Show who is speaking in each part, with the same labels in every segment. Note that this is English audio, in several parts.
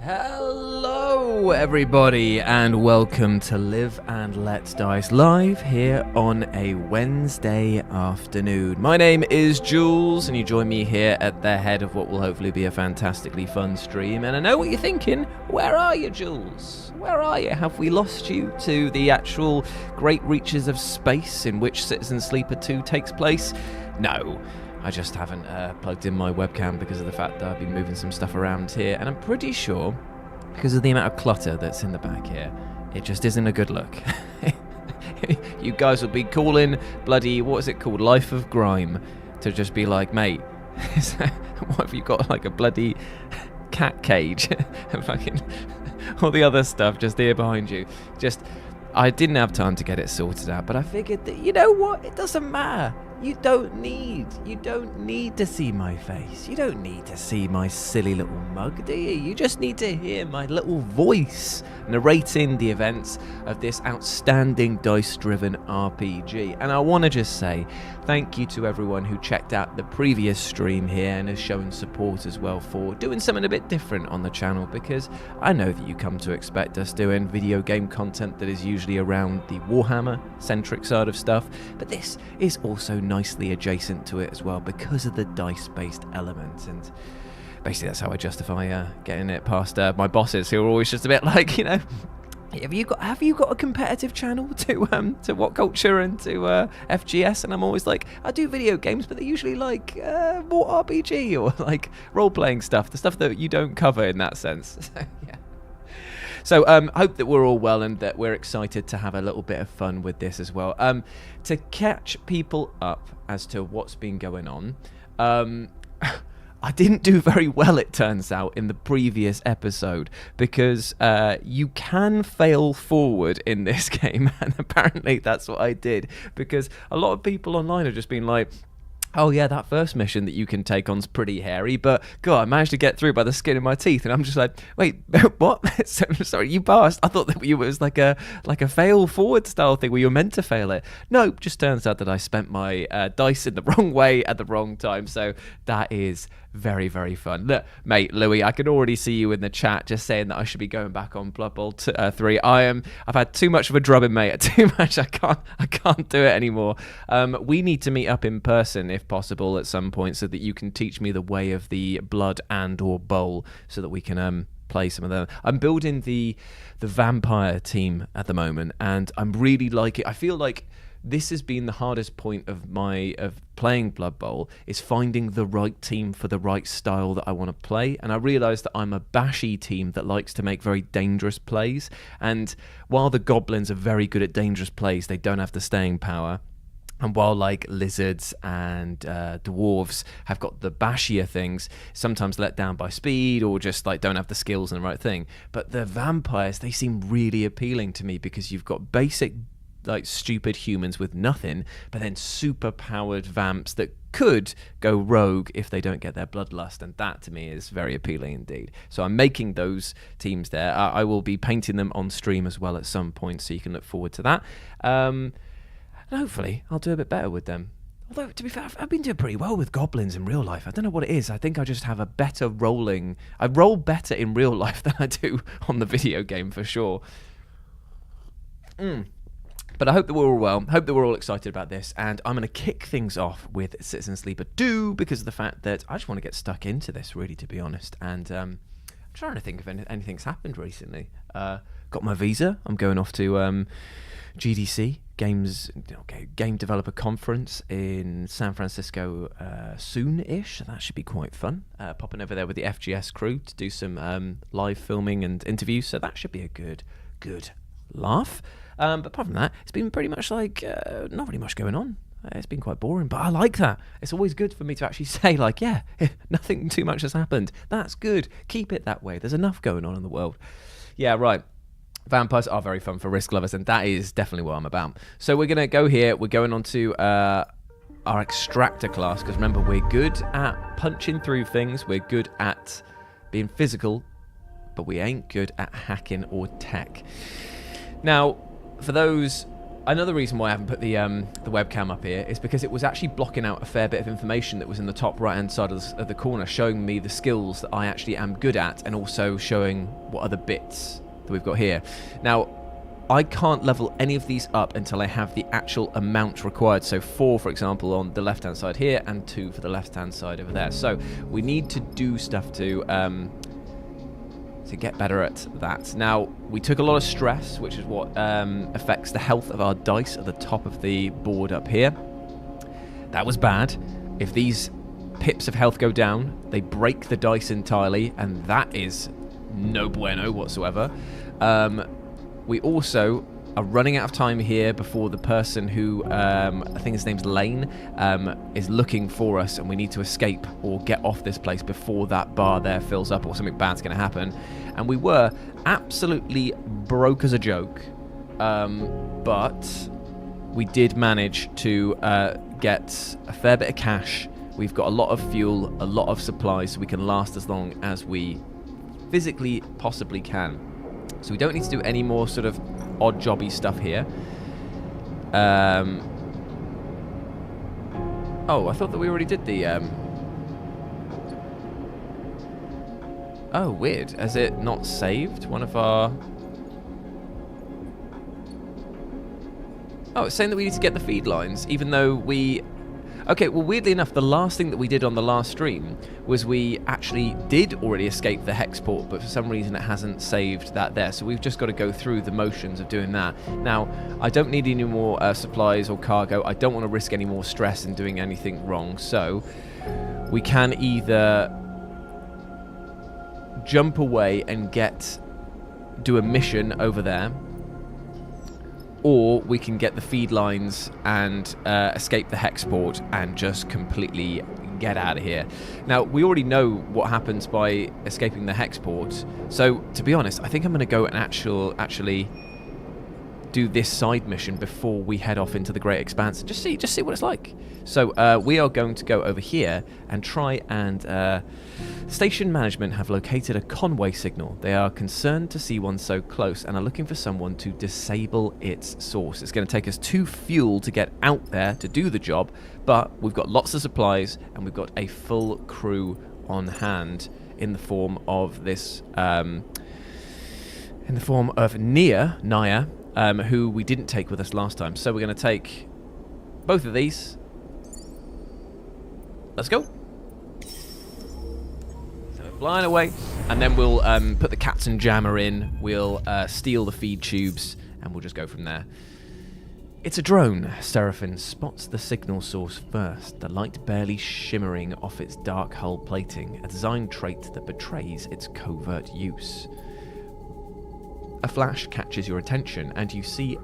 Speaker 1: Hello everybody and welcome to Live and Let Dice live here on a Wednesday afternoon. My name is Jules and you join me here at the head of what will hopefully be a fantastically fun stream. And I know what you're thinking, Where are you, Jules? Where are you? Have we lost you to the actual great reaches of space in which Citizen Sleeper 2 takes place? No, I just haven't plugged in my webcam because of the fact that I've been moving some stuff around here, and I'm pretty sure, because of the amount of clutter that's in the back here, it just isn't a good look. You guys will be calling bloody, what is it called, Life of Grime, to just be like, mate, what have you got, like a bloody cat cage and fucking all the other stuff just here behind you. Just, I didn't have time to get it sorted out, but I figured that, you know what, it doesn't matter. You don't need to see my face. You don't need to see my silly little mug, do you? You just need to hear my little voice narrating the events of this outstanding dice-driven RPG. And I want to just say thank you to everyone who checked out the previous stream here and has shown support as well for doing something a bit different on the channel, because I know that you come to expect us doing video game content that is usually around the Warhammer-centric side of stuff, but this is also nicely adjacent to it as well because of the dice-based element. And basically that's how I justify getting it past my bosses, who are always just a bit like, you know, have you got a competitive channel to What Culture and to FGS? And I'm always like, I do video games, but they're usually like more RPG or like role-playing stuff, the stuff that you don't cover in that sense. So, yeah. So hope that we're all well and that we're excited to have a little bit of fun with this as well. To catch people up as to what's been going on, I didn't do very well, it turns out, in the previous episode, because you can fail forward in this game, and apparently that's what I did, because a lot of people online have just been like, oh yeah, that first mission that you can take on's pretty hairy, but God, I managed to get through by the skin of my teeth. And I'm just like, wait, what? Sorry, you passed. I thought that it was like a fail forward style thing where you were meant to fail it. No, just turns out that I spent my dice in the wrong way at the wrong time. So that is very, very fun. Look, mate, Louis, I can already see you in the chat just saying that I should be going back on Blood Bowl 3. I've had too much of a drubbing, mate. Too much. I can't do it anymore. We need to meet up in person if possible at some point, so that you can teach me the way of the blood and or bowl, so that we can play some of them. I'm building the vampire team at the moment, and I'm really liking it. I feel like this has been the hardest point of playing Blood Bowl, is finding the right team for the right style that I want to play. And I realised that I'm a bashy team that likes to make very dangerous plays. And while the goblins are very good at dangerous plays, they don't have the staying power. And while like lizards and dwarves have got the bashier things, sometimes let down by speed or just like don't have the skills and the right thing. But the vampires, they seem really appealing to me, because you've got basic like stupid humans with nothing, but then super powered vamps that could go rogue if they don't get their bloodlust, and that to me is very appealing indeed. So I'm making those teams there. I will be painting them on stream as well at some point, so you can look forward to that. And hopefully I'll do a bit better with them. Although, to be fair, I've been doing pretty well with goblins in real life. I don't know what it is. I think I just have a better rolling. I roll better in real life than I do on the video game, for sure. But I hope that we're all well. Hope that we're all excited about this. And I'm going to kick things off with Citizen Sleeper 2, because of the fact that I just want to get stuck into this, really, to be honest. And I'm trying to think if anything's happened recently. Got my visa. I'm going off to GDC, Game Developer Conference in San Francisco soon-ish. So that should be quite fun. Popping over there with the FGS crew to do some live filming and interviews. So that should be a good laugh. But apart from that, it's been pretty much like not really much going on. It's been quite boring, but I like that. It's always good for me to actually say, like, yeah, nothing too much has happened. That's good. Keep it that way. There's enough going on in the world. Yeah, right. Vampires are very fun for risk lovers, and that is definitely what I'm about. So we're going to go here. We're going on to our extractor class, because remember, we're good at punching through things. We're good at being physical, but we ain't good at hacking or tech. Now, for those, another reason why I haven't put the webcam up here is because it was actually blocking out a fair bit of information that was in the top right-hand side of the corner, showing me the skills that I actually am good at, and also showing what other bits that we've got here. Now, I can't level any of these up until I have the actual amount required. So 4, for example, on the left-hand side here, and 2 for the left-hand side over there. So we need to do stuff to to get better at that. Now, we took a lot of stress, which is what affects the health of our dice at the top of the board up here. That was bad. If these pips of health go down, they break the dice entirely, and that is no bueno whatsoever. We also are running out of time here before the person who, I think his name's Lane, is looking for us, and we need to escape or get off this place before that bar there fills up or something bad's going to happen. And we were absolutely broke as a joke, but we did manage to get a fair bit of cash. We've got a lot of fuel, a lot of supplies, so we can last as long as we physically possibly can. So we don't need to do any more sort of odd jobby stuff here. Oh, I thought that we already did the... Oh, weird. Has it not saved one of our... Oh, it's saying that we need to get the feed lines, even though we... Okay, well, weirdly enough, the last thing that we did on the last stream was we actually did already escape the hexport, but for some reason it hasn't saved that there. So we've just got to go through the motions of doing that. Now, I don't need any more supplies or cargo. I don't want to risk any more stress in doing anything wrong. So we can either jump away and do a mission over there, or we can get the feed lines and escape the hexport and just completely get out of here. Now, we already know what happens by escaping the hexport, so to be honest, I think I'm going to go and actually do this side mission before we head off into the Great Expanse and just see what it's like. So we are going to go over here and try and... Station management have located a conway signal. They are concerned to see one so close and are looking for someone to disable its source. It's going to take us 2 fuel to get out there to do the job, but we've got lots of supplies and we've got a full crew on hand in the form of this... in the form of Naya, who we didn't take with us last time. So we're going to take both of these. Let's go. So we're flying away, and then we'll put the Captain Jammer in. We'll steal the feed tubes, and we'll just go from there. It's a drone. Seraphim spots the signal source first, the light barely shimmering off its dark hull plating, a design trait that betrays its covert use. A flash catches your attention, and you see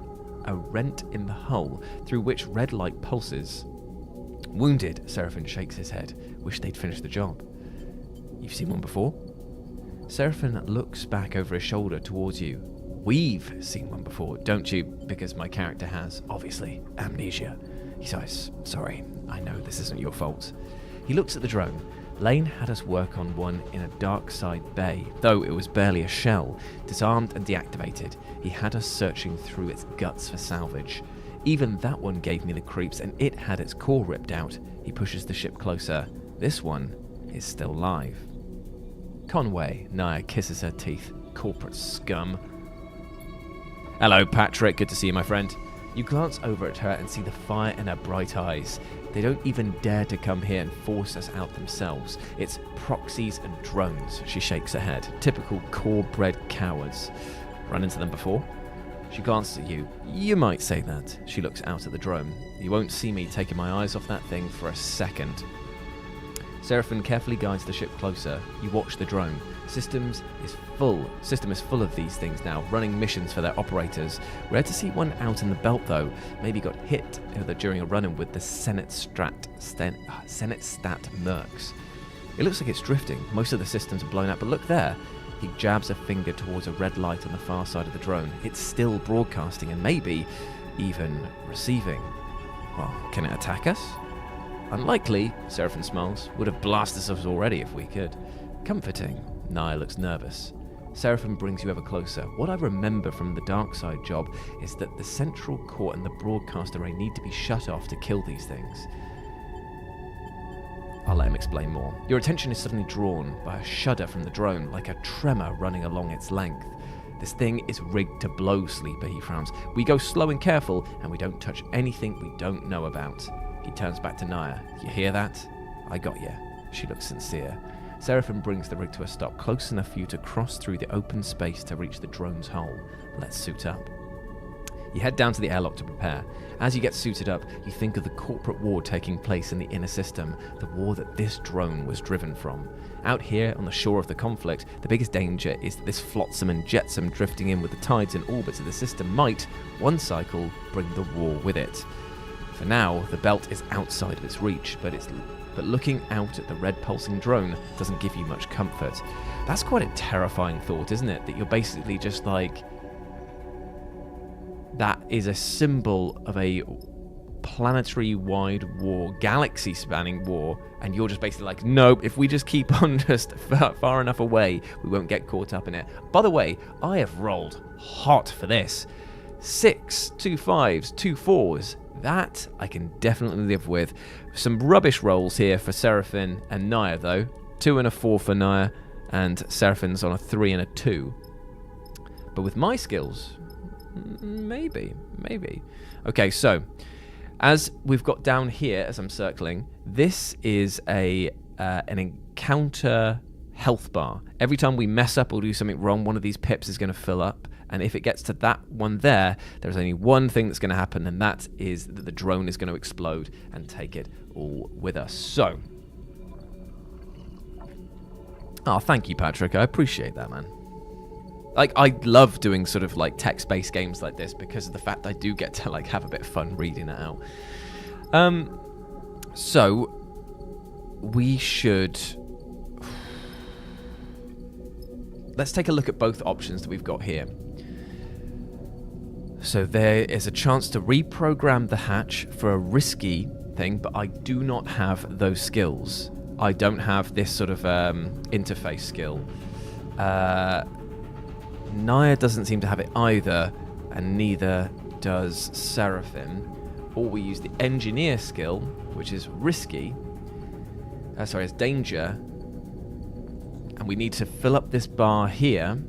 Speaker 1: a rent in the hull through which red light pulses. Wounded, Seraphim shakes his head. Wish they'd finished the job. You've seen one before? Seraphim looks back over his shoulder towards you. We've seen one before, don't you? Because my character has, obviously, amnesia. He sighs. Sorry, I know this isn't your fault. He looks at the drone. Lane had us work on one in a dark side bay, though it was barely a shell. Disarmed and deactivated, he had us searching through its guts for salvage. Even that one gave me the creeps, and it had its core ripped out. He pushes the ship closer. This one is still live. Conway, Naya kisses her teeth. Corporate scum. Hello, Patrick. Good to see you, my friend. You glance over at her and see the fire in her bright eyes. They don't even dare to come here and force us out themselves. It's proxies and drones. She shakes her head. Typical core-bred cowards. Run into them before? She glances at you. You might say that. She looks out at the drone. You won't see me taking my eyes off that thing for a second. Seraphim carefully guides the ship closer. You watch the drone. System is full of these things now, running missions for their operators. Rare to see one out in the belt, though. Maybe got hit during a run-in with the Senate Stat Mercs. It looks like it's drifting. Most of the systems are blown out, but look there. He jabs a finger towards a red light on the far side of the drone. It's still broadcasting and maybe even receiving. Well, can it attack us? Unlikely, Seraphim smiles. Would have blasted us already if we could. Comforting. Naya looks nervous. Seraphim brings you ever closer. What I remember from the dark side job is that the central core and the broadcast array need to be shut off to kill these things. I'll let him explain more. Your attention is suddenly drawn by a shudder from the drone, like a tremor running along its length. This thing is rigged to blow, Sleeper, he frowns. We go slow and careful, and we don't touch anything we don't know about. He turns back to Naya. You hear that? I got you. She looks sincere. Seraphim brings the rig to a stop, close enough for you to cross through the open space to reach the drone's hull. Let's suit up. You head down to the airlock to prepare. As you get suited up, you think of the corporate war taking place in the inner system, the war that this drone was driven from. Out here, on the shore of the conflict, the biggest danger is that this flotsam and jetsam drifting in with the tides and orbits of the system might, one cycle, bring the war with it. For now, the belt is outside of its reach, but looking out at the red pulsing drone doesn't give you much comfort. That's quite a terrifying thought, isn't it? That you're basically just like... That is a symbol of a planetary-wide war, galaxy-spanning war, and you're just basically like, nope, if we just keep on just far enough away, we won't get caught up in it. By the way, I have rolled hot for this. 6, 2 5s, 2 4s. That I can definitely live with. Some rubbish rolls here for Seraphim and Naya, though. 2 and a 4 for Naya, and Seraphim's on a 3 and a 2. But with my skills... Maybe. Okay, so as we've got down here, as I'm circling, this is an encounter health bar. Every time we mess up or do something wrong, one of these pips is going to fill up. And if it gets to that one there's only one thing that's going to happen, and that is that the drone is going to explode and take it all with us. So, thank you, Patrick. I appreciate that, man. Like, I love doing sort of like text-based games like this because of the fact I do get to like have a bit of fun reading it out. So we should... Let's take a look at both options that we've got here. So there is a chance to reprogram the hatch for a risky thing, but I do not have those skills. I don't have this sort of interface skill. Naya doesn't seem to have it either, and neither does Seraphim. Or we use the engineer skill, which is risky. It's danger. And we need to fill up this bar here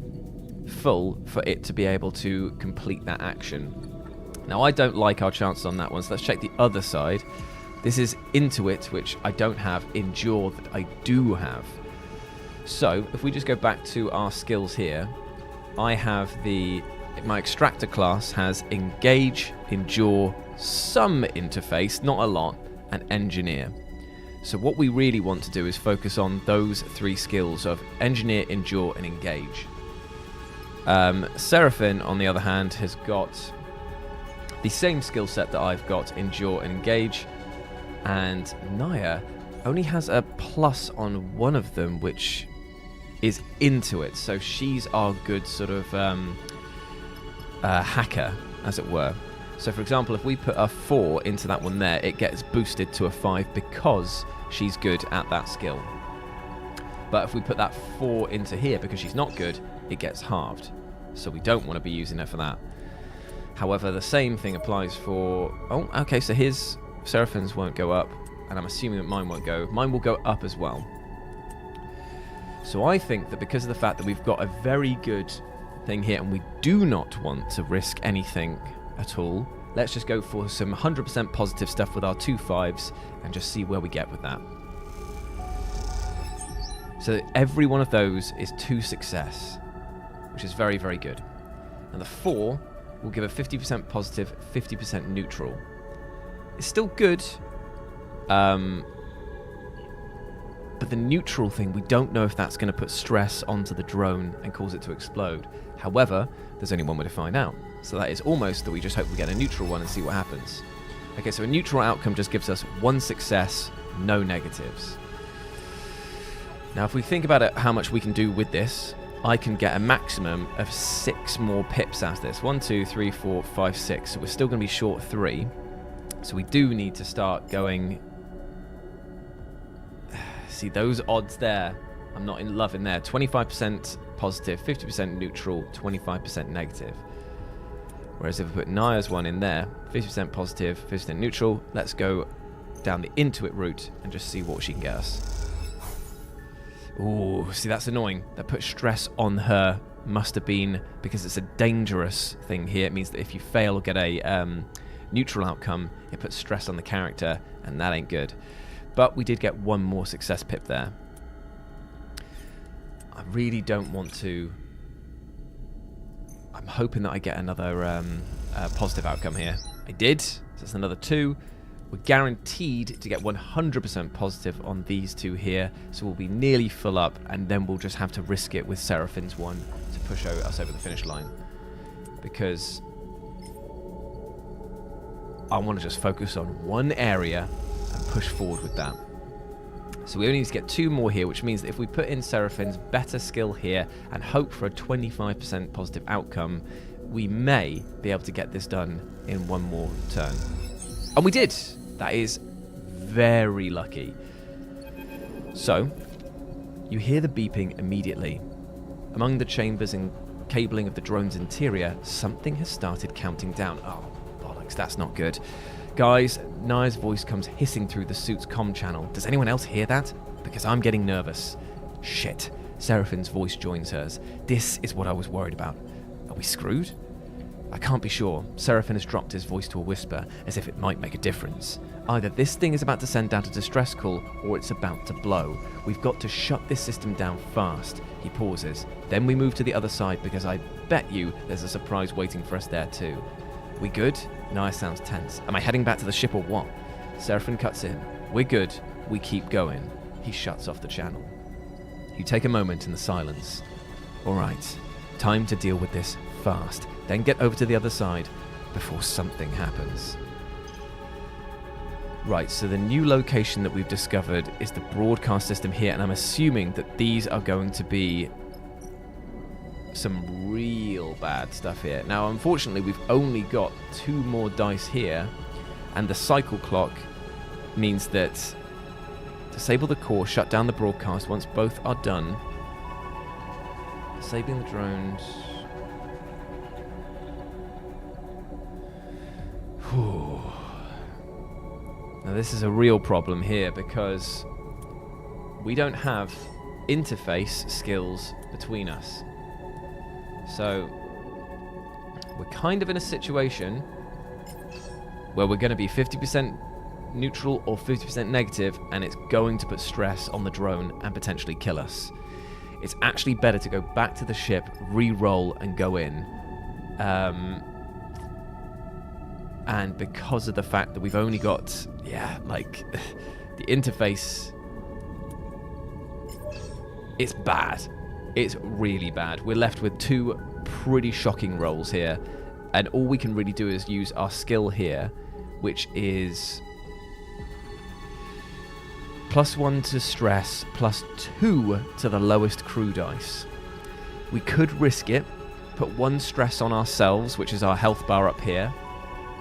Speaker 1: full for it to be able to complete that action. Now, I don't like our chances on that one, so let's check the other side. This is Intuit, which I don't have. Endure, that I do have. So, if we just go back to our skills here, I have my extractor class has engage, endure, some interface, not a lot, and engineer. So what we really want to do is focus on those 3 skills of engineer, endure, and engage. Seraphim, on the other hand, has got the same skill set that I've got, endure and engage, and Naya only has a plus on one of them, which is into it. So she's our good sort of hacker, as it were. So for example, if we put a 4 into that one there, it gets boosted to a 5 because she's good at that skill. But if we put that 4 into here because she's not good, it gets halved. So we don't want to be using it for that. However, the same thing applies for... Oh, okay, so his Seraphim's won't go up, and I'm assuming that mine won't go. Mine will go up as well. So I think that because of the fact that we've got a very good thing here, and we do not want to risk anything at all, let's just go for some 100% positive stuff with our 2 5s and just see where we get with that. So every one of those is 2 success, which is very, very good. And the 4 will give a 50% positive, 50% neutral. It's still good, but the neutral thing, we don't know if that's going to put stress onto the drone and cause it to explode. However, there's only one way to find out. So that is almost that we just hope we get a neutral one and see what happens. Okay, so a neutral outcome just gives us 1 success, no negatives. Now, if we think about it, how much we can do with this, I can get a maximum of 6 more pips out of this. 1, 2, 3, 4, 5, 6. So we're still going to be short 3. So we do need to start going... See, those odds there, I'm not in love in there. 25% positive, 50% neutral, 25% negative. Whereas if we put Naya's one in there, 50% positive, 50% neutral, let's go down the Intuit route and just see what she can get us. Ooh, see, that's annoying. That puts stress on her. Must have been because it's a dangerous thing here. It means that if you fail or get a neutral outcome, it puts stress on the character, and that ain't good. But we did get 1 more success pip there. I really don't want to... I'm hoping that I get another positive outcome here. I did. So that's another 2. We're guaranteed to get 100% positive on these 2 here. So we'll be nearly full up, and then we'll just have to risk it with Seraphine's one to push us over the finish line. Because I want to just focus on one area and push forward with that. So we only need to get 2 more here, which means that if we put in Seraphine's better skill here and hope for a 25% positive outcome, we may be able to get this done in 1 more turn. And we did! That is very lucky. So, you hear the beeping immediately. Among the chambers and cabling of the drone's interior, something has started counting down. Oh, bollocks, that's not good. Guys, Naya's voice comes hissing through the suit's comm channel. Does anyone else hear that? Because I'm getting nervous. Shit. Seraphine's voice joins hers. This is what I was worried about. Are we screwed? I can't be sure. Seraphine has dropped his voice to a whisper, as if it might make a difference. Either this thing is about to send out a distress call, or it's about to blow. We've got to shut this system down fast. He pauses. Then we move to the other side, because I bet you there's a surprise waiting for us there too. We good? Naya sounds tense. Am I heading back to the ship or what? Seraphine cuts in. We're good. We keep going. He shuts off the channel. You take a moment in the silence. Alright, time to deal with this fast. Then get over to the other side before something happens. Right, so the new location that we've discovered is the broadcast system here, and I'm assuming that these are going to be some real bad stuff here. Now, unfortunately, we've only got 2 more dice here, and the cycle clock means that disable the core, shut down the broadcast once both are done. Disabling the drones. Whew. Now, this is a real problem here because we don't have interface skills between us. So, we're kind of in a situation where we're going to be 50% neutral or 50% negative, and it's going to put stress on the drone and potentially kill us. It's actually better to go back to the ship, re-roll, and go in. And because of the fact that we've only got, the interface, it's bad. It's really bad. We're left with 2 pretty shocking rolls here, and all we can really do is use our skill here, which is +1 to stress, +2 to the lowest crew dice. We could risk it, put 1 stress on ourselves, which is our health bar up here,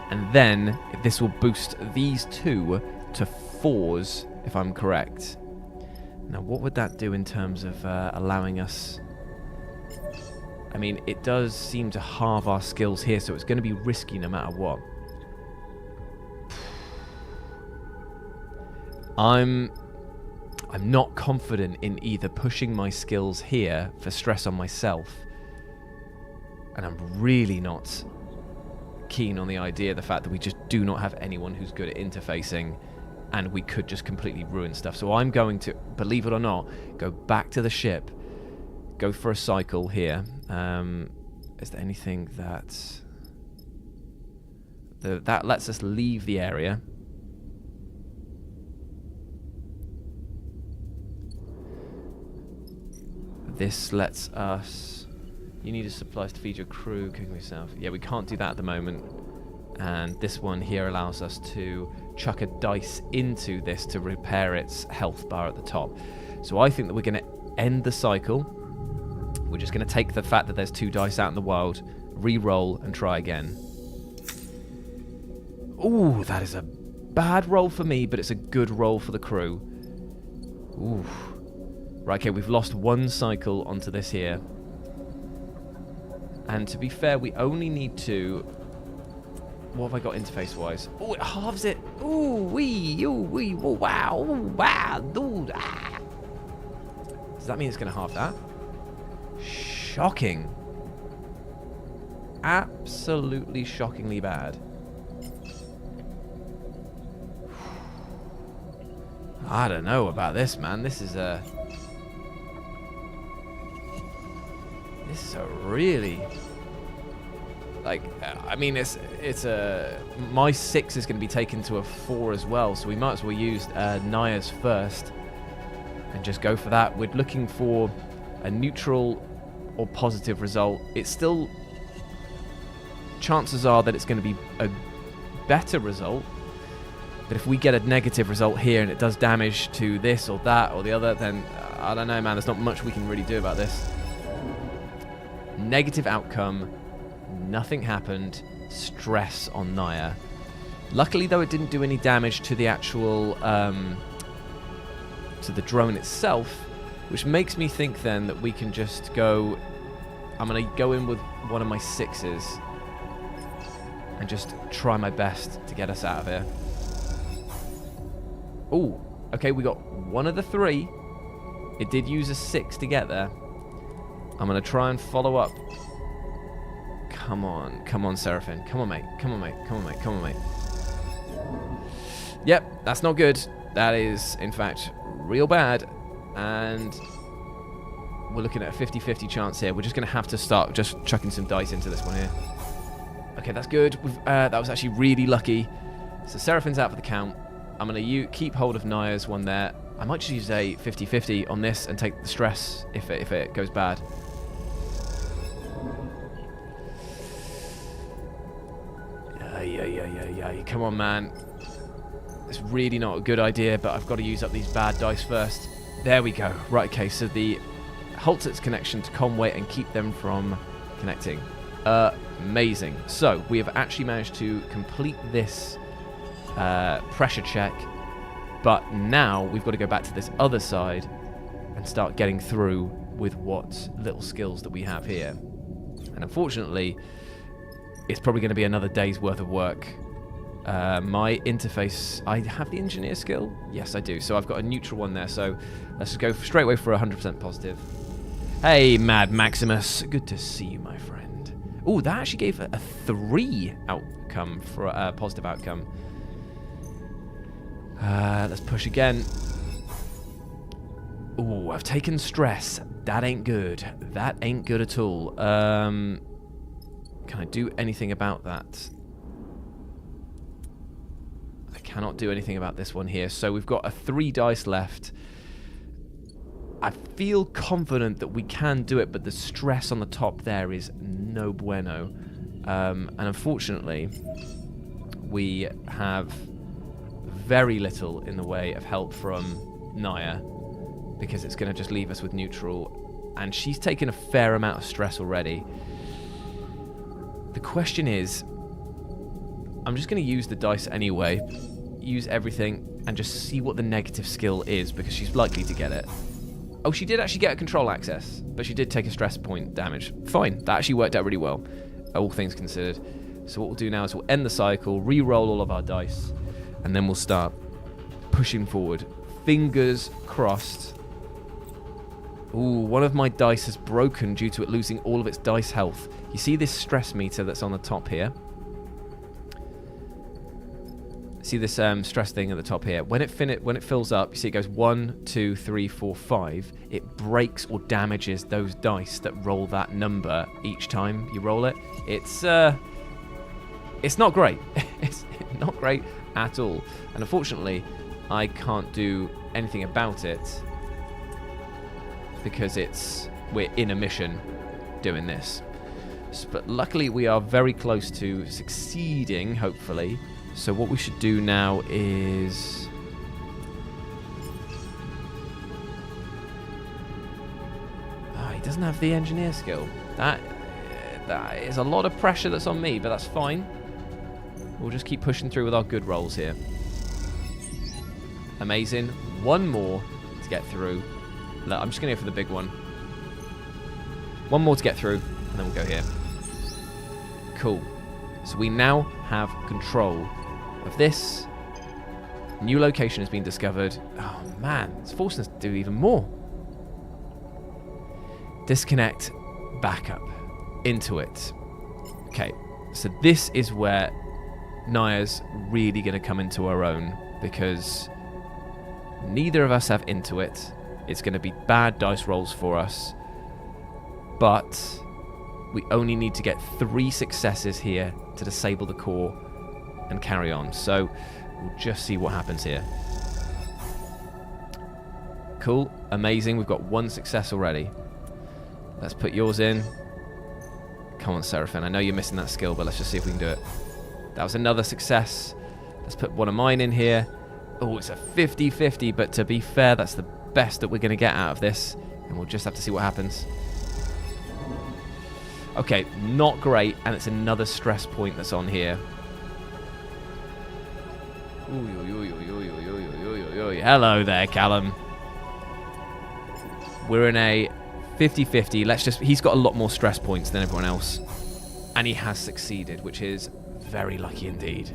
Speaker 1: and then this will boost these 2 to 4s, if I'm correct. Now, what would that do in terms of allowing us... I mean, it does seem to halve our skills here, so it's going to be risky no matter what. I'm not confident in either pushing my skills here for stress on myself, and I'm really not keen on the idea, the fact that we just do not have anyone who's good at interfacing, and we could just completely ruin stuff. So I'm going to, believe it or not, go back to the ship, go for a cycle here. Is there anything that lets us leave the area? This lets us... You need supplies to feed your crew, cooking yourself. Yeah, we can't do that at the moment. And this one here allows us to chuck a dice into this to repair its health bar at the top. So I think that we're going to end the cycle. We're just going to take the fact that there's 2 dice out in the wild, re-roll, and try again. Ooh, that is a bad roll for me, but it's a good roll for the crew. Ooh. Right, okay, we've lost 1 cycle onto this here. And to be fair, we only need to... What have I got interface-wise? Oh, it halves it. Ooh, wee, ooh, wow, ooh, ah. Does that mean it's going to halve that? Shocking. Absolutely shockingly bad. I don't know about this, man. This is a... So really, like, I mean, it's a my 6 is going to be taken to a 4 as well, so we might as well use Naya's first and just go for that. We're looking for a neutral or positive result. It's still, chances are that it's going to be a better result, but if we get a negative result here and it does damage to this or that or the other, then I don't know, man, there's not much we can really do about this. Negative outcome, nothing happened, stress on Naya. Luckily though, it didn't do any damage to the actual to the drone itself, which makes me think then that we can just go, I'm going to go in with one of my 6s and just try my best to get us out of here. Oh, okay, we got one of the 3. It did use a 6 to get there. I'm going to try and follow up. Come on, Seraphim. Come on, mate. Come on, mate. Come on, mate. Come on, mate. Yep, that's not good. That is, in fact, real bad. And we're looking at a 50-50 chance here. We're just going to have to start just chucking some dice into this one here. Okay, that's good. That was actually really lucky. So Seraphim's out for the count. I'm going to keep hold of Naya's one there. I might just use a 50-50 on this and take the stress if it goes bad. Yeah. Come on, man. It's really not a good idea, but I've got to use up these bad dice first. There we go. Right, okay, so the halts its connection to Conway and keep them from connecting. Amazing. So we have actually managed to complete this pressure check, but now we've got to go back to this other side and start getting through with what little skills that we have here. And unfortunately, it's probably going to be another day's worth of work. My interface, I have the engineer skill? Yes, I do. So I've got a neutral one there, so let's just go straight away for 100% positive. Hey, Mad Maximus. Good to see you, my friend. Oh, that actually gave a 3 outcome for a positive outcome. Let's push again. Oh, I've taken stress. That ain't good. That ain't good at all. Can I do anything about that? I cannot do anything about this one here. So we've got a 3 dice left. I feel confident that we can do it, but the stress on the top there is no bueno. And unfortunately, we have very little in the way of help from Naya, because it's going to just leave us with neutral. And she's taken a fair amount of stress already. The question is, I'm just going to use the dice anyway, use everything, and just see what the negative skill is, because she's likely to get it. Oh, she did actually get a control access, but she did take a stress point damage. Fine, that actually worked out really well, all things considered. So what we'll do now is we'll end the cycle, re-roll all of our dice, and then we'll start pushing forward. Fingers crossed. Ooh, one of my dice has broken due to it losing all of its dice health. You see this stress meter that's on the top here? See this stress thing at the top here? When it fills up, you see it goes 1, 2, 3, 4, 5. It breaks or damages those dice that roll that number each time you roll it. It's not great. It's not great at all. And unfortunately, I can't do anything about it because we're in a mission doing this. But luckily, we are very close to succeeding, hopefully. So what we should do now is... Oh, he doesn't have the engineer skill. That is a lot of pressure that's on me, but that's fine. We'll just keep pushing through with our good rolls here. Amazing. One more to get through. Look, I'm just going to go for the big one. One more to get through, and then we'll go here. Cool. So we now have control of this. New location has been discovered. Oh man, it's forcing us to do even more. Disconnect, backup, into it. Okay, so this is where Naya's really going to come into her own, because neither of us have into it. It's going to be bad dice rolls for us, but We only need to get 3 successes here to disable the core and carry on. So we'll just see what happens here. Cool. Amazing. We've got 1 success already. Let's put yours in. Come on, Seraphim. I know you're missing that skill, but let's just see if we can do it. That was another success. Let's put one of mine in here. Oh, it's a 50-50, but to be fair, that's the best that we're going to get out of this. And we'll just have to see what happens. Okay, not great, and it's another stress point that's on here. Hello there, Callum. We're in a 50-50. Let's just... He's got a lot more stress points than everyone else. And he has succeeded, which is very lucky indeed.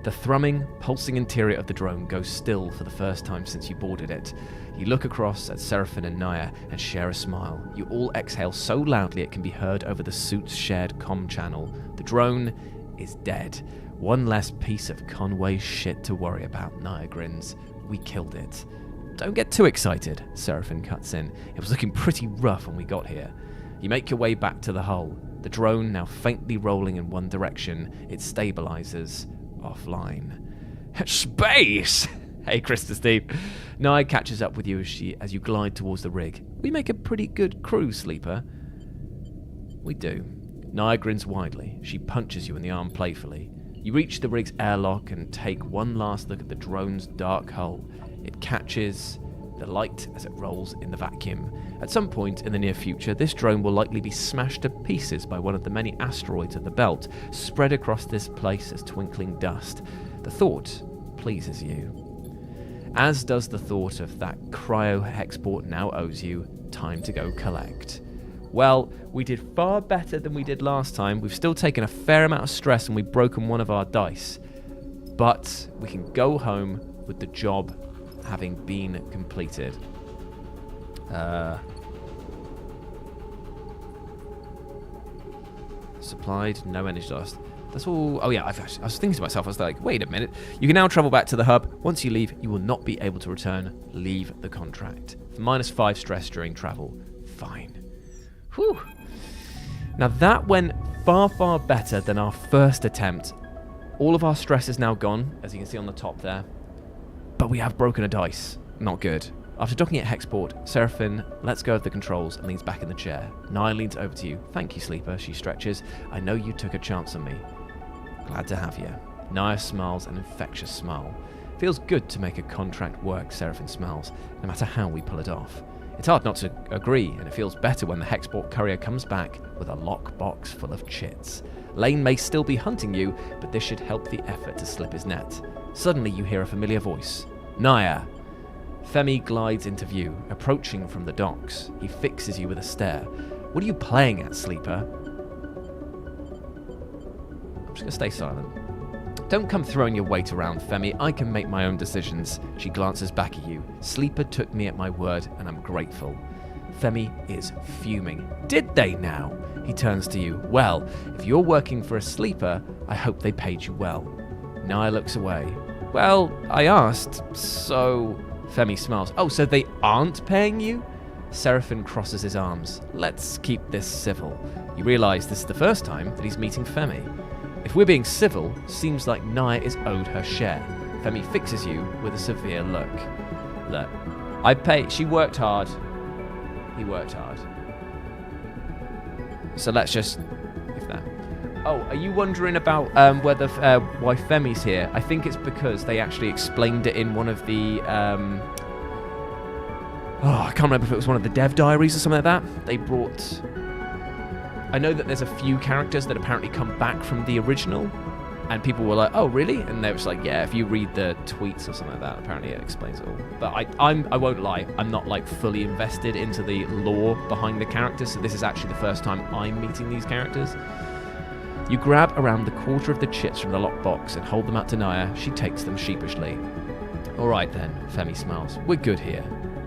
Speaker 1: The thrumming, pulsing interior of the drone goes still for the first time since you boarded it. You look across at Seraphim and Naya and share a smile. You all exhale so loudly it can be heard over the suit's shared comm channel. The drone is dead. One less piece of Conway shit to worry about, Naya grins. We killed it. Don't get too excited, Seraphim cuts in. It was looking pretty rough when we got here. You make your way back to the hull. The drone now faintly rolling in one direction. It stabilizes offline. Space! Hey, Krista Steve. Naya catches up with you as you glide towards the rig. We make a pretty good crew, Sleeper. We do. Naya grins widely. She punches you in the arm playfully. You reach the rig's airlock and take one last look at the drone's dark hull. It catches the light as it rolls in the vacuum. At some point in the near future, this drone will likely be smashed to pieces by one of the many asteroids of the belt, spread across this place as twinkling dust. The thought pleases you. As does the thought of that cryo-hexport now owes you time to go collect. Well, we did far better than we did last time. We've still taken a fair amount of stress and we've broken one of our dice. But we can go home with the job having been completed. Supplied, no energy lost. That's all. Oh yeah, I was thinking to myself, I was like, wait a minute. You can now travel back to the hub. Once you leave, you will not be able to return. Leave the contract. -5 stress during travel. Fine. Whew. Now that went far, far better than our first attempt. All of our stress is now gone, as you can see on the top there. But we have broken a dice. Not good. After docking at Hexport, Seraphim lets go of the controls and leans back in the chair. Naya leans over to you. Thank you, Sleeper, she stretches. I know you took a chance on me. Glad to have you. Naya smiles an infectious smile. Feels good to make a contract work, Seraphim smiles, no matter how we pull it off. It's hard not to agree, and it feels better when the Hexport courier comes back with a lockbox full of chits. Lane may still be hunting you, but this should help the effort to slip his net. Suddenly you hear a familiar voice. Naya! Femi glides into view, approaching from the docks. He fixes you with a stare. What are you playing at, Sleeper? I'm just going to stay silent. Don't come throwing your weight around, Femi. I can make my own decisions. She glances back at you. Sleeper took me at my word, and I'm grateful. Femi is fuming. Did they now? He turns to you. Well, if you're working for a Sleeper, I hope they paid you well. Naya looks away. Well, I asked, so... Femi smiles. Oh, so they aren't paying you? Seraphim crosses his arms. Let's keep this civil. You realise this is the first time that he's meeting Femi. If we're being civil, seems like Naya is owed her share. Femi fixes you with a severe look. Look, I pay. She worked hard. He worked hard. So let's just... if that. Oh, are you wondering about whether why Femi's here? I think it's because they actually explained it in one of the... I can't remember if it was one of the dev diaries or something like that. They brought... I know that there's a few characters that apparently come back from the original, and people were like, oh, really? And they was like, yeah, if you read the tweets or something like that, apparently it explains it all. But I won't lie, I'm not like fully invested into the lore behind the characters, so this is actually the first time I'm meeting these characters. You grab around the quarter of the chits from the lockbox and hold them out to Naya. She takes them sheepishly. All right then, Femi smiles. We're good here.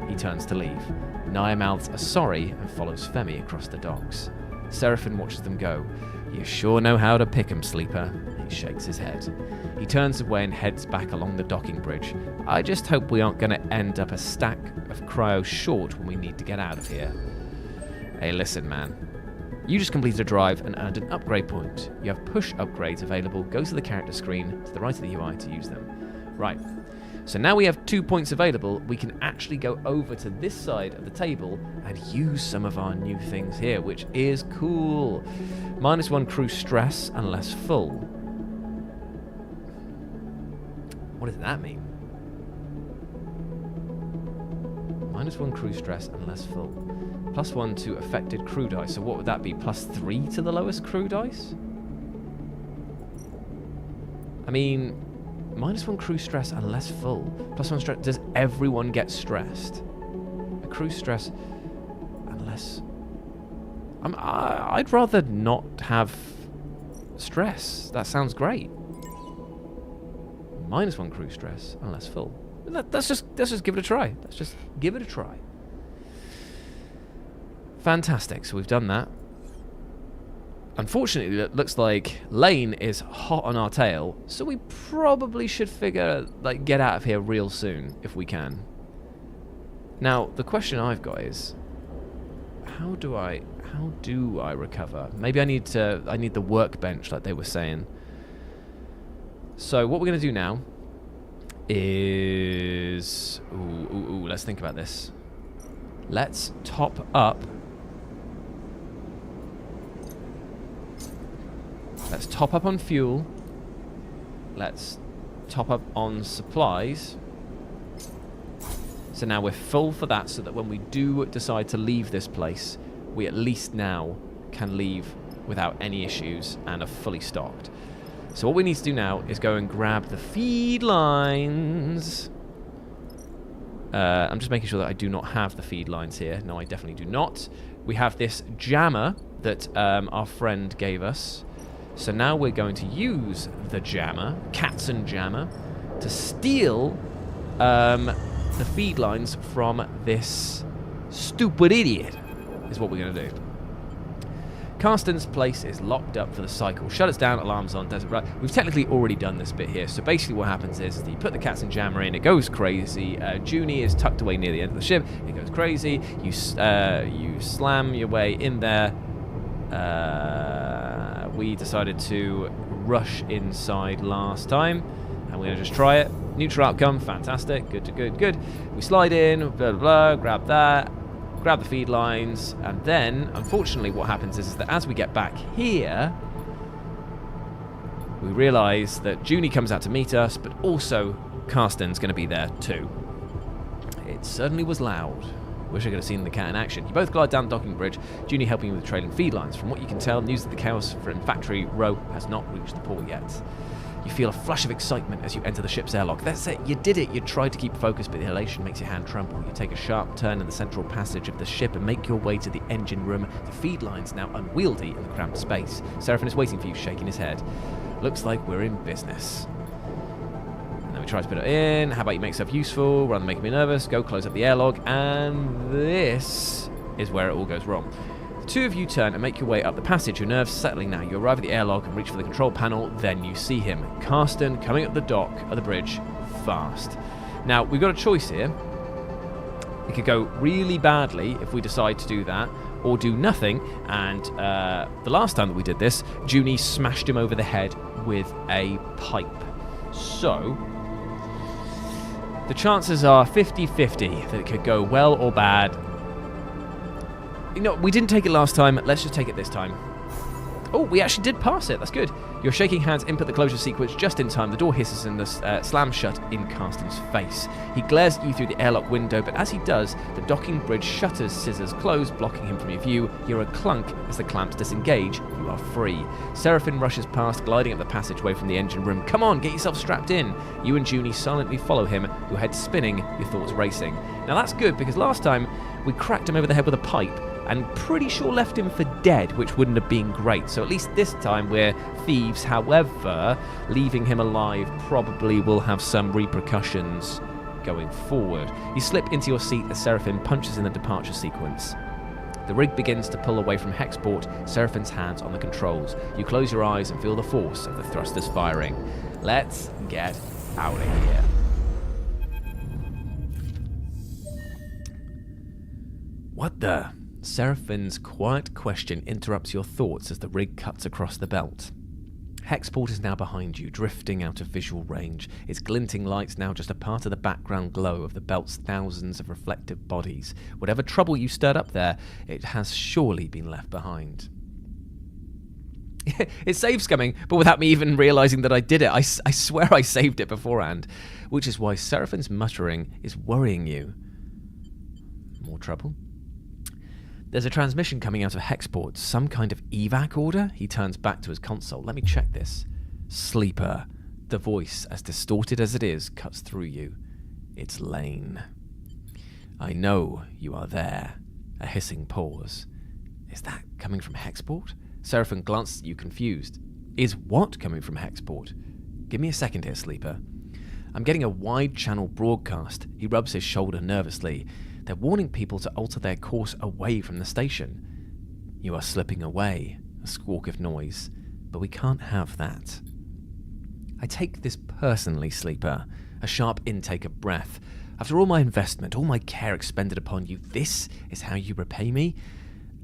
Speaker 1: He turns to leave. Naya mouths a sorry and follows Femi across the docks. Seraphim watches them go. You sure know how to pick 'em, Sleeper. He shakes his head. He turns away and heads back along the docking bridge. I just hope we aren't going to end up a stack of cryo short when we need to get out of here. Hey, listen, man. You just completed a drive and earned an upgrade point. You have push upgrades available. Go to the character screen to the right of the UI to use them. Right. So now we have 2 points available. We can actually go over to this side of the table and use some of our new things here, which is cool. -1 crew stress unless full. What does that mean? -1 crew stress unless full. +1 to affected crew dice. So what would that be? +3 to the lowest crew dice? I mean, -1 crew stress unless full. +1 stress. Does everyone get stressed? A crew stress unless... I'd rather not have stress. That sounds great. -1 crew stress unless full. Let's just give it a try. Let's just give it a try. Fantastic. So we've done that. Unfortunately, it looks like Lane is hot on our tail, so we probably should get out of here real soon if we can. Now, the question I've got is, how do I recover? Maybe I need the workbench, like they were saying. So what we're going to do now is... Ooh, let's think about this. Let's top up... Let's top up on fuel. Let's top up on supplies. So now we're full for that, so that when we do decide to leave this place, we at least now can leave without any issues and are fully stocked. So what we need to do now is go and grab the feed lines. I'm just making sure that I do not have the feed lines here. No, I definitely do not. We have this jammer that our friend gave us. So now we're going to use the jammer, Katzen jammer, to steal the feed lines from this stupid idiot, is what we're going to do. Karsten's place is locked up for the cycle. Shutters down, alarms on, desert right. We've technically already done this bit here. So basically what happens is that you put the Katzen jammer in, it goes crazy. Junie is tucked away near the end of the ship. It goes crazy. You slam your way in there. We decided to rush inside last time, and we're going to just try it. Neutral outcome, fantastic, good. We slide in, blah, blah, blah, grab that, grab the feed lines, and then, unfortunately, what happens is that as we get back here, we realise that Junie comes out to meet us, but also Karsten's going to be there too. It certainly was loud. Wish I could have seen the cat in action. You both glide down the docking bridge, Junie helping you with the trailing feed lines. From what you can tell, news of the chaos from Factory Row has not reached the port yet. You feel a flush of excitement as you enter the ship's airlock. That's it, you did it. You tried to keep focused, but the elation makes your hand tremble. You take a sharp turn in the central passage of the ship and make your way to the engine room. The feed line's now unwieldy in the cramped space. Seraphin is waiting for you, shaking his head. Looks like we're in business. And then we try to put it in. How about you make yourself useful rather than making me nervous? Go close up the airlock, and this is where it all goes wrong. The two of you turn and make your way up the passage, your nerves settling now. You arrive at the airlock and reach for the control panel, then you see him. Karsten coming up the dock of the bridge fast. Now, we've got a choice here. It could go really badly if we decide to do that, or do nothing, and the last time that we did this, Junie smashed him over the head with a pipe. So, the chances are 50-50 that it could go well or bad. You know, we didn't take it last time. Let's just take it this time. Oh, we actually did pass it. That's good. Your shaking hands input the closure sequence just in time. The door hisses and the slams shut in Karsten's face. He glares at you through the airlock window, but as he does, the docking bridge shutters scissors close, blocking him from your view. You're a clunk as the clamps disengage. You are free. Seraphin rushes past, gliding up the passageway from the engine room. Come on, get yourself strapped in. You and Junie silently follow him, your head spinning, your thoughts racing. Now that's good, because last time we cracked him over the head with a pipe, and pretty sure left him for dead, which wouldn't have been great. So at least this time we're thieves. However, leaving him alive probably will have some repercussions going forward. You slip into your seat as Seraphin punches in the departure sequence. The rig begins to pull away from Hexport, Seraphin's hands on the controls. You close your eyes and feel the force of the thrusters firing. Let's get out of here. What the... Seraphine's quiet question interrupts your thoughts as the rig cuts across the belt. Hexport is now behind you, drifting out of visual range, its glinting lights now just a part of the background glow of the belt's thousands of reflective bodies. Whatever trouble you stirred up there, it has surely been left behind. It saves coming, but without me even realising that I did it. I swear I saved it beforehand, which is why Seraphine's muttering is worrying you. More trouble? There's a transmission coming out of Hexport, some kind of evac order? He turns back to his console. Let me check this. Sleeper. The voice, as distorted as it is, cuts through you. It's Lane. I know you are there. A hissing pause. Is that coming from Hexport? Seraphine glances at you confused. Is what coming from Hexport? Give me a second here, Sleeper. I'm getting a wide-channel broadcast. He rubs his shoulder nervously. They're warning people to alter their course away from the station. You are slipping away, a squawk of noise, but we can't have that. I take this personally, Sleeper, a sharp intake of breath. After all my investment, all my care expended upon you, this is how you repay me?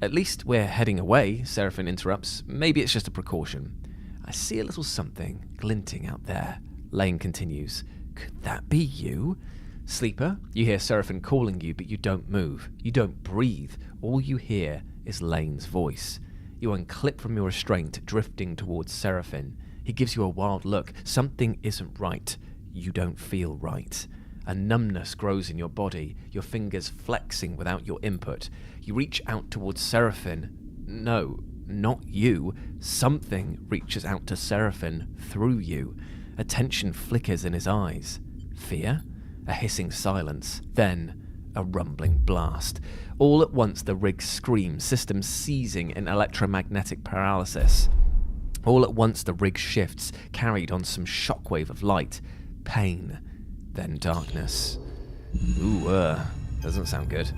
Speaker 1: At least we're heading away, Seraphine interrupts. Maybe it's just a precaution. I see a little something glinting out there. Lane continues. Could that be you? Sleeper, you hear Seraphine calling you, but you don't move. You don't breathe. All you hear is Lane's voice. You unclip from your restraint, drifting towards Seraphine. He gives you a wild look. Something isn't right. You don't feel right. A numbness grows in your body, your fingers flexing without your input. You reach out towards Seraphine. No, not you. Something reaches out to Seraphine through you. A tension flickers in his eyes. Fear? A hissing silence, then a rumbling blast. All at once the rig screams, systems seizing in electromagnetic paralysis. All at once the rig shifts, carried on some shockwave of light. Pain, then darkness. Ooh, doesn't sound good.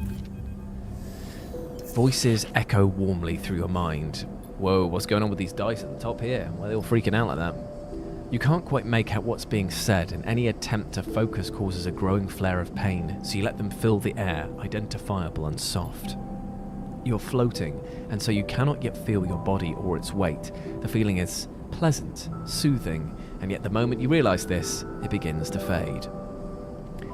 Speaker 1: Voices echo warmly through your mind. Whoa, what's going on with these dice at the top here? Why are they all freaking out like that? You can't quite make out what's being said, and any attempt to focus causes a growing flare of pain, so you let them fill the air, identifiable and soft. You're floating, and so you cannot yet feel your body or its weight. The feeling is pleasant, soothing, and yet the moment you realise this, it begins to fade.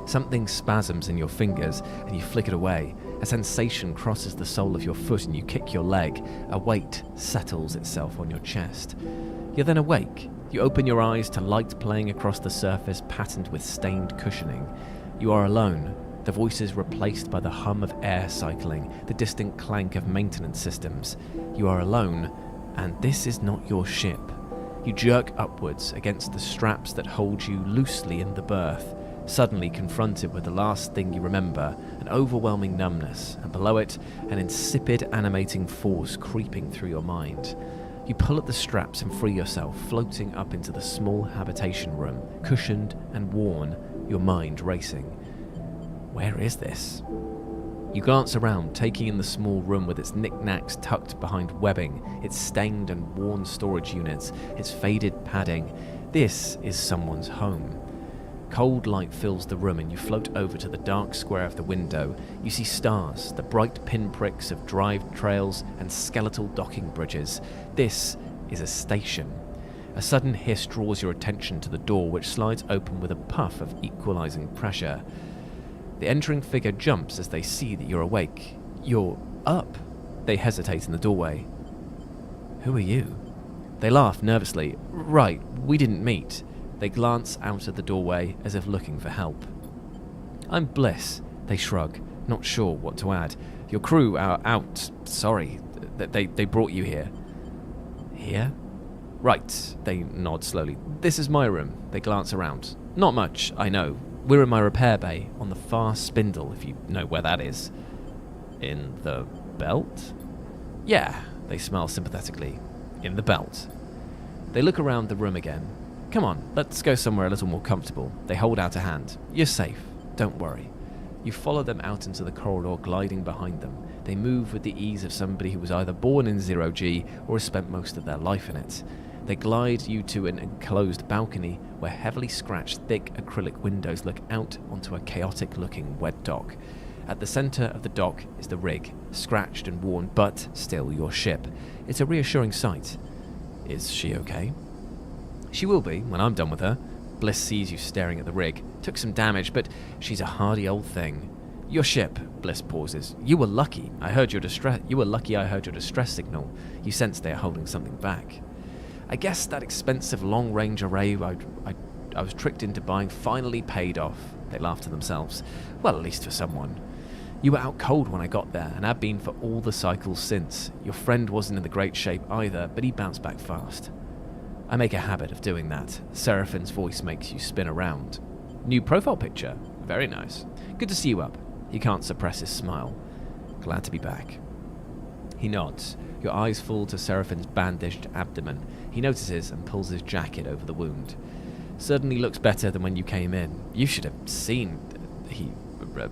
Speaker 1: Something spasms in your fingers, and you flick it away. A sensation crosses the sole of your foot, and you kick your leg. A weight settles itself on your chest. You're then awake. You open your eyes to light playing across the surface patterned with stained cushioning. You are alone. The voice is replaced by the hum of air cycling, the distant clank of maintenance systems. You are alone, and this is not your ship. You jerk upwards against the straps that hold you loosely in the berth, suddenly confronted with the last thing you remember, an overwhelming numbness, and below it, an insipid animating force creeping through your mind. You pull at the straps and free yourself, floating up into the small habitation room, cushioned and worn, your mind racing. Where is this? You glance around, taking in the small room with its knickknacks tucked behind webbing, its stained and worn storage units, its faded padding. This is someone's home. Cold light fills the room and you float over to the dark square of the window. You see stars, the bright pinpricks of drive trails and skeletal docking bridges. This is a station. A sudden hiss draws your attention to the door, which slides open with a puff of equalizing pressure. The entering figure jumps as they see that you're awake. You're up. They hesitate in the doorway. Who are you? They laugh nervously. Right, we didn't meet. They glance out of the doorway as if looking for help. I'm Bliss. They shrug, not sure what to add. Your crew are out. Sorry, they brought you here. Here? Right, they nod slowly. This is my room. They glance around. Not much, I know. We're in my repair bay, on the far spindle, if you know where that is. In the belt? Yeah, they smile sympathetically. In the belt. They look around the room again. Come on, let's go somewhere a little more comfortable. They hold out a hand. You're safe. Don't worry. You follow them out into the corridor, gliding behind them. They move with the ease of somebody who was either born in zero-G or has spent most of their life in it. They glide you to an enclosed balcony where heavily scratched, thick acrylic windows look out onto a chaotic-looking wet dock. At the centre of the dock is the rig, scratched and worn, but still your ship. It's a reassuring sight. Is she okay? She will be when I'm done with her. Bliss sees you staring at the rig. Took some damage, but she's a hardy old thing. Your ship, Bliss pauses. You were lucky I heard your distress signal. You sense they are holding something back. I guess that expensive long-range array I was tricked into buying finally paid off. They laugh to themselves. Well, at least for someone. You were out cold when I got there, and have been for all the cycles since. Your friend wasn't in the great shape either, but he bounced back fast. I make a habit of doing that. Seraphine's voice makes you spin around. New profile picture. Very nice. Good to see you up. He can't suppress his smile. Glad to be back. He nods. Your eyes fall to Seraphine's bandaged abdomen. He notices and pulls his jacket over the wound. Certainly looks better than when you came in. You should have seen...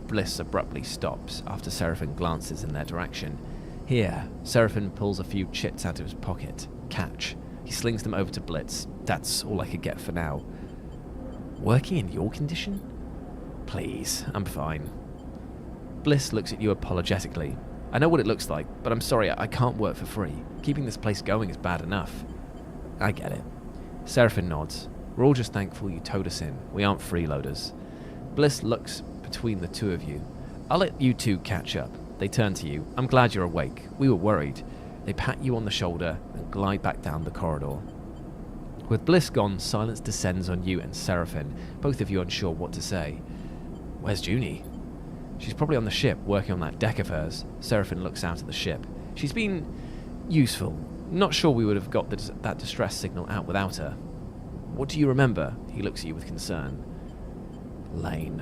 Speaker 1: Bliss abruptly stops after Seraphine glances in their direction. Here, Seraphine pulls a few chits out of his pocket. Catch. He slings them over to Blitz. That's all I could get for now. Working in your condition? Please, I'm fine. Bliss looks at you apologetically. I know what it looks like, but I'm sorry, I can't work for free. Keeping this place going is bad enough. I get it. Seraphine nods. We're all just thankful you towed us in. We aren't freeloaders. Bliss looks between the two of you. I'll let you two catch up. They turn to you. I'm glad you're awake. We were worried. They pat you on the shoulder and glide back down the corridor. With Bliss gone, silence descends on you and Seraphine, both of you unsure what to say. Where's Junie? She's probably on the ship, working on that deck of hers. Seraphine looks out at the ship. She's been useful. Not sure we would have got that distress signal out without her. What do you remember? He looks at you with concern. Lane.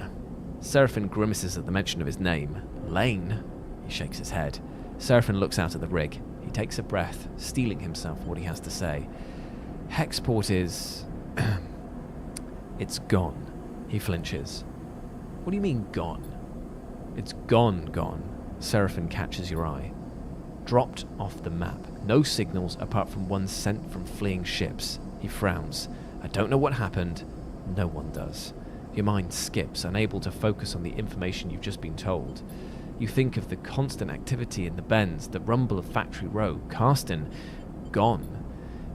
Speaker 1: Seraphine grimaces at the mention of his name. Lane? He shakes his head. Seraphine looks out at the rig. He takes a breath, steeling himself for what he has to say. Hexport is... It's gone. He flinches. What do you mean, gone? It's gone. Seraphine catches your eye. Dropped off the map. No signals apart from one sent from fleeing ships. He frowns. I don't know what happened. No one does. Your mind skips, unable to focus on the information you've just been told. You think of the constant activity in the bends, the rumble of Factory Row, Karsten, gone.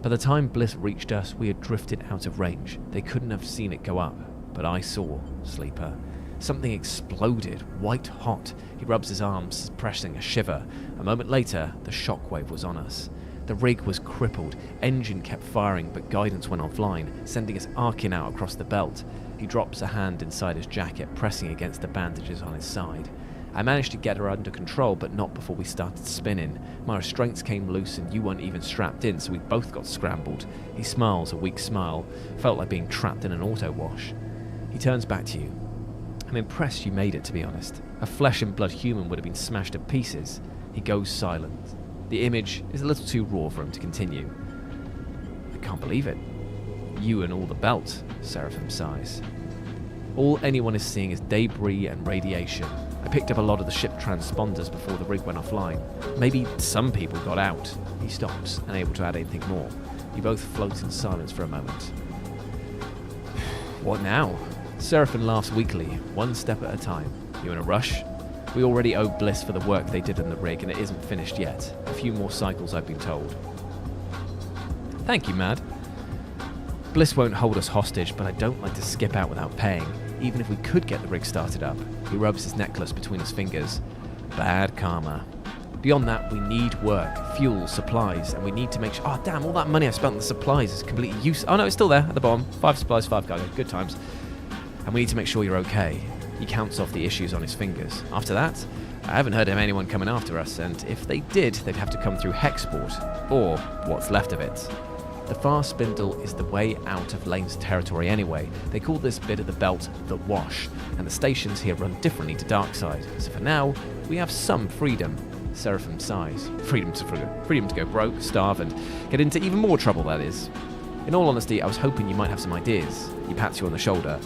Speaker 1: By the time Bliss reached us, we had drifted out of range. They couldn't have seen it go up, but I saw, Sleeper. Something exploded, white hot. He rubs his arms, suppressing a shiver. A moment later, the shockwave was on us. The rig was crippled, engine kept firing, but guidance went offline, sending us arcing out across the belt. He drops a hand inside his jacket, pressing against the bandages on his side. I managed to get her under control, but not before we started spinning. My restraints came loose and you weren't even strapped in, so we both got scrambled. He smiles, a weak smile. Felt like being trapped in an auto wash. He turns back to you. I'm impressed you made it, to be honest. A flesh and blood human would have been smashed to pieces. He goes silent. The image is a little too raw for him to continue. I can't believe it. You and all the belt, Seraphine sighs. All anyone is seeing is debris and radiation. I picked up a lot of the ship transponders before the rig went offline. Maybe some people got out. He stops, unable to add anything more. You both float in silence for a moment. What now? Seraphine laughs weakly, one step at a time. You in a rush? We already owe Bliss for the work they did in the rig, and it isn't finished yet. A few more cycles, I've been told. Thank you, Mad. Bliss won't hold us hostage, but I don't like to skip out without paying, even if we could get the rig started up. He rubs his necklace between his fingers. Bad karma. Beyond that, we need work, fuel, supplies, and we need to make sure... Oh, damn, all that money I spent on the supplies is completely useless. Oh, no, it's still there at the bottom. 5 supplies, 5 cargo. Good times. And we need to make sure you're okay. He counts off the issues on his fingers. After that, I haven't heard of anyone coming after us, and if they did, they'd have to come through Hexport, or what's left of it. The far spindle is the way out of Lane's territory anyway. They call this bit of the belt the Wash, and the stations here run differently to Darkside. So for now, we have some freedom. Seraphine sighs. Freedom to go broke, starve, and get into even more trouble, that is. In all honesty, I was hoping you might have some ideas. He pats you on the shoulder.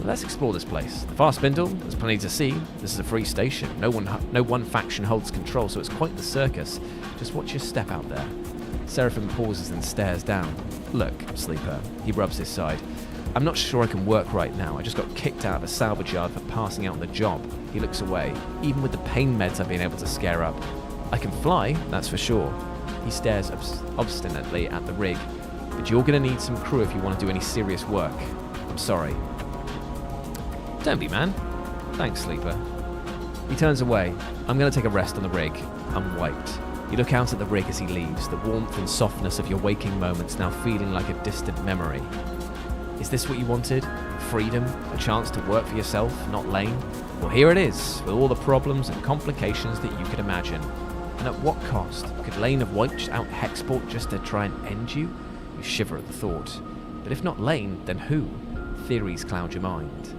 Speaker 1: Let's explore this place. The far spindle, there's plenty to see. This is a free station. No one faction holds control, so it's quite the circus. Just watch your step out there. Seraphine pauses and stares down. Look, Sleeper. He rubs his side. I'm not sure I can work right now. I just got kicked out of a salvage yard for passing out on the job. He looks away. Even with the pain meds I've been able to scare up. I can fly, that's for sure. He stares obstinately at the rig. But you're going to need some crew if you want to do any serious work. I'm sorry. Don't be, man. Thanks, Sleeper. He turns away. I'm going to take a rest on the rig. I'm wiped. You look out at the rig as he leaves, the warmth and softness of your waking moments now feeling like a distant memory. Is this what you wanted? Freedom? A chance to work for yourself, not Lane? Well, here it is, with all the problems and complications that you could imagine. And at what cost? Could Lane have wiped out Hexport just to try and end you? You shiver at the thought. But if not Lane, then who? Theories cloud your mind.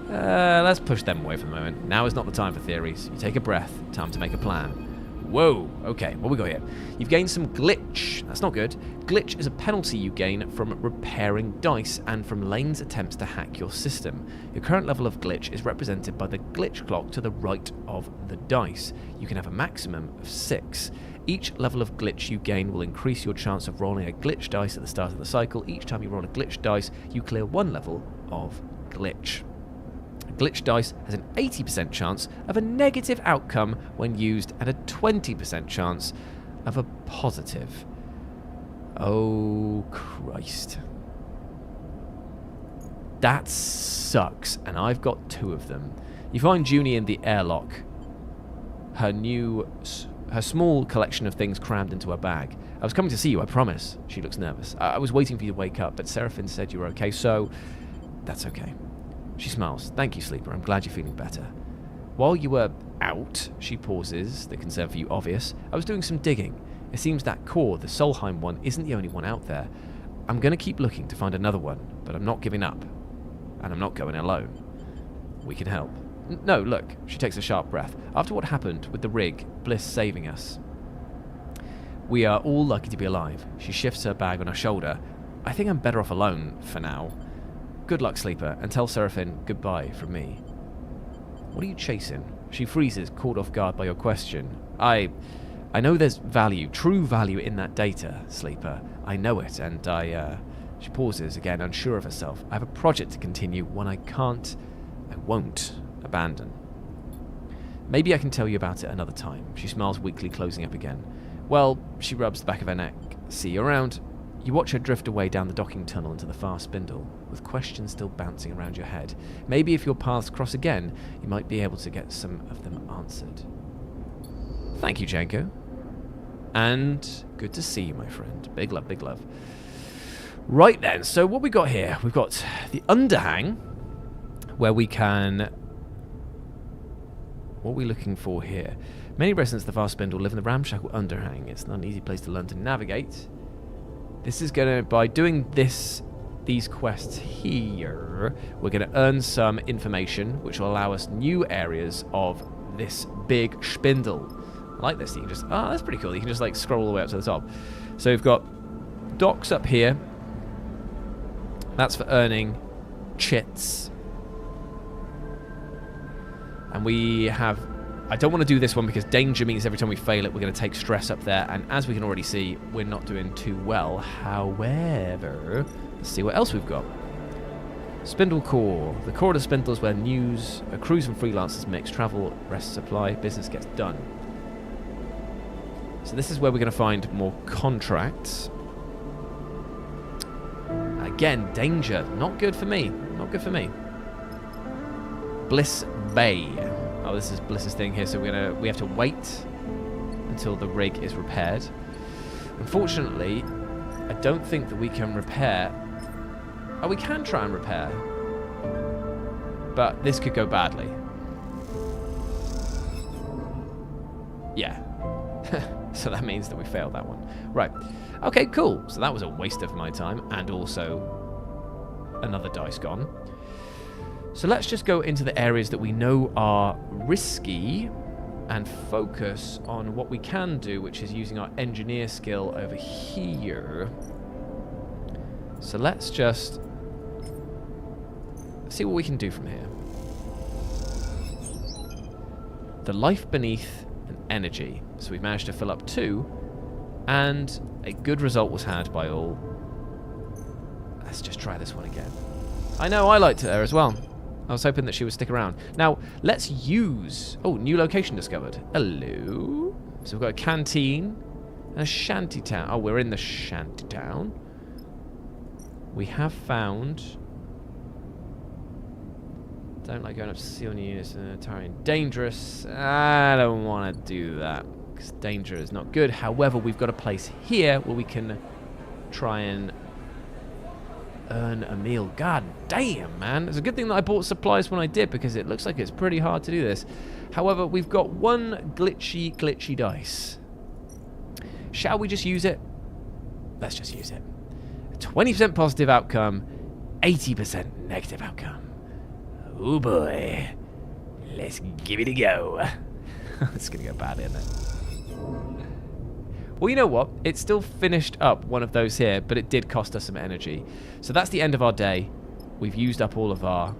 Speaker 1: Let's push them away for the moment. Now is not the time for theories. You take a breath. Time to make a plan. Whoa, okay, what we got here? You've gained some glitch. That's not good. Glitch is a penalty you gain from repairing dice and from Lane's attempts to hack your system. Your current level of glitch is represented by the glitch clock to the right of the dice. You can have a maximum of 6. Each level of glitch you gain will increase your chance of rolling a glitch dice at the start of the cycle. Each time you roll a glitch dice, you clear 1 level of glitch. Glitch dice has an 80% chance of a negative outcome when used and a 20% chance of a positive. Oh, Christ. That sucks, and I've got 2 of them. You find Junie in the airlock. Her small collection of things crammed into her bag. I was coming to see you, I promise. She looks nervous. I was waiting for you to wake up, but Seraphine said you were okay, so that's okay. She smiles. Thank you, Sleeper. I'm glad you're feeling better. While you were out, she pauses, the concern for you obvious. I was doing some digging. It seems that core, the Solheim one, isn't the only one out there. I'm going to keep looking to find another one, but I'm not giving up. And I'm not going alone. We can help. No, look. She takes a sharp breath. After what happened with the rig, Bliss saving us, we are all lucky to be alive. She shifts her bag on her shoulder. I think I'm better off alone for now. Good luck, Sleeper, and tell Seraphine goodbye from me. What are you chasing? She freezes, caught off guard by your question. I know there's value, true value in that data, Sleeper. I know it, and She pauses, again unsure of herself. I have a project to continue, one I won't abandon. Maybe I can tell you about it another time. She smiles weakly, closing up again. Well, she rubs the back of her neck. See you around. You watch her drift away down the docking tunnel into the far spindle, with questions still bouncing around your head. Maybe if your paths cross again, you might be able to get some of them answered. Thank you, Janko. And good to see you, my friend. Big love, big love. Right then, so what we got here? We've got the underhang, where we can... What are we looking for here? Many residents of the vast spindle live in the ramshackle underhang. It's not an easy place to learn to navigate. This is going to, by doing these quests here, we're going to earn some information, which will allow us new areas of this big spindle. I like this. You can just, that's pretty cool. You can just like scroll all the way up to the top. So we've got docks up here. That's for earning chits. And we have... I don't want to do this one because danger means every time we fail it, we're going to take stress up there. And as we can already see, we're not doing too well. However, let's see what else we've got. Spindle Core. The core of the spindle is where news, crews and freelancers mix, travel, rest, supply, business gets done. So this is where we're going to find more contracts. Again, danger. Not good for me. Not good for me. Bliss Bay. Oh, this is Bliss's thing here, so we have to wait until the rig is repaired. Unfortunately, I don't think that we can repair... Oh, we can try and repair. But this could go badly. Yeah. So that means that we failed that one. Right. Okay, cool. So that was a waste of my time, and also another dice gone. So let's just go into the areas that we know are risky and focus on what we can do, which is using our engineer skill over here. So let's just see what we can do from here. The life beneath and energy. So we've managed to fill up 2, and a good result was had by all. Let's just try this one again. I know, I liked her as well. I was hoping that she would stick around. Now, let's use... Oh, new location discovered. Hello. So we've got a canteen and a shantytown. Oh, we're in the shantytown. We have found... Don't like going up to sea on units in Atarian. Dangerous. I don't want to do that, because danger is not good. However, we've got a place here where we can try and earn a meal. God damn, man. It's a good thing that I bought supplies when I did, because it looks like it's pretty hard to do this. However, we've got one glitchy dice. Shall we just use it? Let's just use it. 20% positive outcome, 80% negative outcome. Oh boy. Let's give it a go. It's going to go badly, isn't it? Well, you know what? It still finished up one of those here, but it did cost us some energy. So that's the end of our day. We've used up all of our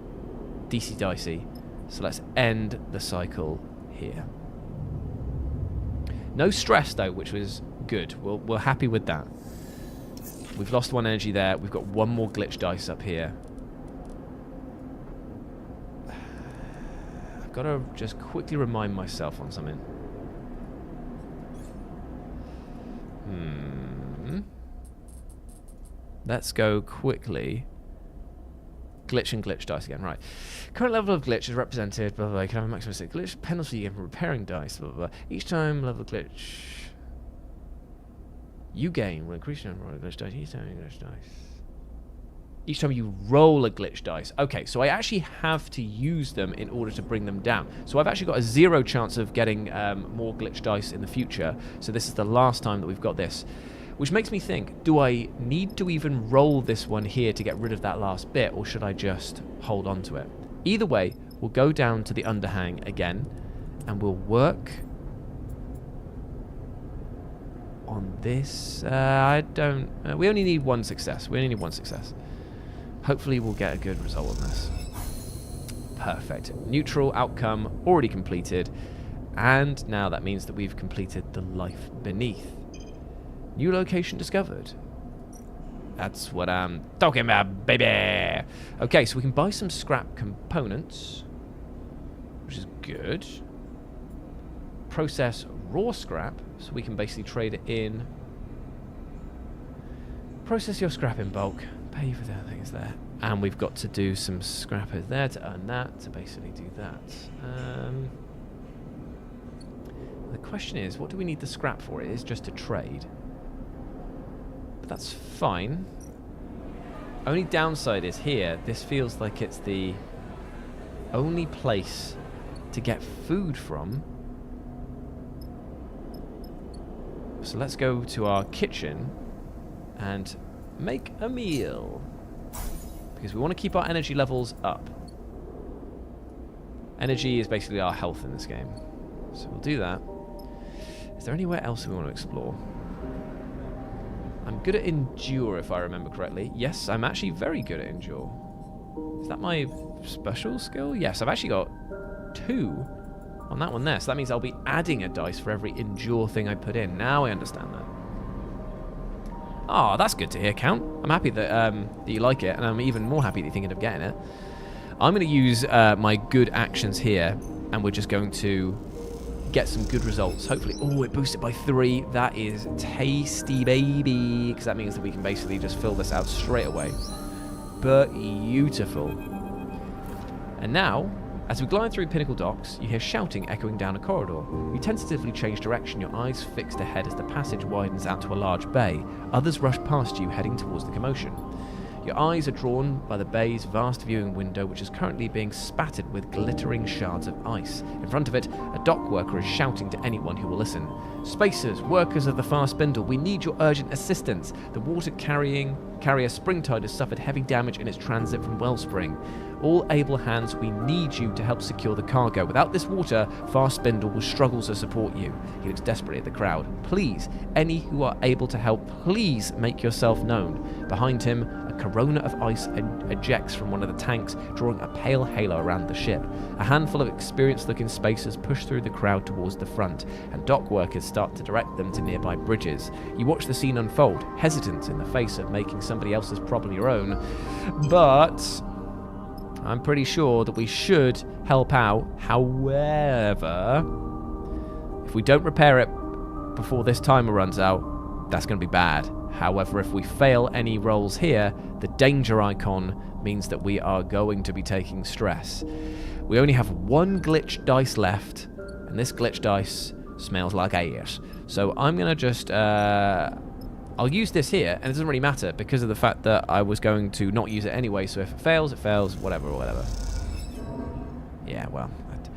Speaker 1: DC Dicey. So let's end the cycle here. No stress, though, which was good. We're happy with that. We've lost one energy there. We've got one more glitch dice up here. I've got to just quickly remind myself on something. Let's go quickly. Glitch and glitch dice again, right. Current level of glitch is represented, blah, blah, blah. You can have a maximum 6 glitch penalty you get from repairing dice, blah, blah, blah. Each time level of glitch you gain will increase your number of glitch dice. Each time you roll a glitch dice. Okay, so I actually have to use them in order to bring them down. So I've actually got a 0 chance of getting more glitch dice in the future. So this is the last time that we've got this. Which makes me think, do I need to even roll this one here to get rid of that last bit, or should I just hold on to it? Either way, we'll go down to the underhang again, and we'll work on this. We only need one success. We only need one success. Hopefully we'll get a good result on this. Perfect. Neutral outcome already completed. And now that means that we've completed the life beneath. New location discovered. That's what I'm talking about, baby. Okay, so we can buy some scrap components, which is good. Process raw scrap, so we can basically trade it in. Process your scrap in bulk. Pay for that things there. And we've got to do some scrappers there to earn that, to basically do that. The question is, what do we need the scrap for? It is just to trade. But that's fine. Only downside is here, this feels like it's the only place to get food from. So let's go to our kitchen and make a meal. Because we want to keep our energy levels up. Energy is basically our health in this game. So we'll do that. Is there anywhere else we want to explore? I'm good at endure, if I remember correctly. Yes, I'm actually very good at endure. Is that my special skill? Yes, I've actually got 2 on that one there. So that means I'll be adding a dice for every endure thing I put in. Now I understand that. Oh, that's good to hear, Count. I'm happy that you like it, and I'm even more happy that you're thinking of getting it. I'm going to use my good actions here, and we're just going to get some good results. Hopefully, oh, it boosted by 3. That is tasty, baby, because that means that we can basically just fill this out straight away. Beautiful. And now, as we glide through Pinnacle Docks, you hear shouting echoing down a corridor. You tentatively change direction, your eyes fixed ahead as the passage widens out to a large bay. Others rush past you, heading towards the commotion. Your eyes are drawn by the bay's vast viewing window, which is currently being spattered with glittering shards of ice. In front of it, a dock worker is shouting to anyone who will listen. Spacers, workers of the Far Spindle, we need your urgent assistance. The water carrier Springtide has suffered heavy damage in its transit from Wellspring. All able hands, we need you to help secure the cargo. Without this water, Far Spindle will struggle to support you. He looks desperately at the crowd. Please, any who are able to help, please make yourself known. Behind him, a corona of ice ejects from one of the tanks, drawing a pale halo around the ship. A handful of experienced-looking spacers push through the crowd towards the front, and dock workers start to direct them to nearby bridges. You watch the scene unfold, hesitant in the face of making somebody else's problem your own. But I'm pretty sure that we should help out. However, if we don't repair it before this timer runs out, that's going to be bad. However, if we fail any rolls here, the danger icon means that we are going to be taking stress. We only have one glitch dice left, and this glitch dice smells like ass. So I'm going to just... I'll use this here, and it doesn't really matter because of the fact that I was going to not use it anyway, so if it fails, whatever. Yeah, well,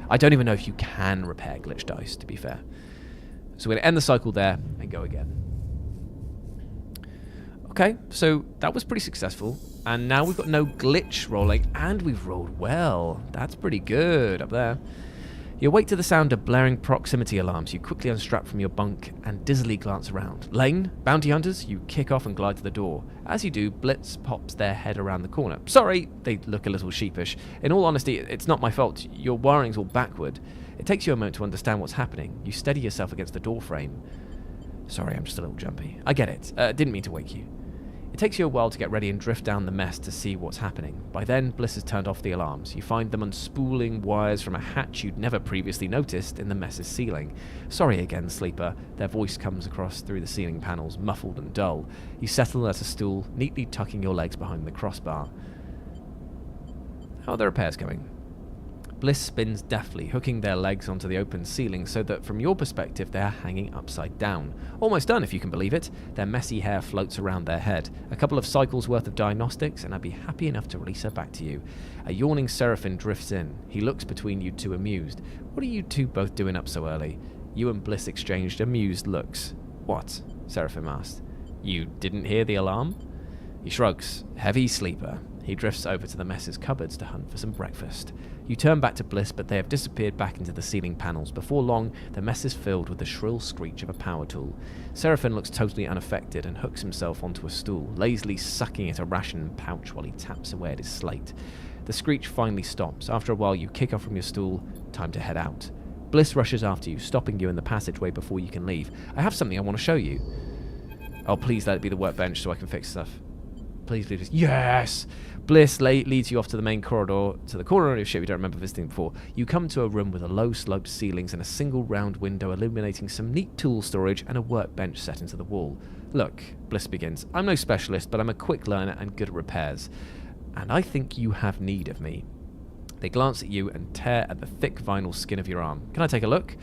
Speaker 1: I don't even know if you can repair glitch dice, to be fair. So we're going to end the cycle there and go again. Okay, so that was pretty successful, and now we've got no glitch rolling, and we've rolled well. That's pretty good up there. You awake to the sound of blaring proximity alarms. You quickly unstrap from your bunk and dizzily glance around. Lane, bounty hunters, you kick off and glide to the door. As you do, Blitz pops their head around the corner. Sorry, they look a little sheepish. In all honesty, it's not my fault. Your wiring's all backward. It takes you a moment to understand what's happening. You steady yourself against the door frame. Sorry, I'm just a little jumpy. I get it. Didn't mean to wake you. It takes you a while to get ready and drift down the mess to see what's happening. By then, Bliss has turned off the alarms. You find them unspooling wires from a hatch you'd never previously noticed in the mess's ceiling. Sorry again, sleeper. Their voice comes across through the ceiling panels, muffled and dull. You settle at a stool, neatly tucking your legs behind the crossbar. How are the repairs going? Bliss spins deftly, hooking their legs onto the open ceiling so that from your perspective they are hanging upside down. Almost done, if you can believe it. Their messy hair floats around their head. A couple of cycles worth of diagnostics and I'd be happy enough to release her back to you. A yawning Seraphim drifts in. He looks between you two, amused. What are you two both doing up so early? You and Bliss exchanged amused looks. What? Seraphim asked. You didn't hear the alarm? He shrugs. Heavy sleeper. He drifts over to the mess's cupboards to hunt for some breakfast. You turn back to Bliss, but they have disappeared back into the ceiling panels. Before long, the mess is filled with the shrill screech of a power tool. Seraphim looks totally unaffected and hooks himself onto a stool, lazily sucking at a ration pouch while he taps away at his slate. The screech finally stops. After a while, you kick off from your stool. Time to head out. Bliss rushes after you, stopping you in the passageway before you can leave. I have something I want to show you. Oh, please let it be the workbench so I can fix stuff. Please, please. Yes! Bliss leads you off to the main corridor, to the corner of your ship you don't remember visiting before. You come to a room with a low-sloped ceilings and a single round window illuminating some neat tool storage and a workbench set into the wall. Look, Bliss begins, I'm no specialist, but I'm a quick learner and good at repairs. And I think you have need of me. They glance at you and tear at the thick vinyl skin of your arm. Can I take a look?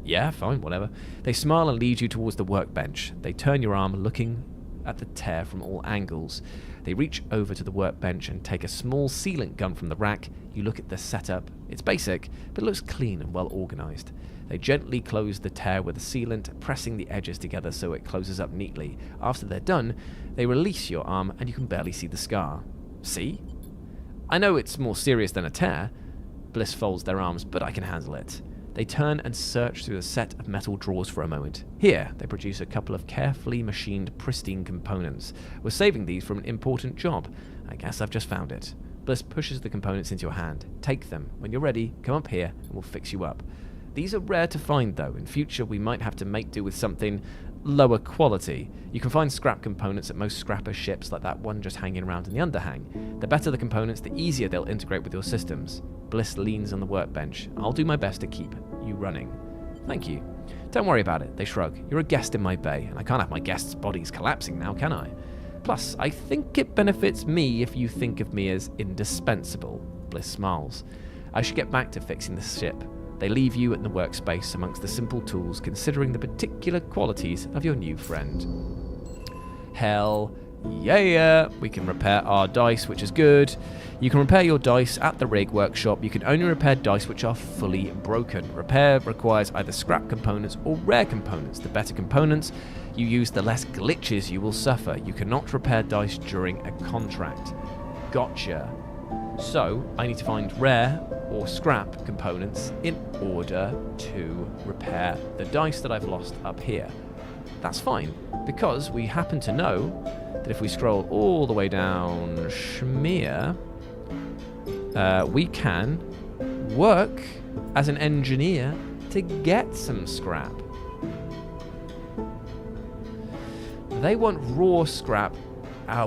Speaker 1: Yeah, fine, whatever. They smile and lead you towards the workbench. They turn your arm, looking at the tear from all angles. They reach over to the workbench and take a small sealant gun from the rack. You look at the setup. It's basic, but it looks clean and well organized. They gently close the tear with the sealant, pressing the edges together so it closes up neatly. After they're done, they release your arm and you can barely see the scar. See? I know it's more serious than a tear. Bliss folds their arms, but I can handle it. They turn and search through a set of metal drawers for a moment. Here, they produce a couple of carefully machined, pristine components. We're saving these from an important job. I guess I've just found it. Bliss pushes the components into your hand. Take them. When you're ready, come up here and we'll fix you up. These are rare to find, though. In future, we might have to make do with something lower quality. You can find scrap components at most scrapper ships, like that one just hanging around in the underhang. The better the components, the easier they'll integrate with your systems. Bliss leans on the workbench. I'll do my best to keep you running. Thank you. Don't worry about it, they shrug. You're a guest in my bay, and I can't have my guests' bodies collapsing now, can I? Plus, I think it benefits me if you think of me as indispensable. Bliss smiles. I should get back to fixing the ship. They leave you in the workspace amongst the simple tools, considering the particular qualities of your new friend. Hell yeah! We can repair our dice, which is good. You can repair your dice at the rig workshop. You can only repair dice which are fully broken. Repair requires either scrap components or rare components. The better components you use, the less glitches you will suffer. You cannot repair dice during a contract. Gotcha. So, I need to find rare or scrap components in order to repair the dice that I've lost up here. That's fine, because we happen to know that if we scroll all the way down Schmear, we can work as an engineer to get some scrap. They want raw scrap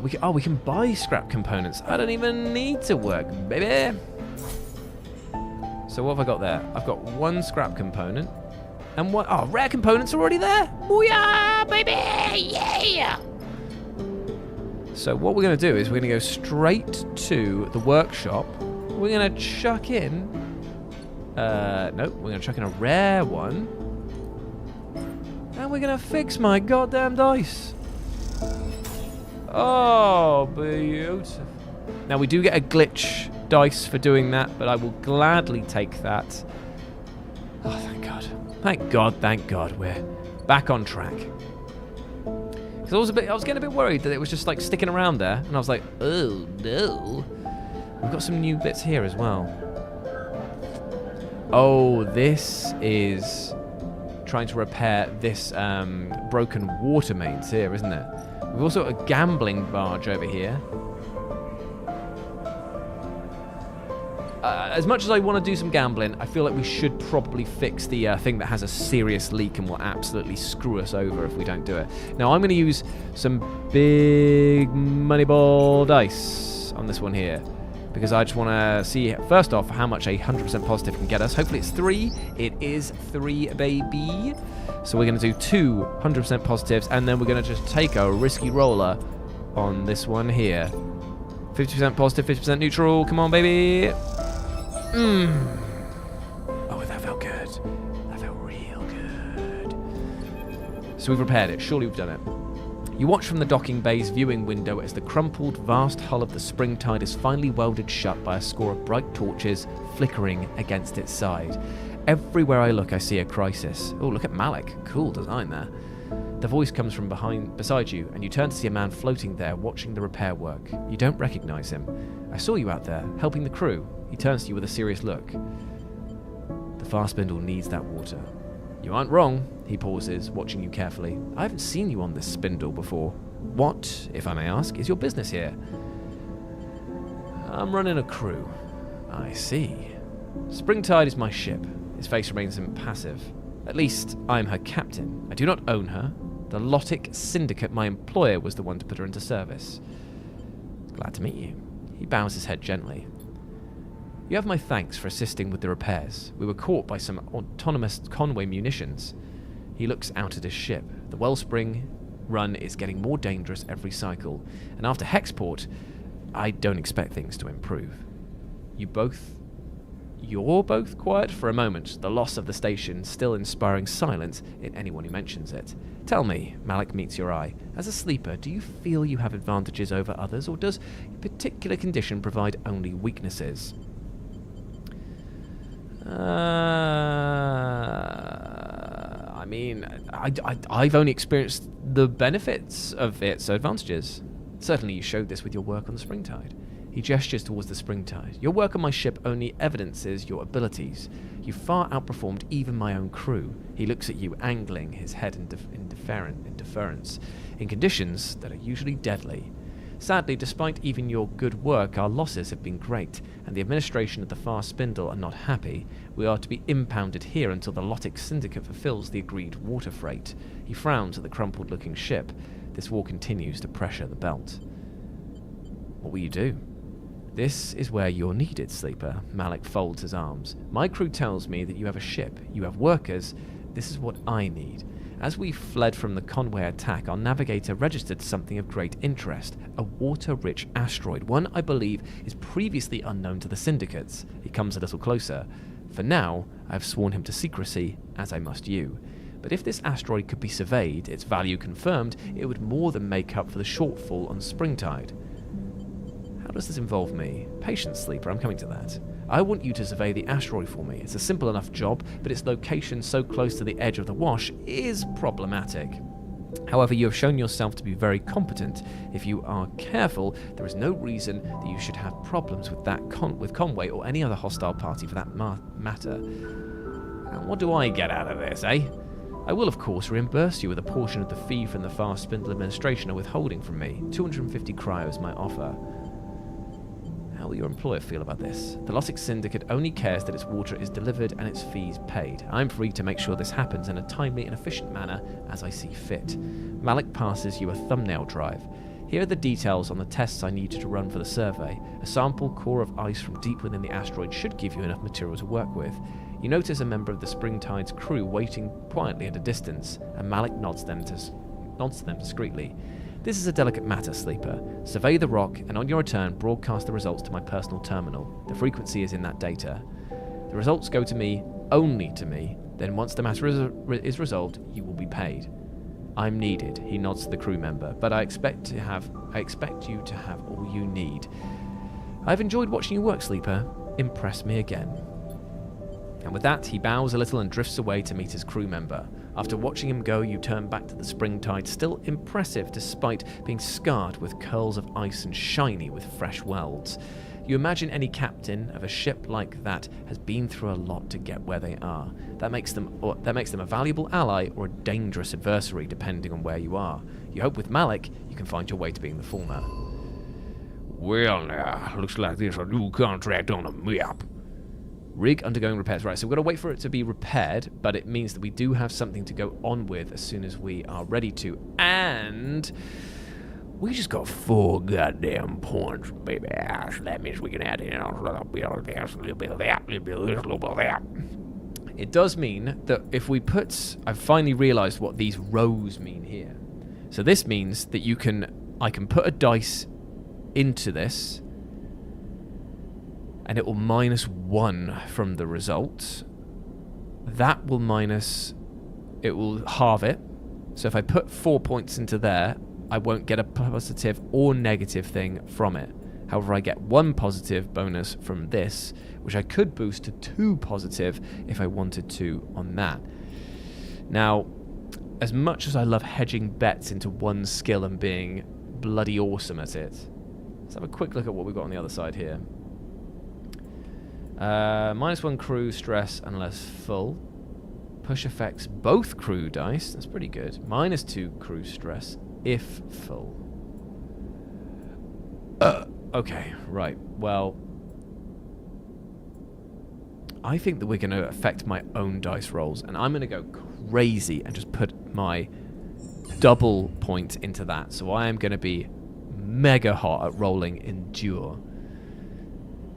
Speaker 1: we can buy scrap components. I don't even need to work, baby. So what have I got there? I've got 1 scrap component. And what? Oh, rare components are already there. Booyah, baby! Yeah! So what we're going to do is we're going to go straight to the workshop. We're going to chuck in... nope, we're going to chuck in a rare one. And we're going to fix my goddamn dice. Oh, beautiful. Now, we do get a glitch dice for doing that, but I will gladly take that. Oh, thank God. Thank God, we're back on track. Because I was getting a bit worried that it was just like sticking around there, and I was like, oh no. We've got some new bits here as well. Oh, this is trying to repair this broken water mains here, isn't it? We've also got a gambling barge over here. As much as I want to do some gambling, I feel like we should probably fix the thing that has a serious leak and will absolutely screw us over if we don't do it. Now, I'm going to use some big Moneyball dice on this one here, because I just want to see, first off, how much a 100% positive can get us. Hopefully it's 3. It is 3, baby. So we're going to do 2 100% positives, and then we're going to just take a risky roller on this one here. 50% positive, 50% neutral. Come on, baby. Oh, that felt good. That felt real good. So we've repaired it. Surely we've done it. You watch from the docking bay's viewing window as the crumpled, vast hull of the Springtide is finally welded shut by a score of bright torches flickering against its side. Everywhere I look, I see a crisis. Oh, look at Malik. Cool design there. The voice comes from beside you, and you turn to see a man floating there, watching the repair work. You don't recognize him. I saw you out there, helping the crew. He turns to you with a serious look. The fast spindle needs that water. You aren't wrong. He pauses, watching you carefully. I haven't seen you on this spindle before. What, if I may ask, is your business here? I'm running a crew. I see. Springtide is my ship. His face remains impassive. At least, I am her captain. I do not own her. The Lotic Syndicate, my employer, was the one to put her into service. Glad to meet you. He bows his head gently. You have my thanks for assisting with the repairs. We were caught by some autonomous Conway munitions. He looks out at his ship. The Wellspring run is getting more dangerous every cycle, and after Hexport, I don't expect things to improve. You're both quiet for a moment, the loss of the station still inspiring silence in anyone who mentions it. Tell me, Malik meets your eye. As a sleeper, do you feel you have advantages over others, or does a particular condition provide only weaknesses? I mean, I've only experienced the benefits of its advantages. Certainly you showed this with your work on the Springtide. He gestures towards the Springtide. Your work on my ship only evidences your abilities. You far outperformed even my own crew. He looks at you, angling his head in deference, in conditions that are usually deadly. Sadly, despite even your good work, our losses have been great, and the administration of the Fast Spindle are not happy. We are to be impounded here until the Lotic Syndicate fulfills the agreed water freight. He frowns at the crumpled-looking ship. This war continues to pressure the belt. What will you do? This is where you're needed, Sleeper. Malik folds his arms. My crew tells me that you have a ship. You have workers. This is what I need. As we fled from the Conway attack, our navigator registered something of great interest. A water-rich asteroid. One, I believe, is previously unknown to the syndicates. He comes a little closer. For now, I have sworn him to secrecy, as I must you. But if this asteroid could be surveyed, its value confirmed, it would more than make up for the shortfall on Springtide. How does this involve me? Patience, Sleeper, I'm coming to that. I want you to survey the asteroid for me. It's a simple enough job, but its location so close to the edge of the wash is problematic. However, you have shown yourself to be very competent. If you are careful, there is no reason that you should have problems with that with Conway or any other hostile party for that matter. Now, what do I get out of this, eh? I will, of course, reimburse you with a portion of the fee from the Fast Spindle administration are withholding from me. 250 cryos my offer. How will your employer feel about this? The Lotic Syndicate only cares that its water is delivered and its fees paid. I'm free to make sure this happens in a timely and efficient manner as I see fit. Malik passes you a thumbnail drive. Here are the details on the tests I needed to run for the survey. A sample core of ice from deep within the asteroid should give you enough material to work with. You notice a member of the Springtide's crew waiting quietly at a distance, and Malik nods to them discreetly. This is a delicate matter, Sleeper. Survey the rock, and on your return, broadcast the results to my personal terminal. The frequency is in that data. The results go to me, only to me. Then once the matter is resolved, you will be paid. I'm needed, he nods to the crew member, but I expect you to have all you need. I've enjoyed watching you work, Sleeper. Impress me again. And with that, he bows a little and drifts away to meet his crew member. After watching him go, you turn back to the Springtide, still impressive despite being scarred with curls of ice and shiny with fresh welds. You imagine any captain of a ship like that has been through a lot to get where they are. That makes them a valuable ally or a dangerous adversary, depending on where you are. You hope with Malik, you can find your way to being the former.
Speaker 2: Well, now, looks like there's a new contract on the map.
Speaker 1: Rig undergoing repairs. Right, so we've got to wait for it to be repaired, but it means that we do have something to go on with as soon as we are ready to. And we just got 4 goddamn points, baby. So that means we can add in a little bit of this, a little bit of that, a little bit of this, a little bit of that. It does mean that if we put... I've finally realised what these rows mean here. So this means that I can put a dice into this, and it will -1 from the result. That will it will halve it. So if I put 4 points into there, I won't get a positive or negative thing from it. However, I get 1 positive bonus from this, which I could boost to 2 positive if I wanted to on that. Now, as much as I love hedging bets into one skill and being bloody awesome at it, let's have a quick look at what we've got on the other side here. -1 crew stress unless full. Push affects both crew dice. That's pretty good. -2 crew stress if full. Okay, right. Well, I think that we're going to affect my own dice rolls, and I'm going to go crazy and just put my double point into that. So I am going to be mega hot at rolling Endure,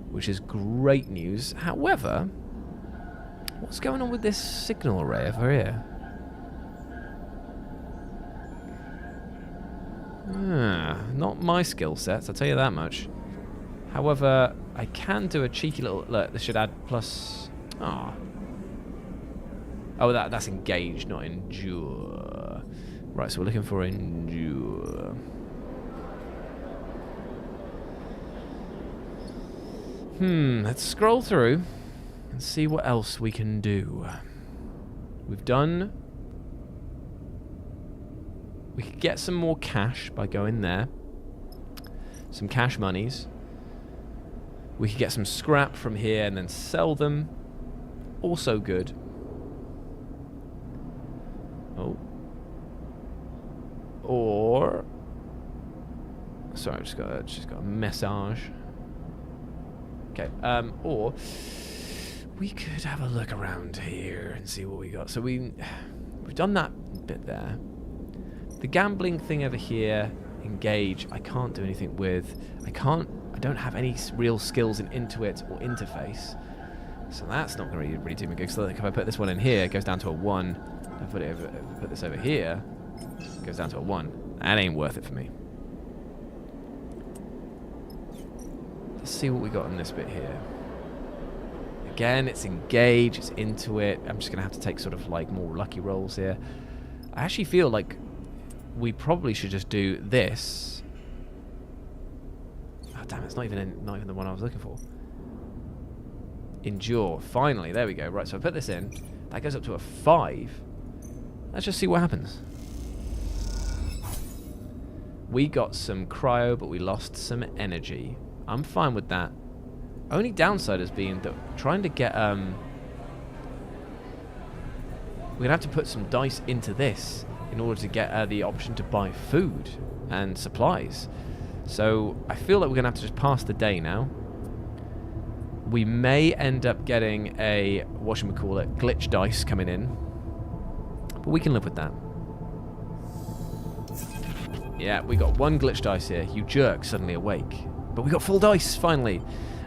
Speaker 1: which is great news. However, what's going on with this signal array over here? Not my skill sets, I'll tell you that much. However, I can do a cheeky little... Look, this should add plus... Oh, that's engaged, not endure. Right, so we're looking for endure. Let's scroll through and see what else we can do. We've done... We could get some more cash by going there. Some cash monies. We could get some scrap from here and then sell them. Also good. Oh. Or... Sorry, I just got a message. Okay, or we could have a look around here and see what we got. So we've done that bit there. The gambling thing over here, engage, I can't do anything with. I don't have any real skills in Intuit or Interface. So that's not going to really do me good. So if I put this one in here, it goes down to a 1. If I put this over here, it goes down to a 1. That ain't worth it for me. Let's see what we got in this bit here. Again, it's engage, it's Intuit. I'm just going to have to take sort of like more lucky rolls here. I actually feel like we probably should just do this. Oh damn, it's not even the one I was looking for. Endure. Finally, there we go. Right, so I put this in. That goes up to a 5. Let's just see what happens. We got some cryo, but we lost some energy. I'm fine with that. Only downside has been that trying to get we're gonna have to put some dice into this in order to get the option to buy food and supplies. So I feel like we're going to have to just pass the day now. We may end up getting a, glitch dice coming in. But we can live with that. Yeah, we got one glitch dice here. You jerk, suddenly awake. But we got full dice, finally.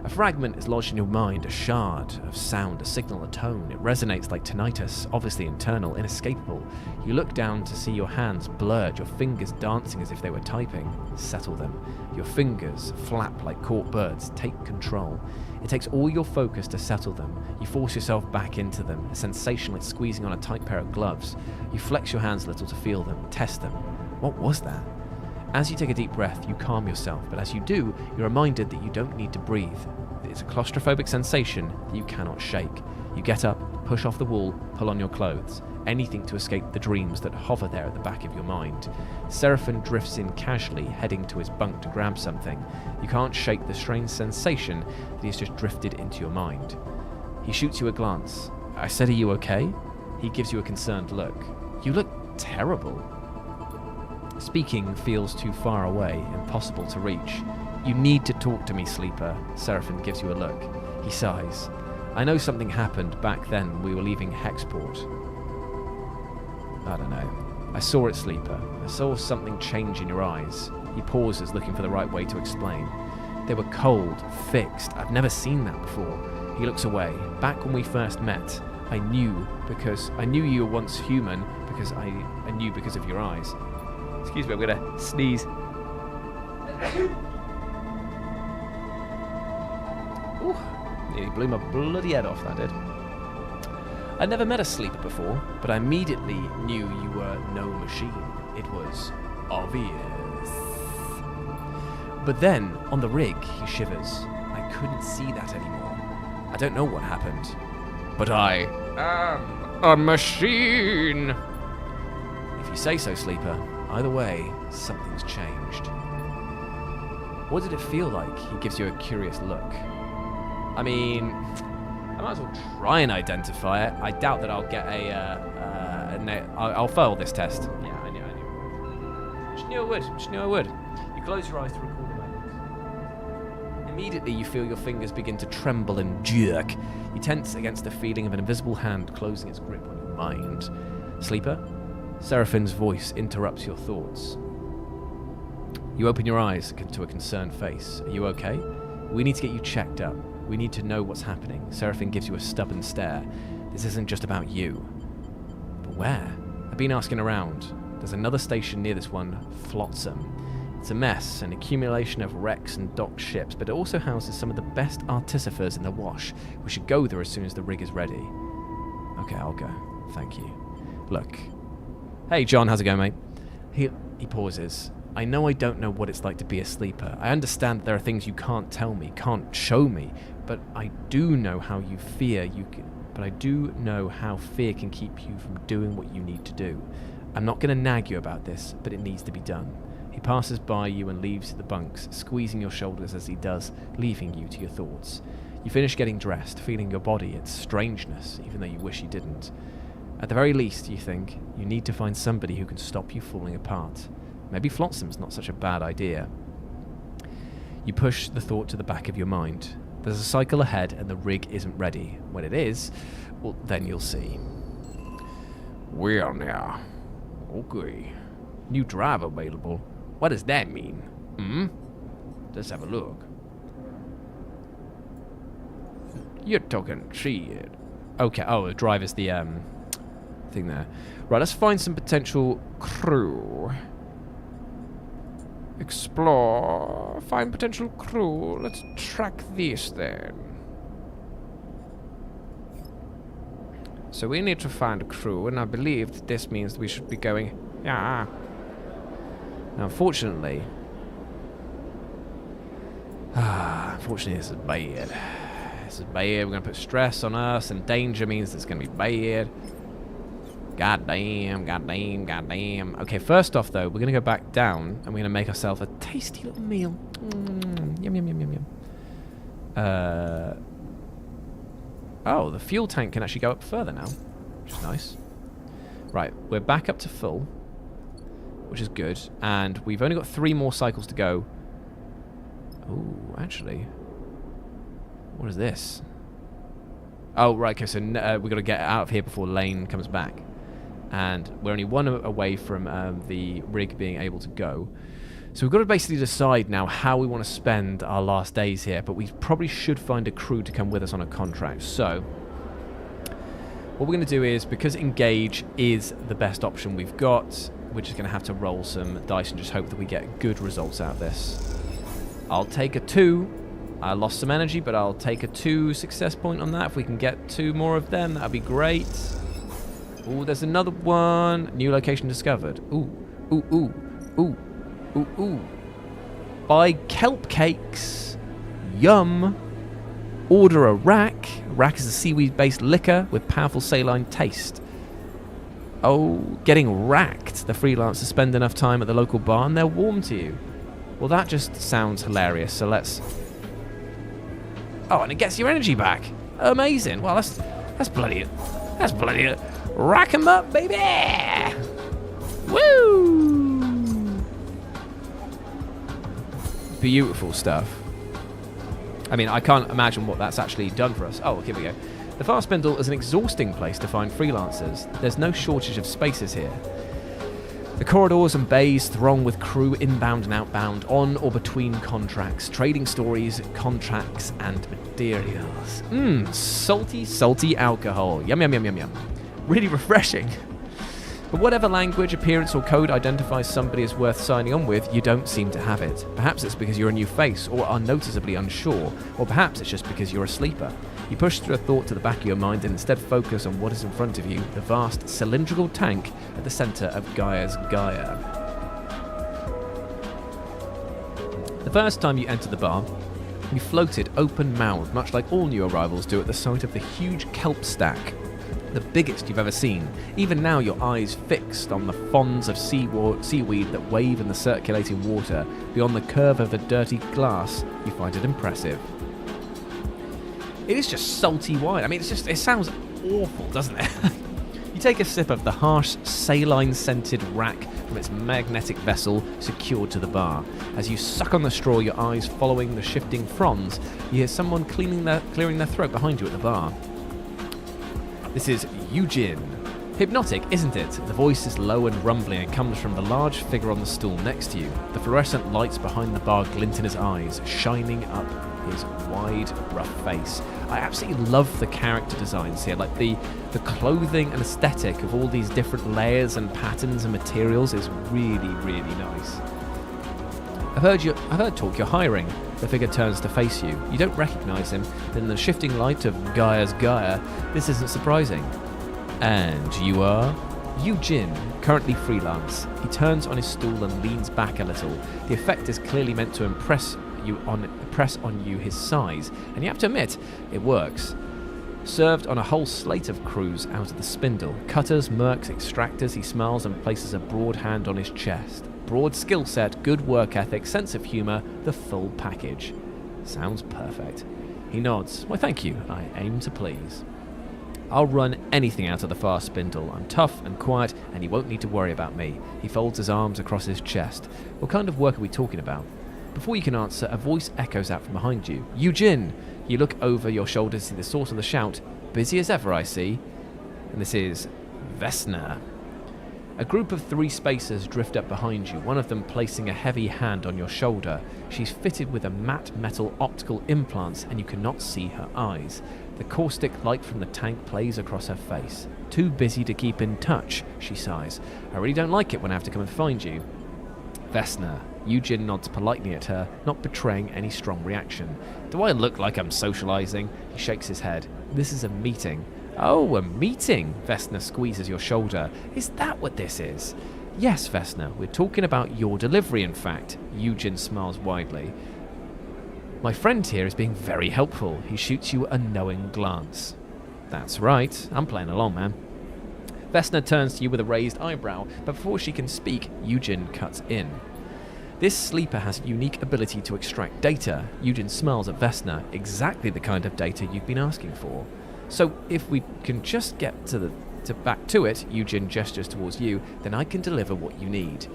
Speaker 1: A fragment is lodged in your mind, a shard of sound, a signal, a tone. It resonates like tinnitus, obviously internal, inescapable. You look down to see your hands blurred, your fingers dancing as if they were typing. Settle them. Your fingers flap like caught birds. Take control. It takes all your focus to settle them. You force yourself back into them, a sensation like squeezing on a tight pair of gloves. You flex your hands a little to feel them, test them. What was that? As you take a deep breath, you calm yourself, but as you do, you're reminded that you don't need to breathe. It's a claustrophobic sensation that you cannot shake. You get up, push off the wall, pull on your clothes. Anything to escape the dreams that hover there at the back of your mind. Seraphim drifts in casually, heading to his bunk to grab something. You can't shake the strange sensation that he's just drifted into your mind. He shoots you a glance. I said, are you okay? He gives you a concerned look. You look terrible. Speaking feels too far away, impossible to reach. You need to talk to me, Sleeper. Seraphim gives you a look. He sighs. I know something happened back then when we were leaving Hexport. I don't know. I saw it, Sleeper. I saw something change in your eyes. He pauses, looking for the right way to explain. They were cold, fixed. I've never seen that before. He looks away. Back when we first met, I knew you were once human because I knew because of your eyes. Excuse me, I'm gonna sneeze. Ooh, nearly blew my bloody head off, that did. I'd never met a sleeper before, but I immediately knew you were no machine. It was obvious. But then, on the rig, he shivers. I couldn't see that anymore. I don't know what happened. But I am a machine! If you say so, Sleeper. Either way, something's changed. What did it feel like? He gives you a curious look. I mean, I might as well try and identify it. I doubt that I'll get I'll fail this test. Yeah, I knew. Just knew I would. You close your eyes to recall the moment. Immediately, you feel your fingers begin to tremble and jerk. You tense against the feeling of an invisible hand closing its grip on your mind. Sleeper? Seraphim's voice interrupts your thoughts. You open your eyes to a concerned face. Are you okay? We need to get you checked up. We need to know what's happening. Seraphim gives you a stubborn stare. This isn't just about you. But where? I've been asking around. There's another station near this one, Flotsam. It's a mess, an accumulation of wrecks and docked ships, but it also houses some of the best artificers in the wash. We should go there as soon as the rig is ready. Okay, I'll go. Thank you. Look. Hey, John, how's it going, mate? He pauses. I know I don't know what it's like to be a sleeper. I understand that there are things you can't tell me, can't show me, but I do know how you fear how fear can keep you from doing what you need to do. I'm not going to nag you about this, but it needs to be done. He passes by you and leaves the bunks, squeezing your shoulders as he does, leaving you to your thoughts. You finish getting dressed, feeling your body, its strangeness, even though you wish you didn't. At the very least, you think, you need to find somebody who can stop you falling apart. Maybe Flotsam's not such a bad idea. You push the thought to the back of your mind. There's a cycle ahead and the rig isn't ready. When it is, well, then you'll see.
Speaker 2: Well now. Okay. New drive available. What does that mean? Let's have a look. You're talking shit.
Speaker 1: Okay, the drive is the thing there. Right, let's find some potential crew.
Speaker 2: Explore. Find potential crew. Let's track this then. So we need to find a crew, and I believe that this means that we should be going... Yeah.
Speaker 1: Now, unfortunately, this is bad. This is bad. We're going to put stress on us, and danger means it's going to be bad. Goddamn. Okay, first off, though, we're going to go back down, and we're going to make ourselves a tasty little meal. Yum. Oh, the fuel tank can actually go up further now, which is nice. Right, we're back up to full, which is good, and we've only got 3 more cycles to go. Oh, actually, what is this? Oh, right, okay, so we've got to get out of here before Lane comes back. and we're only one away from the rig being able to go. So we've got to basically decide now how we want to spend our last days here, but we probably should find a crew to come with us on a contract. So what we're going to do is, because engage is the best option we've got, we're just going to have to roll some dice and just hope that we get good results out of this. I'll take a 2. I lost some energy, but I'll take a 2 success point on that. If we can get 2 more of them, that'd be great. Ooh, there's another one. New location discovered. Ooh, ooh, ooh, ooh, ooh, ooh. Buy kelp cakes. Yum. Order a rack. Rack is a seaweed-based liquor with powerful saline taste. Oh, getting racked. The freelancers spend enough time at the local bar and they're warm to you. Well, that just sounds hilarious, so let's... Oh, and it gets your energy back. Amazing. Well, that's bloody... That's bloody... Rack 'em up, baby! Woo! Beautiful stuff. I mean, I can't imagine what that's actually done for us. Oh, here we go. The Far Spindle is an exhausting place to find freelancers. There's no shortage of spaces here. The corridors and bays throng with crew inbound and outbound, on or between contracts, trading stories, contracts, and materials. Salty, salty alcohol. Yum, yum, yum, yum, yum. Really refreshing. But whatever language, appearance, or code identifies somebody as worth signing on with, you don't seem to have it. Perhaps it's because you're a new face, or are noticeably unsure, or perhaps it's just because you're a sleeper. You push through a thought to the back of your mind and instead focus on what is in front of you, the vast cylindrical tank at the centre of Gaia's Gaia. The first time you entered the bar, you floated open-mouthed, much like all new arrivals do at the sight of the huge kelp stack, the biggest you've ever seen. Even now, your eyes fixed on the fronds of seaweed that wave in the circulating water. Beyond the curve of the dirty glass, you find it impressive. It is just salty wine. I mean, it sounds awful, doesn't it? You take a sip of the harsh, saline-scented rack from its magnetic vessel secured to the bar. As you suck on the straw, your eyes following the shifting fronds, you hear someone clearing their throat behind you at the bar. This is Eugene. Hypnotic, isn't it? The voice is low and rumbling and comes from the large figure on the stool next to you. The fluorescent lights behind the bar glint in his eyes, shining up his wide, rough face. I absolutely love the character designs here. Like the clothing and aesthetic of all these different layers and patterns and materials is really, really nice. I've heard talk you're hiring. The figure turns to face you. You don't recognize him, but in the shifting light of Gaia's Gaia, this isn't surprising. And you are? Eugene, currently freelance. He turns on his stool and leans back a little. The effect is clearly meant to impress on you his size, and you have to admit, it works. Served on a whole slate of crews out of the Spindle. Cutters, mercs, extractors, he smiles and places a broad hand on his chest. Broad skill set, good work ethic, sense of humour, the full package. Sounds perfect. He nods. Why, thank you. I aim to please. I'll run anything out of the Far Spindle. I'm tough and quiet, and you won't need to worry about me. He folds his arms across his chest. What kind of work are we talking about? Before you can answer, a voice echoes out from behind you. Eugene! You look over your shoulder to see the source of the shout. Busy as ever, I see. And this is Vesna. A group of 3 spacers drift up behind you, one of them placing a heavy hand on your shoulder. She's fitted with a matte metal optical implants, and you cannot see her eyes. The caustic light from the tank plays across her face. Too busy to keep in touch, she sighs. I really don't like it when I have to come and find you. Vesna. Eugene nods politely at her, not betraying any strong reaction. Do I look like I'm socializing? He shakes his head. This is a meeting. Oh, a meeting! Vesna squeezes your shoulder. Is that what this is? Yes, Vesna, we're talking about your delivery, in fact. Eugene smiles widely. My friend here is being very helpful. He shoots you a knowing glance. That's right. I'm playing along, man. Vesna turns to you with a raised eyebrow, but before she can speak, Eugene cuts in. This sleeper has a unique ability to extract data. Eugene smiles at Vesna. Exactly the kind of data you've been asking for. So if we can just get back to it, Eugene gestures towards you, then I can deliver what you need.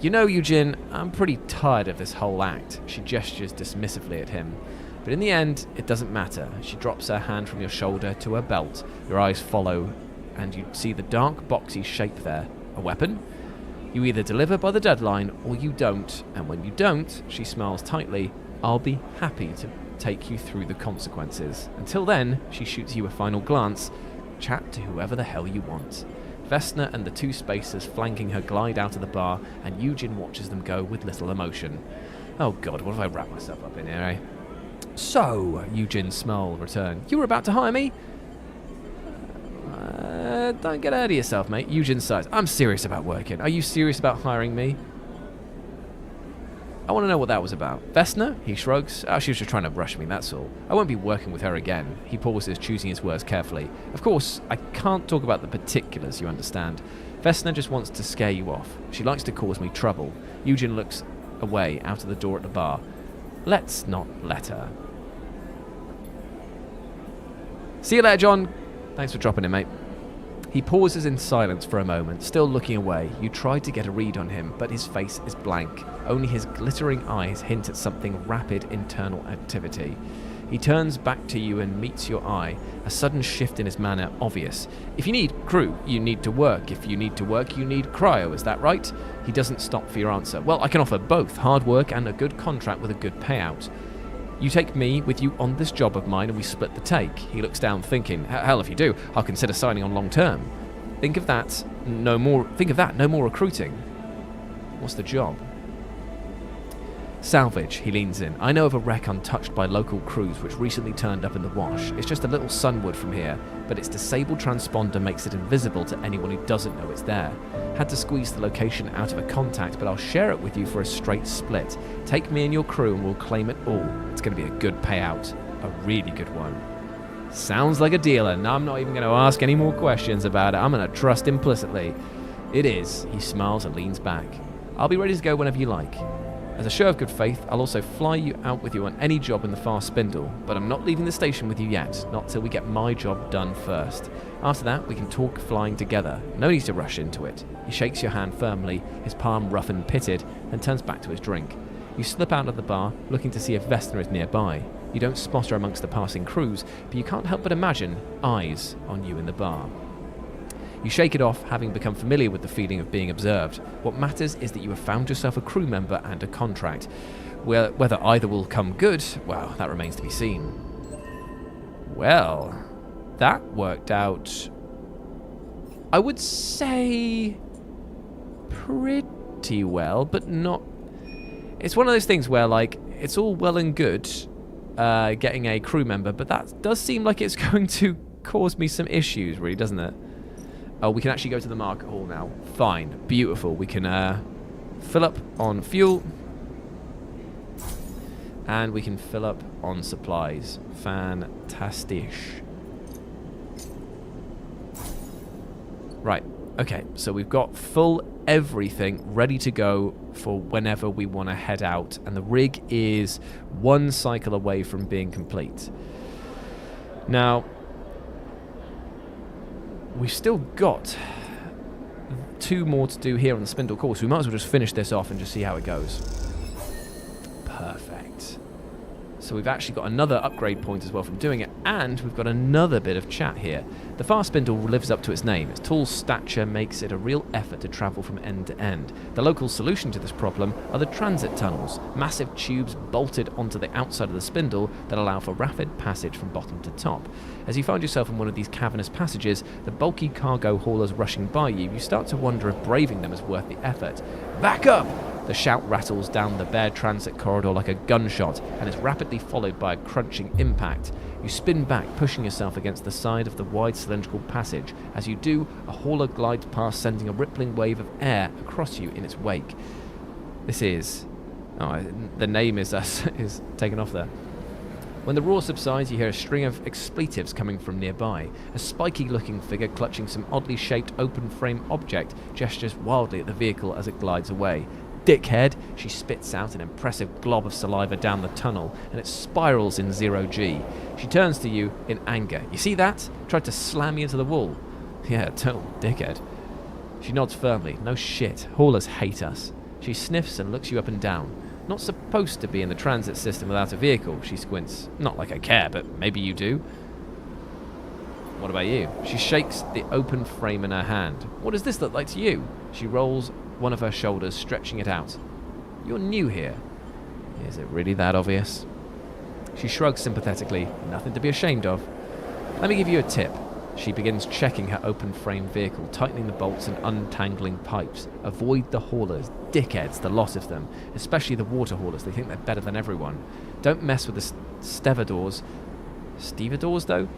Speaker 1: You know, Eugene, I'm pretty tired of this whole act. She gestures dismissively at him. But in the end, it doesn't matter. She drops her hand from your shoulder to her belt. Your eyes follow and you see the dark, boxy shape there. A weapon? You either deliver by the deadline, or you don't, and when you don't, she smiles tightly, I'll be happy to take you through the consequences. Until then, she shoots you a final glance. Chat to whoever the hell you want. Vesna and the two spacers flanking her glide out of the bar, and Eugen watches them go with little emotion. Oh god, what have I wrapped myself up in here, eh? So, Eugen's smile returned. You were about to hire me? Don't get ahead of yourself, mate. Eugen sighs. I'm serious about working. Are you serious about hiring me? I want to know what that was about. Vesna? He shrugs. Oh, she was just trying to rush me, that's all. I won't be working with her again. He pauses, choosing his words carefully. Of course, I can't talk about the particulars, you understand. Vesna just wants to scare you off. She likes to cause me trouble. Eugen looks away out of the door at the bar. Let's not let her. See you later, John. Thanks for dropping in, mate. He pauses in silence for a moment, still looking away. You try to get a read on him, but his face is blank. Only his glittering eyes hint at something rapid internal activity. He turns back to you and meets your eye, a sudden shift in his manner obvious. If you need crew, you need to work. If you need to work, you need cryo, is that right? He doesn't stop for your answer. Well, I can offer both, hard work and a good contract with a good payout. You take me with you on this job of mine and we split the take. He looks down thinking, hell if you do, I'll consider signing on long term. Think of that, no more recruiting. What's the job? Salvage, he leans in. I know of a wreck untouched by local crews which recently turned up in the wash. It's just a little sunward from here, but its disabled transponder makes it invisible to anyone who doesn't know it's there. Had to squeeze the location out of a contact, but I'll share it with you for a straight split. Take me and your crew and we'll claim it all. It's going to be a good payout. A really good one. Sounds like a deal, and I'm not even going to ask any more questions about it. I'm going to trust implicitly. It is. He smiles and leans back. I'll be ready to go whenever you like. As a show of good faith, I'll also fly you out with you on any job in the far spindle, but I'm not leaving the station with you yet, not till we get my job done first. After that, we can talk flying together. No need to rush into it. He shakes your hand firmly, his palm rough and pitted, then turns back to his drink. You slip out of the bar, looking to see if Vesna is nearby. You don't spot her amongst the passing crews, but you can't help but imagine eyes on you in the bar. You shake it off, having become familiar with the feeling of being observed. What matters is that you have found yourself a crew member and a contract. Whether either will come good, well, that remains to be seen. Well, that worked out, I would say, pretty well, but not... It's one of those things where, like, it's all well and good getting a crew member, but that does seem like it's going to cause me some issues, really, doesn't it? Oh, we can actually go to the market hall now. Fine. Beautiful. We can fill up on fuel. And we can fill up on supplies. Fantastic. Right. Okay. So we've got full everything ready to go for whenever we want to head out. And the rig is one cycle away from being complete. Now... we've still got 2 more to do here on the spindle course. We might as well just finish this off and just see how it goes. Perfect. So we've actually got another upgrade point as well from doing it, and we've got another bit of chat here. The fast spindle lives up to its name. Its tall stature makes it a real effort to travel from end to end. The local solution to this problem are the transit tunnels, massive tubes bolted onto the outside of the spindle that allow for rapid passage from bottom to top. As you find yourself in one of these cavernous passages, the bulky cargo haulers rushing by you, you start to wonder if braving them is worth the effort. Back up! The shout rattles down the bare transit corridor like a gunshot and is rapidly followed by a crunching impact. You spin back, pushing yourself against the side of the wide cylindrical passage. As you do, a hauler glides past, sending a rippling wave of air across you in its wake. This is... oh, the name is taken off there. When the roar subsides, you hear a string of expletives coming from nearby. A spiky-looking figure clutching some oddly shaped open-frame object gestures wildly at the vehicle as it glides away. Dickhead! She spits out an impressive glob of saliva down the tunnel, and it spirals in 0G. She turns to you in anger. You see that? Tried to slam you into the wall. Yeah, total dickhead. She nods firmly. No shit. Haulers hate us. She sniffs and looks you up and down. Not supposed to be in the transit system without a vehicle, she squints. Not like I care, but maybe you do. What about you? She shakes the open frame in her hand. What does this look like to you? She rolls one of her shoulders, stretching it out. You're new here. Is it really that obvious? She shrugs sympathetically. Nothing to be ashamed of. Let me give you a tip. She begins checking her open frame vehicle, tightening the bolts and untangling pipes. Avoid the haulers. Dickheads, the lot of them. Especially the water haulers. They think they're better than everyone. Don't mess with the stevedores. Stevedores, though?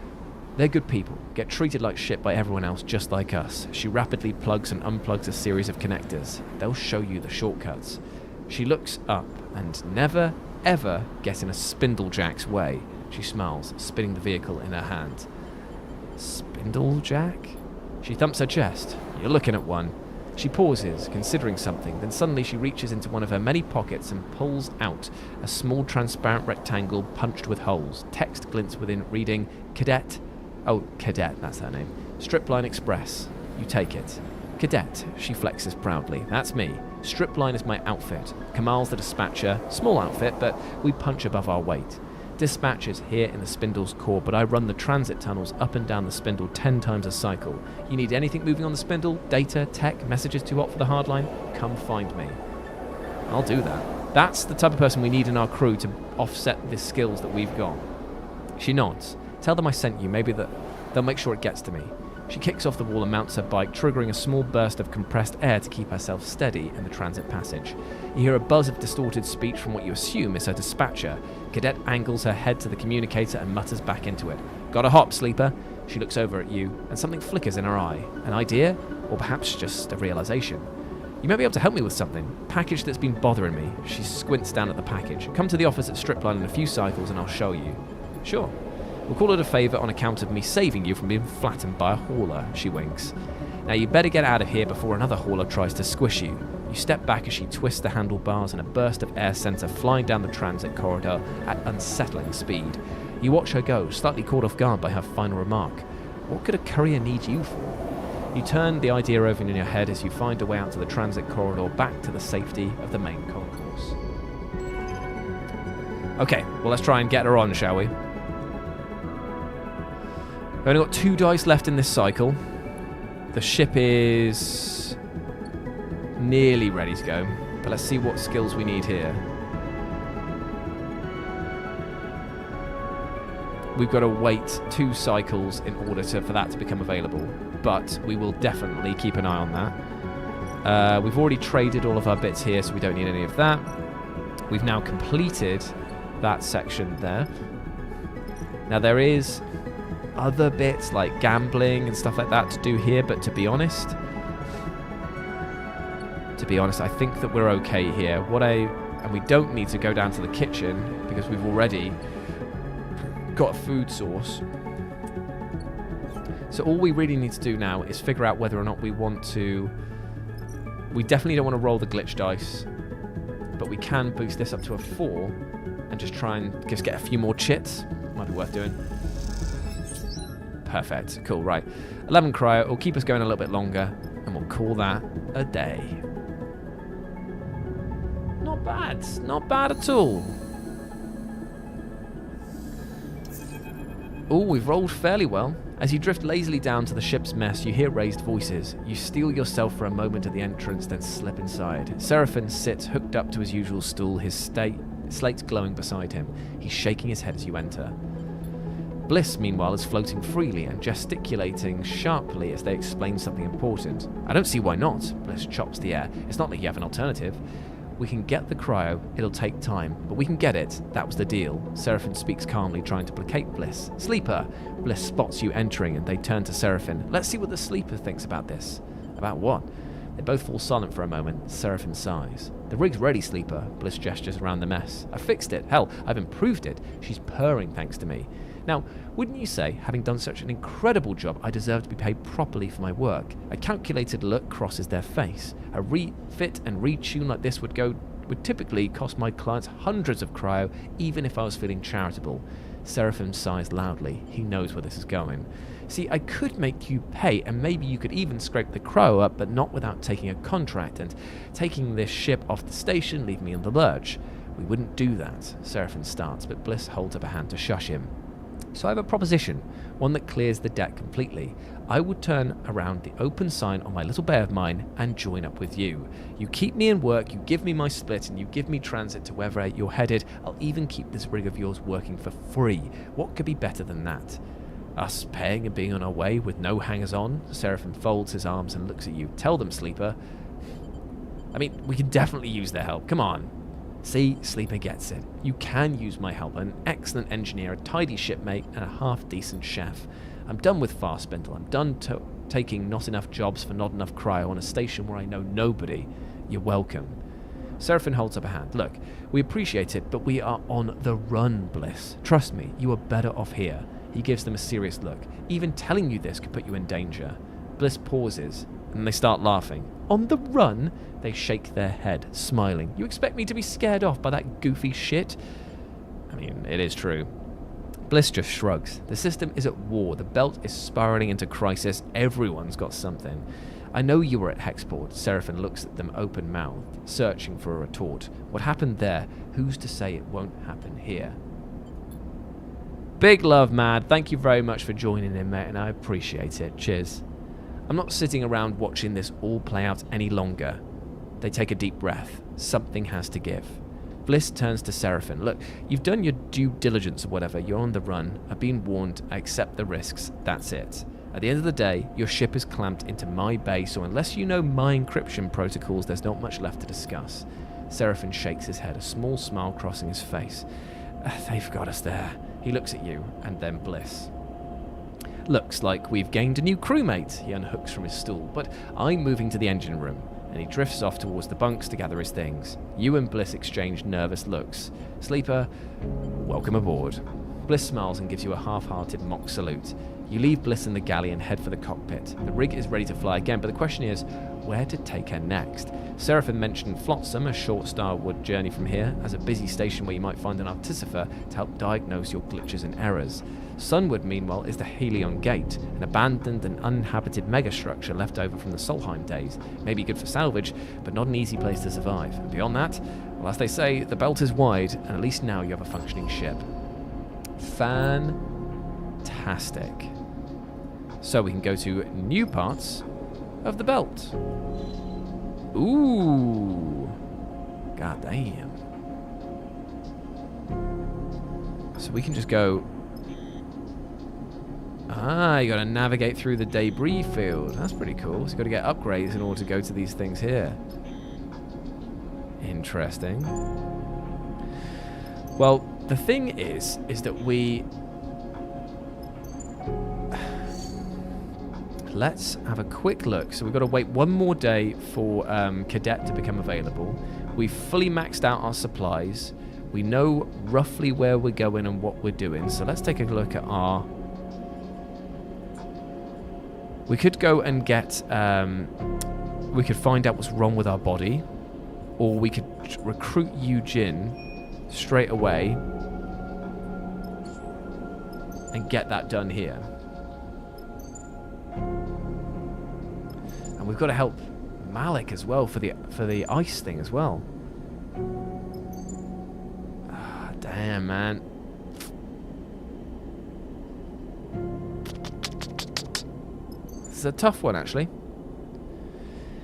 Speaker 1: They're good people. Get treated like shit by everyone else just like us. She rapidly plugs and unplugs a series of connectors. They'll show you the shortcuts. She looks up and never, ever get in a spindlejack's way. She smiles, spinning the vehicle in her hand. Spindlejack? She thumps her chest. You're looking at one. She pauses, considering something, then suddenly she reaches into one of her many pockets and pulls out a small transparent rectangle punched with holes. Text glints within, reading, Cadet. Oh, Cadet, that's her name. Stripline Express. You take it. Cadet, she flexes proudly. That's me. Stripline is my outfit. Kamal's the dispatcher. Small outfit, but we punch above our weight. Dispatch is here in the spindle's core, but I run the transit tunnels up and down the spindle 10 times a cycle. You need anything moving on the spindle? Data, tech, messages too hot for the hardline? Come find me. I'll do that. That's the type of person we need in our crew to offset the skills that we've got. She nods. Tell them I sent you. Maybe they'll make sure it gets to me. She kicks off the wall and mounts her bike, triggering a small burst of compressed air to keep herself steady in the transit passage. You hear a buzz of distorted speech from what you assume is her dispatcher. Cadet angles her head to the communicator and mutters back into it. Got a hop, sleeper? She looks over at you, and something flickers in her eye. An idea? Or perhaps just a realization. You may be able to help me with something. Package that's been bothering me. She squints down at the package. Come to the office at Stripline in a few cycles and I'll show you. Sure. We'll call it a favour on account of me saving you from being flattened by a hauler, she winks. Now you better get out of here before another hauler tries to squish you. You step back as she twists the handlebars and a burst of air sends her flying down the transit corridor at unsettling speed. You watch her go, slightly caught off guard by her final remark. What could a courier need you for? You turn the idea over in your head as you find a way out to the transit corridor back to the safety of the main concourse. Okay, well let's try and get her on, shall we? We've only got 2 dice left in this cycle. The ship is nearly ready to go, but let's see what skills we need here. We've got to wait 2 cycles in order for that to become available, but we will definitely keep an eye on that. We've already traded all of our bits here, so we don't need any of that. We've now completed that section there. Now there is other bits like gambling and stuff like that to do here, but to be honest, I think that we're okay here. And we don't need to go down to the kitchen because we've already got a food source. So all we really need to do now is figure out whether or not we want to. We definitely don't want to roll the glitch dice, but we can boost this up to a 4 and just try and just get a few more chits. Might be worth doing. Perfect. Cool, right. 11 cryo will keep us going a little bit longer, and we'll call that a day. Not bad. Not bad at all. Oh, we've rolled fairly well. As you drift lazily down to the ship's mess, you hear raised voices. You steel yourself for a moment at the entrance, then slip inside. Seraphim sits hooked up to his usual stool, his slate's glowing beside him. He's shaking his head as you enter. Bliss, meanwhile, is floating freely and gesticulating sharply as they explain something important. I don't see why not, Bliss chops the air. It's not like you have an alternative. We can get the cryo, it'll take time, but we can get it, that was the deal. Seraphim speaks calmly, trying to placate Bliss. Sleeper! Bliss spots you entering and they turn to Seraphim. Let's see what the Sleeper thinks about this. About what? They both fall silent for a moment. Seraphim sighs. The rig's ready, Sleeper. Bliss gestures around the mess. I fixed it. Hell, I've improved it. She's purring thanks to me. Now, wouldn't you say, having done such an incredible job, I deserve to be paid properly for my work? A calculated look crosses their face. A refit and retune like this would typically cost my clients hundreds of cryo, even if I was feeling charitable. Seraphim sighs loudly. He knows where this is going. See, I could make you pay, and maybe you could even scrape the cryo up, but not without taking a contract and taking this ship off the station, leave me in the lurch. We wouldn't do that. Seraphim starts, but Bliss holds up a hand to shush him. So I have a proposition, one that clears the deck completely. I would turn around the open sign on my little bay of mine and join up with you. You keep me in work, you give me my split, and you give me transit to wherever you're headed. I'll even keep this rig of yours working for free. What could be better than that? Us paying and being on our way with no hangers-on? Seraphim folds his arms and looks at you. Tell them, Sleeper. I mean, we can definitely use their help. Come on. See, Sleeper gets it. You can use my help. An excellent engineer, a tidy shipmate, and a half-decent chef. I'm done with fast spindle. I'm done taking not enough jobs for not enough cryo on a station where I know nobody. You're welcome. Seraphim holds up a hand. Look, we appreciate it, but we are on the run, Bliss. Trust me, you are better off here. He gives them a serious look. Even telling you this could put you in danger. Bliss pauses, and they start laughing. On the run? They shake their head, smiling. You expect me to be scared off by that goofy shit? I mean, it is true. Bliss just shrugs. The system is at war. The belt is spiraling into crisis. Everyone's got something. I know you were at Hexport. Seraphim looks at them open-mouthed, searching for a retort. What happened there? Who's to say it won't happen here? Big love, Mad. Thank you very much for joining in, mate, and I appreciate it. Cheers. I'm not sitting around watching this all play out any longer. They take a deep breath. Something has to give. Bliss turns to Seraphim. Look, you've done your due diligence or whatever. You're on the run. I've been warned. I accept the risks. That's it. At the end of the day, your ship is clamped into my base, so unless you know my encryption protocols, there's not much left to discuss. Seraphim shakes his head, a small smile crossing his face. They've got us there. He looks at you, and then Bliss. Looks like we've gained a new crewmate, he unhooks from his stool, but I'm moving to the engine room, and he drifts off towards the bunks to gather his things. You and Bliss exchange nervous looks. Sleeper, welcome aboard. Bliss smiles and gives you a half-hearted mock salute. You leave Bliss in the galley and head for the cockpit. The rig is ready to fly again, but the question is, where to take her next? Seraphim mentioned Flotsam, a short Starward journey from here, as a busy station where you might find an artificer to help diagnose your glitches and errors. Sunward, meanwhile, is the Helion Gate, an abandoned and uninhabited megastructure left over from the Solheim days. Maybe good for salvage, but not an easy place to survive. And beyond that, well, as they say, the belt is wide, and at least now you have a functioning ship. Fantastic. So we can go to new parts of the belt. Ooh. God damn. So we can just go... Ah, you got to navigate through the debris field. That's pretty cool. So you've got to get upgrades in order to go to these things here. Interesting. Well, the thing is that we... Let's have a quick look. So we've got to wait one more day for Cadet to become available. We've fully maxed out our supplies. We know roughly where we're going and what we're doing. So let's take a look at our... We could go and get... we could find out what's wrong with our body. Or we could recruit Eugene straight away and get that done here. And we've got to help Malik as well for the ice thing as well. Ah, damn, man. This is a tough one, actually.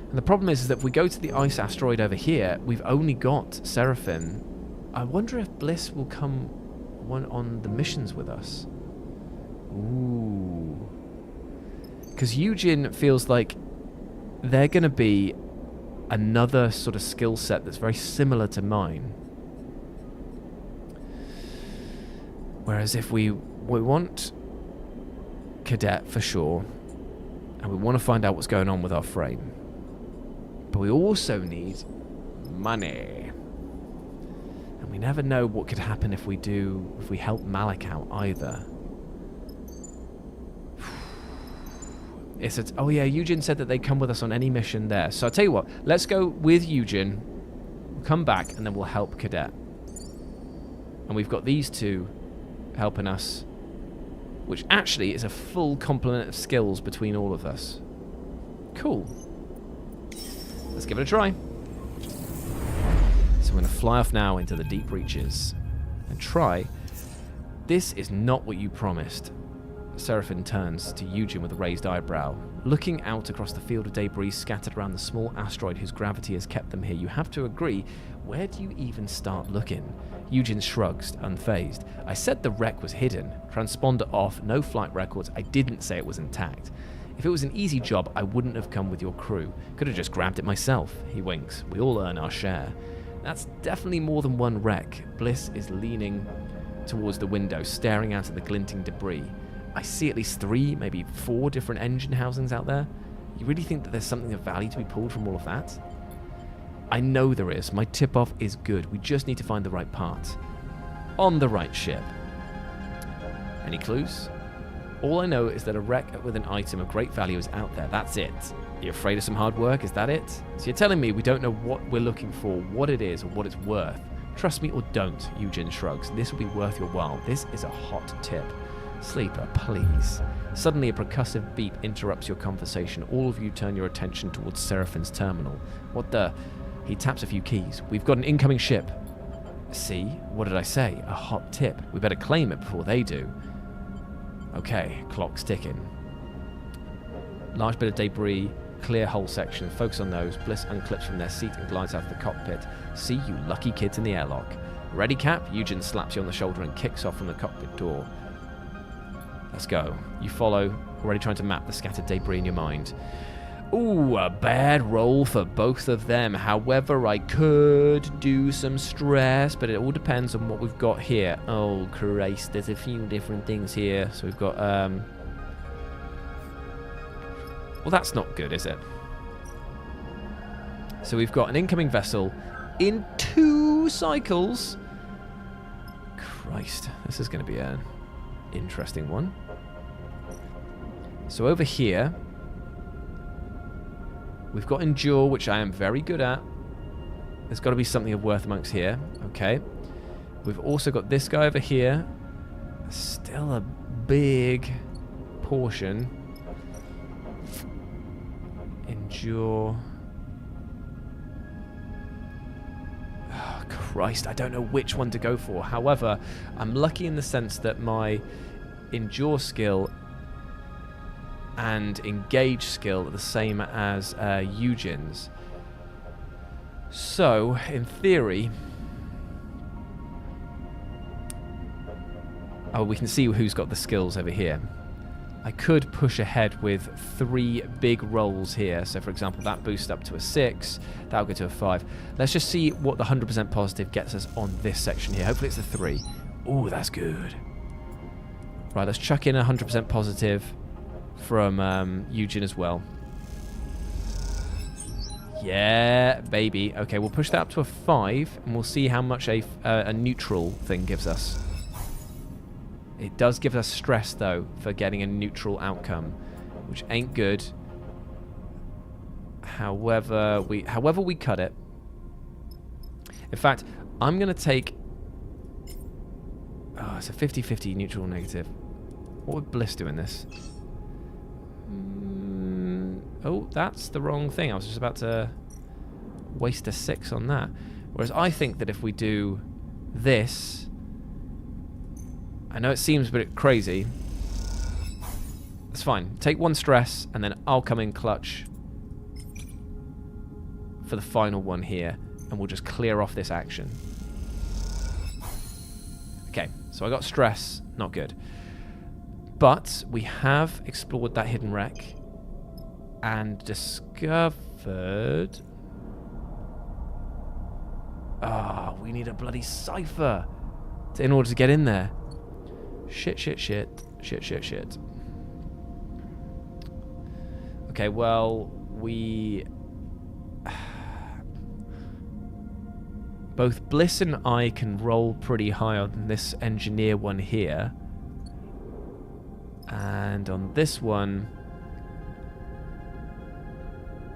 Speaker 1: And the problem is that if we go to the ice asteroid over here, we've only got Seraphim. I wonder if Bliss will come on the missions with us. Ooh. Because Eugene feels like they're going to be another sort of skill set that's very similar to mine. Whereas if we want Cadet for sure, and we want to find out what's going on with our frame. But we also need money. And we never know what could happen if we help Malik out either. Oh yeah, Eugene said that they come with us on any mission there. So I'll tell you what, let's go with Eugene, we'll come back, and then we'll help Cadet. And we've got these two helping us, which actually is a full complement of skills between all of us. Cool. Let's give it a try. So we're going to fly off now into the deep reaches and try. This is not what you promised. Seraphim turns to Eugen with a raised eyebrow. Looking out across the field of debris scattered around the small asteroid whose gravity has kept them here, you have to agree, where do you even start looking? Eugen shrugs, unfazed. I said the wreck was hidden. Transponder off, no flight records. I didn't say it was intact. If it was an easy job, I wouldn't have come with your crew. Could have just grabbed it myself. He winks. We all earn our share. That's definitely more than one wreck. Bliss is leaning towards the window, staring out at the glinting debris. I see at least 3, maybe 4 different engine housings out there. You really think that there's something of value to be pulled from all of that? I know there is. My tip-off is good. We just need to find the right part. On the right ship. Any clues? All I know is that a wreck with an item of great value is out there. That's it. You're afraid of some hard work? Is that it? So you're telling me we don't know what we're looking for, what it is, or what it's worth. Trust me or don't, Eugen shrugs. This will be worth your while. This is a hot tip. Sleeper, please. Suddenly a percussive beep interrupts your conversation. All of you turn your attention towards Seraphim's terminal. What the... He taps a few keys. We've got an incoming ship. See? What did I say? A hot tip. We better claim it before they do. Okay, clock's ticking. Large bit of debris, clear hull section. Focus on those. Bliss unclips from their seat and glides out of the cockpit. See, you lucky kids in the airlock. Ready, Cap? Eugen slaps you on the shoulder and kicks off from the cockpit door. Let's go. You follow, already trying to map the scattered debris in your mind. Ooh, a bad roll for both of them. However, I could do some stress, but it all depends on what we've got here. Oh, Christ, there's a few different things here. So we've got, well, that's not good, is it? So we've got an incoming vessel in 2 cycles. Christ, this is going to be an interesting one. So over here... We've got Endure, which I am very good at. There's got to be something of worth amongst here. Okay. We've also got this guy over here. Still a big portion. Endure. Oh, Christ, I don't know which one to go for. However, I'm lucky in the sense that my Endure skill and engage skill are the same as Eugen's. So, in theory... Oh, we can see who's got the skills over here. I could push ahead with 3 big rolls here. So, for example, that boosts up to a 6. That'll go to a 5. Let's just see what the 100% positive gets us on this section here. Hopefully it's a 3. Ooh, that's good. Right, let's chuck in a 100% positive from Eugen as well. Yeah, baby. Okay, we'll push that up to a 5, and we'll see how much a neutral thing gives us. It does give us stress, though, for getting a neutral outcome, which ain't good. However we cut it. In fact, I'm going to take... Oh, it's a 50-50 neutral negative. What would Bliss do in this? Oh, that's the wrong thing. I was just about to waste a 6 on that. Whereas I think that if we do this... I know it seems a bit crazy. It's fine. Take 1 stress, and then I'll come in clutch for the final one here, and we'll just clear off this action. Okay, so I got stress. Not good. But we have explored that hidden wreck and discovered... Ah, we need a bloody cipher in order to get in there. Shit. Okay, well, we... Both Bliss and I can roll pretty high on this engineer one here. And on this one...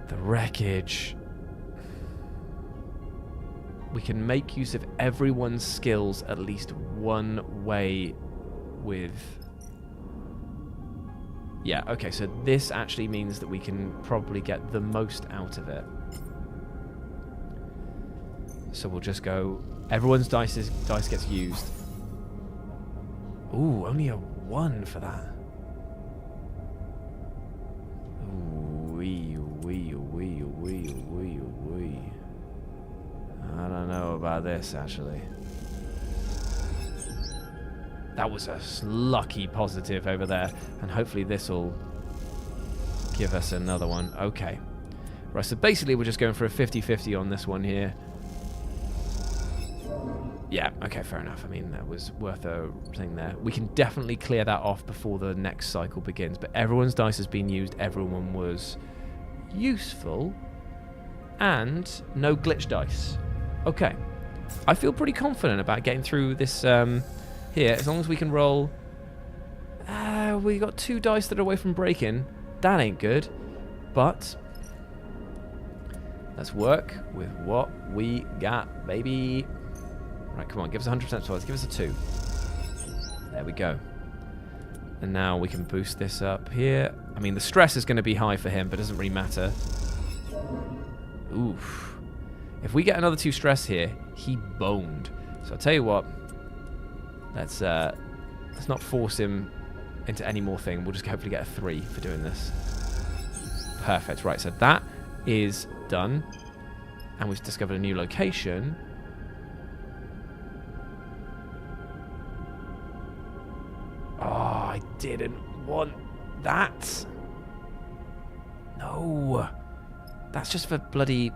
Speaker 1: The wreckage... We can make use of everyone's skills at least one way with... Yeah, okay, so this actually means that we can probably get the most out of it. So we'll just go... Everyone's dice gets used. Ooh, only a 1 for that. Ooh, wee. I don't know about this, actually. That was a lucky positive over there. And hopefully this will give us another one. Okay. Right, so basically we're just going for a 50-50 on this one here. Yeah, okay, fair enough. I mean, that was worth a thing there. We can definitely clear that off before the next cycle begins. But everyone's dice has been used. Everyone was useful. And no glitch dice. Okay. I feel pretty confident about getting through this here. As long as we can roll... we got 2 dice that are away from breaking. That ain't good. But... let's work with what we got, baby. Right, come on, give us 100% so let's give us a 2. There we go. And now we can boost this up here. I mean, the stress is going to be high for him, but it doesn't really matter. Oof. If we get another 2 stress here, he boned. So I'll tell you what. Let's not force him into any more thing. We'll just hopefully get a 3 for doing this. Perfect. Right, so that is done. And we've discovered a new location. Oh, I didn't want that. No. That's just for bloody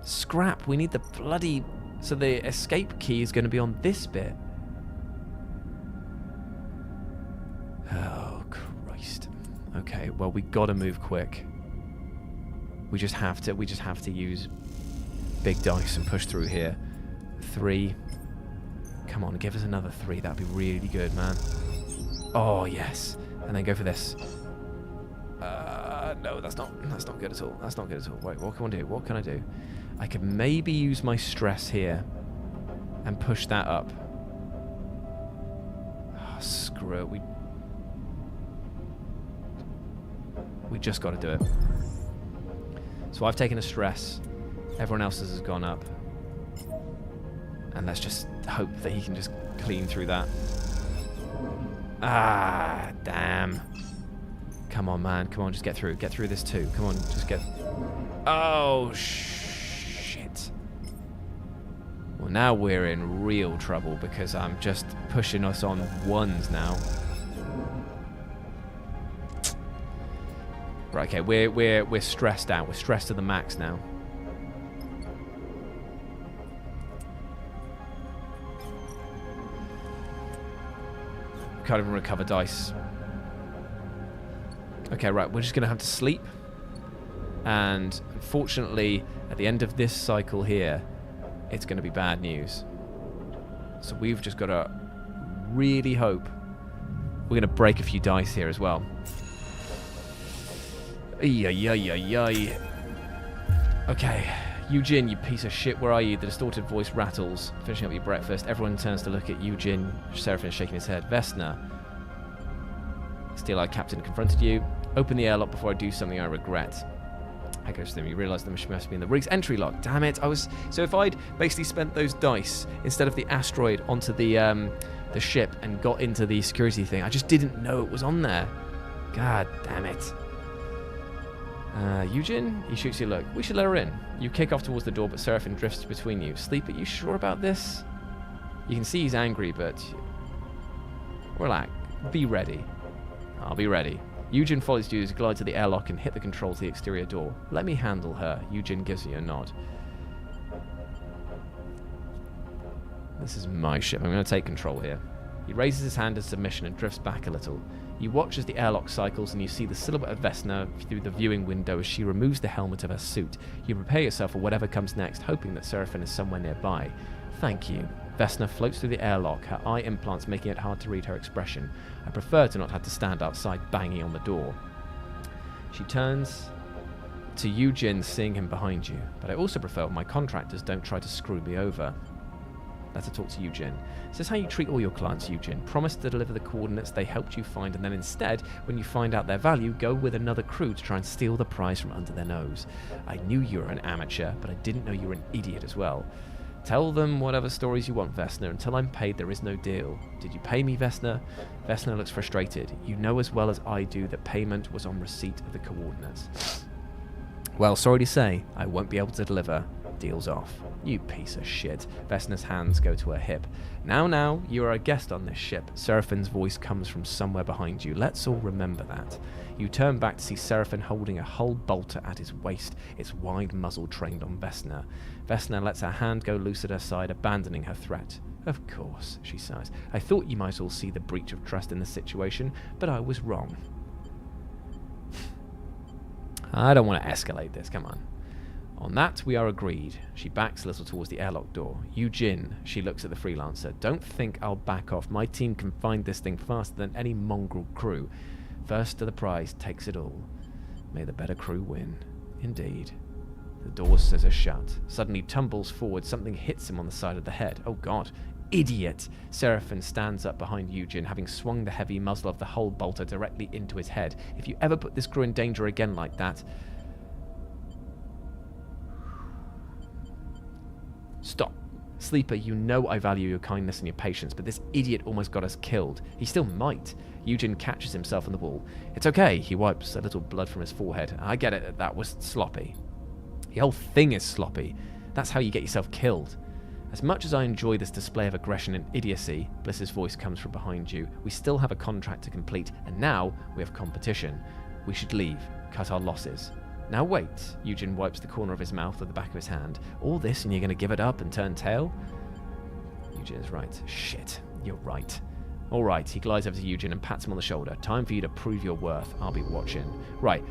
Speaker 1: scrap. We need the bloody... so the escape key is going to be on this bit. Oh, Christ. Okay, well, we got to move quick. We just have to use big dice and push through here. 3. Come on, give us another 3. That'd be really good, man. Oh, yes. And then go for this. No, that's not good at all. That's not good at all. Wait, what can I do? What can I do? I could maybe use my stress here and push that up. Oh, screw it. We just got to do it. So I've taken a stress. Everyone else's has gone up. And let's just hope that he can just clean through that. Ah, damn. Come on, man. Come on, just get through. Get through this too. Come on, just get... oh, shit. Well, now we're in real trouble because I'm just pushing us on 1s now. Right, okay, we're stressed out. We're stressed to the max now. Can't even recover dice. Okay, right, we're just going to have to sleep. And unfortunately, at the end of this cycle here, it's going to be bad news. So we've just got to really hope we're going to break a few dice here as well. Okay, Eugene, you piece of shit, where are you? The distorted voice rattles. Finishing up your breakfast. Everyone turns to look at Eugene. Seraphim is shaking his head. Vesna. Steel-eyed captain confronted you. Open the airlock before I do something I regret. I goes to them. You realise the machine must be in the rig's entry lock. Damn it! So if I'd basically spent those dice instead of the asteroid onto the ship and got into the security thing, I just didn't know it was on there. God damn it. Eugene? He shoots you a look. We should let her in. You kick off towards the door, but Seraphim drifts between you. Sleep, are you sure about this? You can see he's angry, but... relax. Be ready. I'll be ready. Eugene follows you as you glide to the airlock and hit the controls of the exterior door. Let me handle her. Eugene gives you a nod. This is my ship. I'm going to take control here. He raises his hand in submission and drifts back a little. You watch as the airlock cycles and you see the silhouette of Vesna through the viewing window as she removes the helmet of her suit. You prepare yourself for whatever comes next, hoping that Seraphim is somewhere nearby. Thank you. Vesna floats through the airlock, her eye implants making it hard to read her expression. I prefer to not have to stand outside banging on the door. She turns to Eugene, seeing him behind you. But I also prefer when my contractors don't try to screw me over. Let her talk to Eugene. This is how you treat all your clients, Eugene. Promise to deliver the coordinates they helped you find, and then instead, when you find out their value, go with another crew to try and steal the prize from under their nose. I knew you were an amateur, but I didn't know you were an idiot as well. Tell them whatever stories you want, Vesna. Until I'm paid, there is no deal. Did you pay me, Vesna? Vesna looks frustrated. You know as well as I do that payment was on receipt of the coordinates. Well, sorry to say, I won't be able to deliver. Deal's off. You piece of shit. Vesna's hands go to her hip. Now, you are a guest on this ship. Seraphin's voice comes from somewhere behind you. Let's all remember that. You turn back to see Seraphin holding a hull bolter at his waist, its wide muzzle trained on Vesna. Vesna lets her hand go loose at her side, abandoning her threat. Of course, she sighs. I thought you might all see the breach of trust in the situation, but I was wrong. I don't want to escalate this, come on. On that, we are agreed. She backs a little towards the airlock door. Jin, she looks at the freelancer. Don't think I'll back off. My team can find this thing faster than any mongrel crew. First to the prize takes it all. May the better crew win. Indeed. The door scissors shut. Suddenly tumbles forward. Something hits him on the side of the head. Oh God. Idiot! Seraphin stands up behind Jin, having swung the heavy muzzle of the hull bolter directly into his head. If you ever put this crew in danger again like that... Stop. Sleeper, you know I value your kindness and your patience, but this idiot almost got us killed. He still might. Jin catches himself on the wall. It's okay. He wipes a little blood from his forehead. I get it. That was sloppy. The whole thing is sloppy. That's how you get yourself killed. As much as I enjoy this display of aggression and idiocy, Bliss's voice comes from behind you, we still have a contract to complete, and now we have competition. We should leave. Cut our losses. Now wait. Jin wipes the corner of his mouth with the back of his hand. All this and you're going to give it up and turn tail? Jin is right. Shit. You're right. All right. He glides over to Jin and pats him on the shoulder. Time for you to prove your worth. I'll be watching. Right.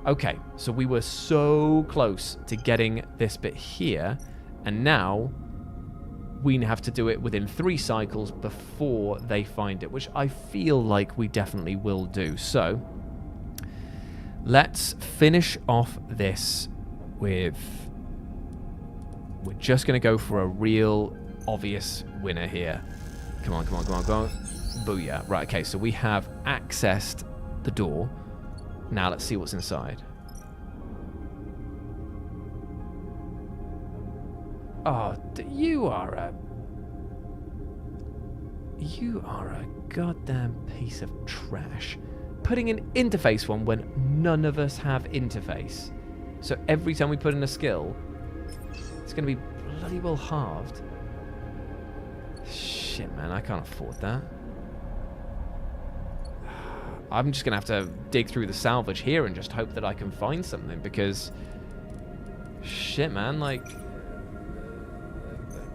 Speaker 1: Okay. So we were so close to getting this bit here. And now we have to do it within 3 cycles before they find it, which I feel like we definitely will do. So... let's finish off this with... we're just going to go for a real obvious winner here. Come on, come on, come on, come on. Booyah. Right, okay, so we have accessed the door. Now let's see what's inside. Oh, you are a goddamn piece of trash. Putting an interface one when none of us have interface. So every time we put in a skill, it's going to be bloody well halved. Shit, man, I can't afford that. I'm just going to have to dig through the salvage here and just hope that I can find something, because... shit, man, like...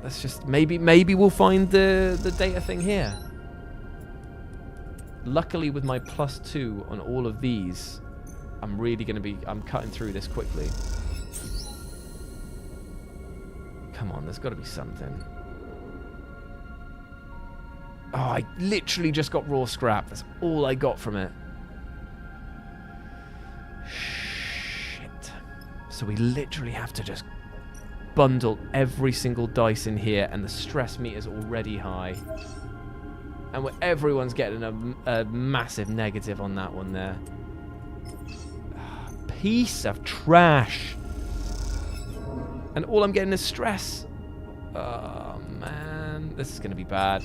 Speaker 1: let's just... maybe we'll find the data thing here. Luckily, with my +2 on all of these, I'm really going to be... I'm cutting through this quickly. Come on, there's got to be something. Oh, I literally just got raw scrap. That's all I got from it. Shit. So we literally have to just bundle every single dice in here, and the stress meter's already high. And everyone's getting a massive negative on that one there. Piece of trash. And all I'm getting is stress. Oh, man. This is going to be bad.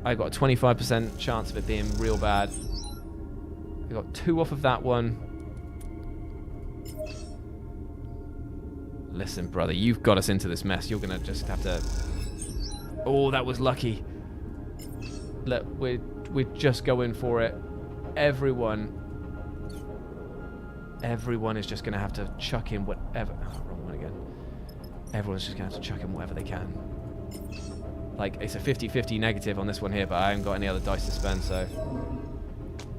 Speaker 1: I got a 25% chance of it being real bad. I got 2 off of that one. Listen, brother, you've got us into this mess. You're going to just have to... oh, that was lucky. Look, we're just going for it. Everyone is just going to have to chuck in whatever... oh, wrong one again. Everyone's just going to have to chuck in whatever they can. Like, it's a 50-50 negative on this one here, but I haven't got any other dice to spend, so...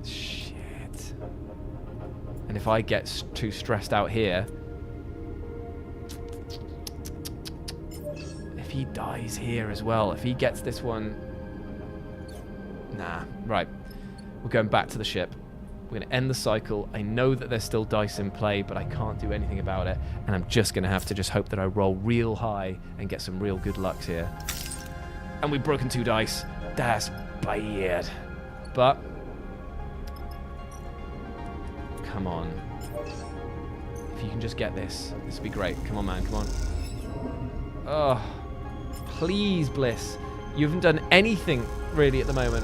Speaker 1: shit. And if I get too stressed out here... if he dies here as well, if he gets this one... nah. Right. We're going back to the ship. We're going to end the cycle. I know that there's still dice in play, but I can't do anything about it. And I'm just going to have to just hope that I roll real high and get some real good lucks here. And we've broken 2 dice. That's bad. But... come on. If you can just get this, this would be great. Come on, man. Come on. Oh, please, Bliss. You haven't done anything, really, at the moment.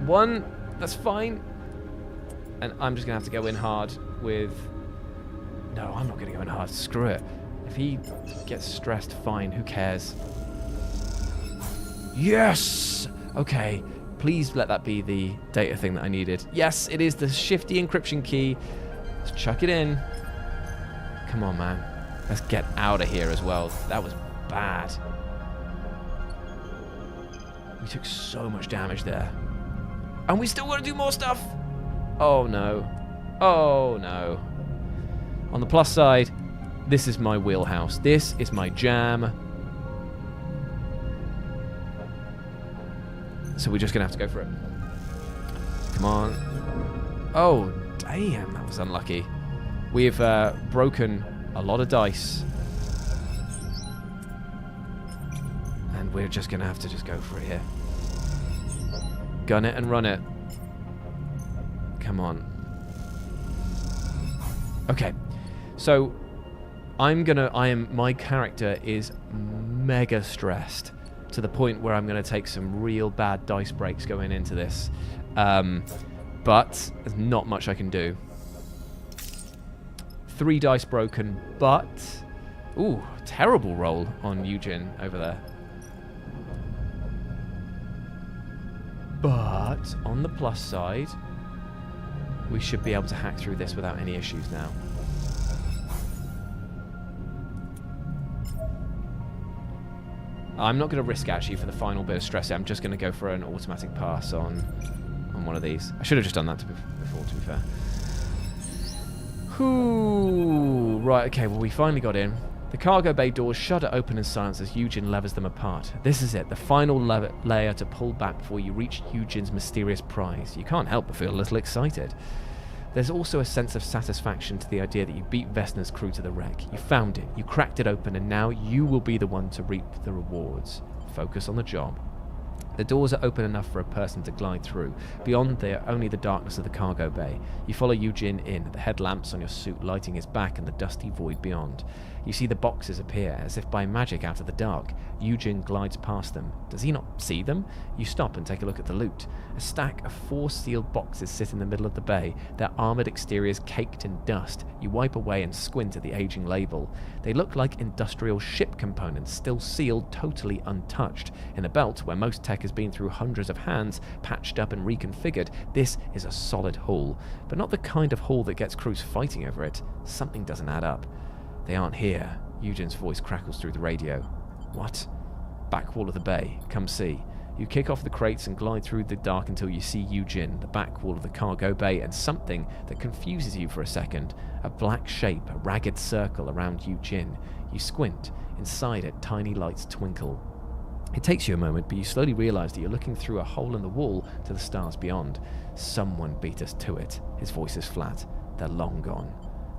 Speaker 1: 1, that's fine. And I'm just going to have to go in hard with... No, I'm not going to go in hard. Screw it. If he gets stressed, fine. Who cares? Yes! Okay. Please let that be the data thing that I needed. Yes, it is the shifty encryption key. Let's chuck it in. Come on, man. Let's get out of here as well. That was bad. We took so much damage there. And we still got to do more stuff. Oh, no. Oh, no. On the plus side, this is my wheelhouse. This is my jam. So we're just going to have to go for it. Come on. Oh, damn. That was unlucky. We've broken a lot of dice. And we're just going to have to just go for it here. Gun it and run it. Come on. Okay. So, my character is mega stressed to the point where I'm going to take some real bad dice breaks going into this. But there's not much I can do. 3 dice broken, but... Ooh, terrible roll on Eugen over there. But, on the plus side, we should be able to hack through this without any issues now. I'm not going to risk actually for the final bit of stress. I'm just going to go for an automatic pass on one of these. I should have just done that before, to be fair. Whew. Right, okay, well, we finally got in. The cargo bay doors shudder open in silence as Eugen levers them apart. This is it, the final layer to pull back before you reach Eugen's mysterious prize. You can't help but feel a little excited. There's also a sense of satisfaction to the idea that you beat Vesna's crew to the wreck. You found it, you cracked it open, and now you will be the one to reap the rewards. Focus on the job. The doors are open enough for a person to glide through. Beyond there, only the darkness of the cargo bay. You follow Eugen in, the headlamps on your suit lighting his back and the dusty void beyond. You see the boxes appear, as if by magic out of the dark. Eugen glides past them. Does he not see them? You stop and take a look at the loot. A stack of 4 sealed boxes sit in the middle of the bay, their armoured exteriors caked in dust. You wipe away and squint at the aging label. They look like industrial ship components, still sealed, totally untouched. In a belt, where most tech has been through hundreds of hands, patched up and reconfigured, this is a solid haul. But not the kind of haul that gets crews fighting over it. Something doesn't add up. They aren't here. Eugen's voice crackles through the radio. What? Back wall of the bay. Come see. You kick off the crates and glide through the dark until you see Eugen, the back wall of the cargo bay, and something that confuses you for a second. A black shape, a ragged circle around Eugen. You squint. Inside it, tiny lights twinkle. It takes you a moment, but you slowly realise that you're looking through a hole in the wall to the stars beyond. Someone beat us to it. His voice is flat. They're long gone.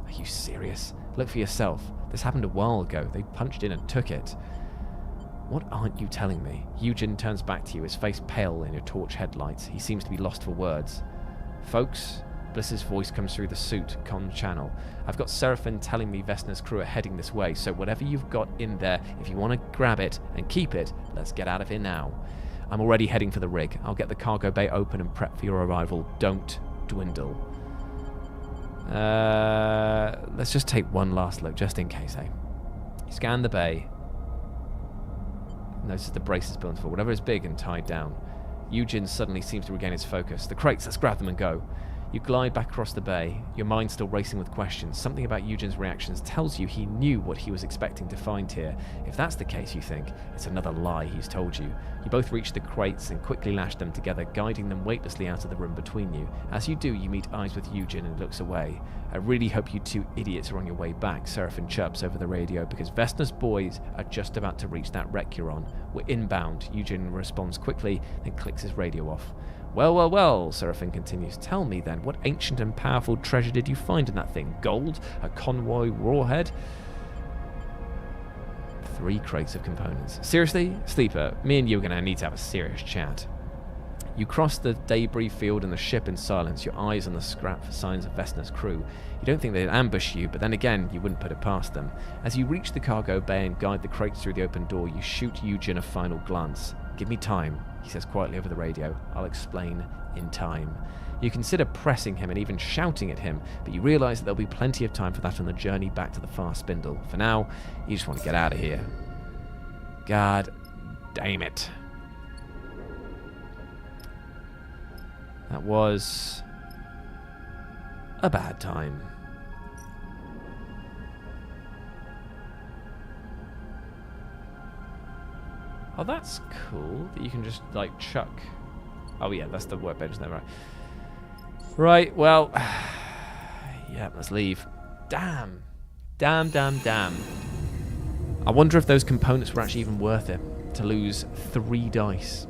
Speaker 1: Are you serious? Look for yourself. This happened a while ago. They punched in and took it. What aren't you telling me? Eugen turns back to you, his face pale in your torch headlights. He seems to be lost for words. Folks, Bliss's voice comes through the suit comm channel. I've got Seraphim telling me Vesna's crew are heading this way, so whatever you've got in there, if you want to grab it and keep it, let's get out of here now. I'm already heading for the rig. I'll get the cargo bay open and prep for your arrival. Don't dwindle. Let's just take one last look, just in case, eh? You scan the bay. Notice the brace is built for whatever is big and tied down. Eugen suddenly seems to regain his focus. The crates, let's grab them and go. You glide back across the bay, your mind still racing with questions. Something about Eugen's reactions tells you he knew what he was expecting to find here. If that's the case, you think, it's another lie he's told you. You both reach the crates and quickly lash them together, guiding them weightlessly out of the room between you. As you do, you meet eyes with Eugen and he looks away. I really hope you 2 idiots are on your way back, Seraphim chirps over the radio, because Vesna's boys are just about to reach that wreck you're on. We're inbound. Eugen responds quickly, then clicks his radio off. Well, well, well, Seraphim continues. Tell me then, what ancient and powerful treasure did you find in that thing? Gold? A convoy warhead? 3 crates of components. Seriously? Sleeper, me and you are going to need to have a serious chat. You cross the debris field and the ship in silence, your eyes on the scrap for signs of Vesna's crew. You don't think they'd ambush you, but then again, you wouldn't put it past them. As you reach the cargo bay and guide the crates through the open door, you shoot Eugen a final glance. "Give me time," he says quietly over the radio. "I'll explain in time." You consider pressing him and even shouting at him, but you realise that there'll be plenty of time for that on the journey back to the far spindle. For now, you just want to get out of here. God damn it. That was a bad time. Oh, that's cool that you can just, like, chuck. Oh, yeah, that's the workbench there, right? Right, well, yeah, let's leave. Damn. Damn. I wonder if those components were actually even worth it, to lose 3 dice.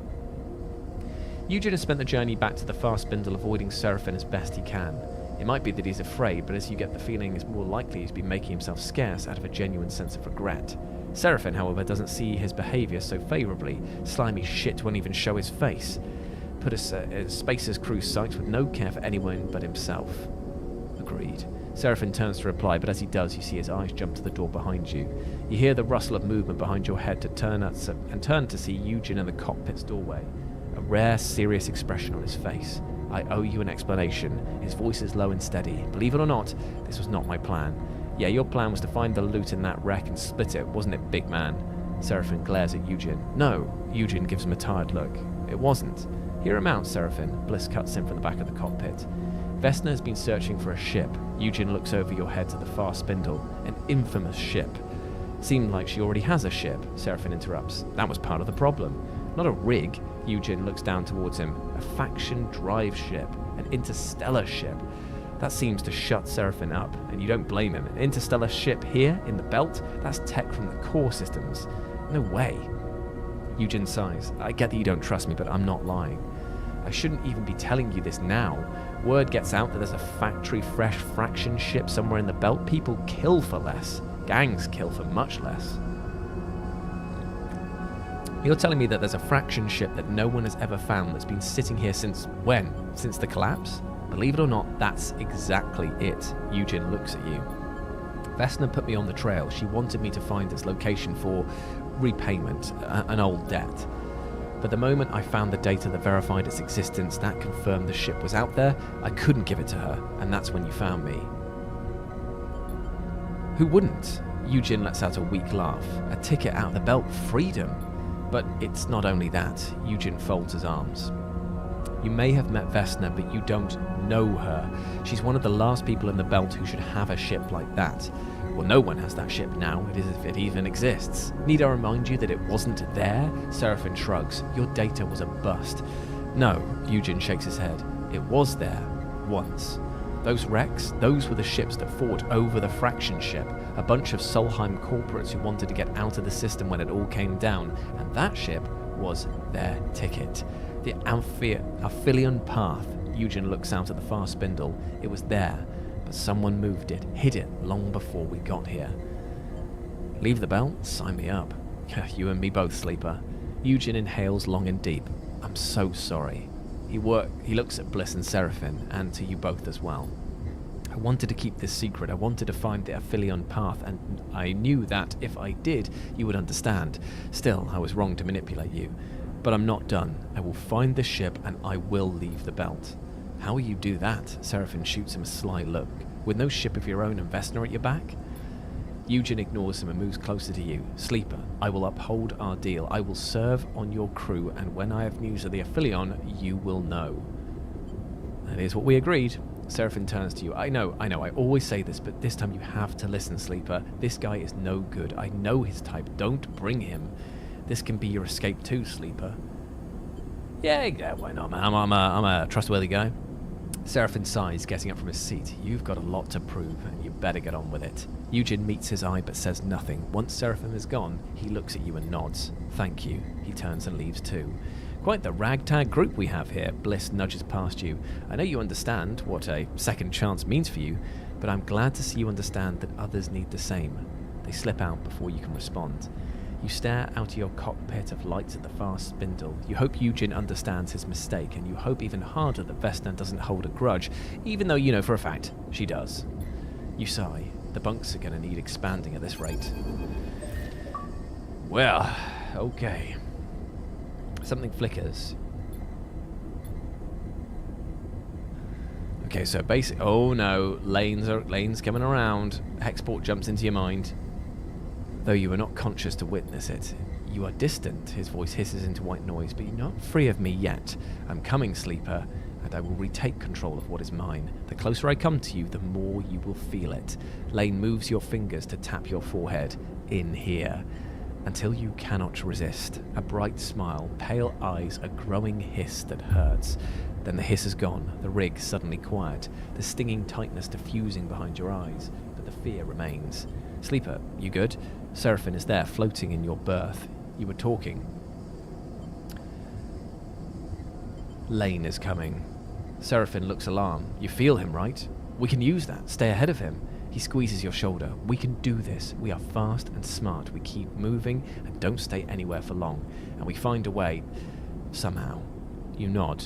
Speaker 1: Eugen has spent the journey back to the far spindle avoiding Seraphine as best he can. It might be that he's afraid, but as you get the feeling, it's more likely he's been making himself scarce out of a genuine sense of regret. Seraphine, however, doesn't see his behaviour so favourably. Slimy shit won't even show his face. Put a Spacer's crew sights with no care for anyone but himself. Agreed. Seraphine turns to reply, but as he does, you see his eyes jump to the door behind you. You hear the rustle of movement behind your head and turn to see Eugen in the cockpit's doorway. A rare, serious expression on his face. "I owe you an explanation." His voice is low and steady. "Believe it or not, this was not my plan." "Yeah, your plan was to find the loot in that wreck and split it, wasn't it, big man?" Seraphine glares at Eugen. "No." Eugen gives him a tired look. "It wasn't." "Hear him out, Seraphine." Bliss cuts in from the back of the cockpit. "Vesna has been searching for a ship." Eugen looks over your head to the far spindle. "An infamous ship." "Seemed like she already has a ship," Seraphine interrupts. "That was part of the problem." "Not a rig." Eugen looks down towards him. "A faction drive ship. An interstellar ship." That seems to shut Seraphine up, and you don't blame him. An interstellar ship here, in the belt? That's tech from the core systems. No way. Eugen sighs. "I get that you don't trust me, but I'm not lying. I shouldn't even be telling you this now. Word gets out that there's a factory fresh fraction ship somewhere in the belt. People kill for less. Gangs kill for much less." "You're telling me that there's a fraction ship that no one has ever found that's been sitting here since when? Since the collapse?" "Believe it or not, that's exactly it." Eugen looks at you. "Vesna put me on the trail. She wanted me to find its location for repayment, an old debt. But the moment I found the data that verified its existence, that confirmed the ship was out there, I couldn't give it to her, and that's when you found me." "Who wouldn't?" Eugen lets out a weak laugh. "A ticket out of the belt, freedom." "But it's not only that." Eugen folds his arms. "You may have met Vesna, but you don't know her. She's one of the last people in the belt who should have a ship like that. Well, no one has that ship now, if it even exists. Need I remind you that it wasn't there?" Seraphine shrugs. "Your data was a bust." "No," Eugen shakes his head. "It was there. Once. Those wrecks, those were the ships that fought over the fraction ship. A bunch of Solheim corporates who wanted to get out of the system when it all came down. And that ship was their ticket. The Aphelion Path." Eugen looks out at the far spindle. "It was there. But someone moved it, hid it, long before we got here." "Leave the belt? Sign me up." "You and me both, Sleeper." Eugen inhales long and deep. "I'm so sorry." He looks at Bliss and Seraphine, and to you both as well. "I wanted to keep this secret. I wanted to find the Aphelion Path, and I knew that if I did, you would understand. Still, I was wrong to manipulate you. But I'm not done. I will find the ship, and I will leave the belt." "How will you do that?" Seraphine shoots him a sly look. "With no ship of your own and Vesna at your back?" Eugen ignores him and moves closer to you. "Sleeper, I will uphold our deal. I will serve on your crew, and when I have news of the Aphelion, you will know." "That is what we agreed." Seraphine turns to you. I know, I always say this, but this time you have to listen, Sleeper. This guy is no good. I know his type. Don't bring him. This can be your escape too, Sleeper." Yeah, why not, man? I'm a trustworthy guy." Seraphine sighs, getting up from his seat. "You've got a lot to prove, and you better get on with it." Eugen meets his eye but says nothing. Once Seraphine is gone, he looks at you and nods. "Thank you." He turns and leaves too. "Quite the ragtag group we have here." Bliss nudges past you. "I know you understand what a second chance means for you, but I'm glad to see you understand that others need the same." They slip out before you can respond. You stare out of your cockpit of lights at the fast spindle. You hope Eugen understands his mistake, and you hope even harder that Vesna doesn't hold a grudge, even though you know for a fact she does. You sigh. The bunks are going to need expanding at this rate. Well, okay. Something flickers. Okay, so basically... Oh no, lanes coming around. Hexport jumps into your mind. Though you are not conscious to witness it. You are distant, his voice hisses into white noise, but you're not free of me yet. I'm coming, sleeper, and I will retake control of what is mine. The closer I come to you, the more you will feel it. Lane moves your fingers to tap your forehead. In here. Until you cannot resist. A bright smile, pale eyes, a growing hiss that hurts. Then the hiss is gone, the rig suddenly quiet, the stinging tightness diffusing behind your eyes, but the fear remains. Sleeper, you good? Seraphine is there, floating in your berth. You were talking. Lane is coming. Seraphine looks alarmed. You feel him, right? We can use that. Stay ahead of him. He squeezes your shoulder. We can do this. We are fast and smart. We keep moving and don't stay anywhere for long. And we find a way. Somehow. You nod.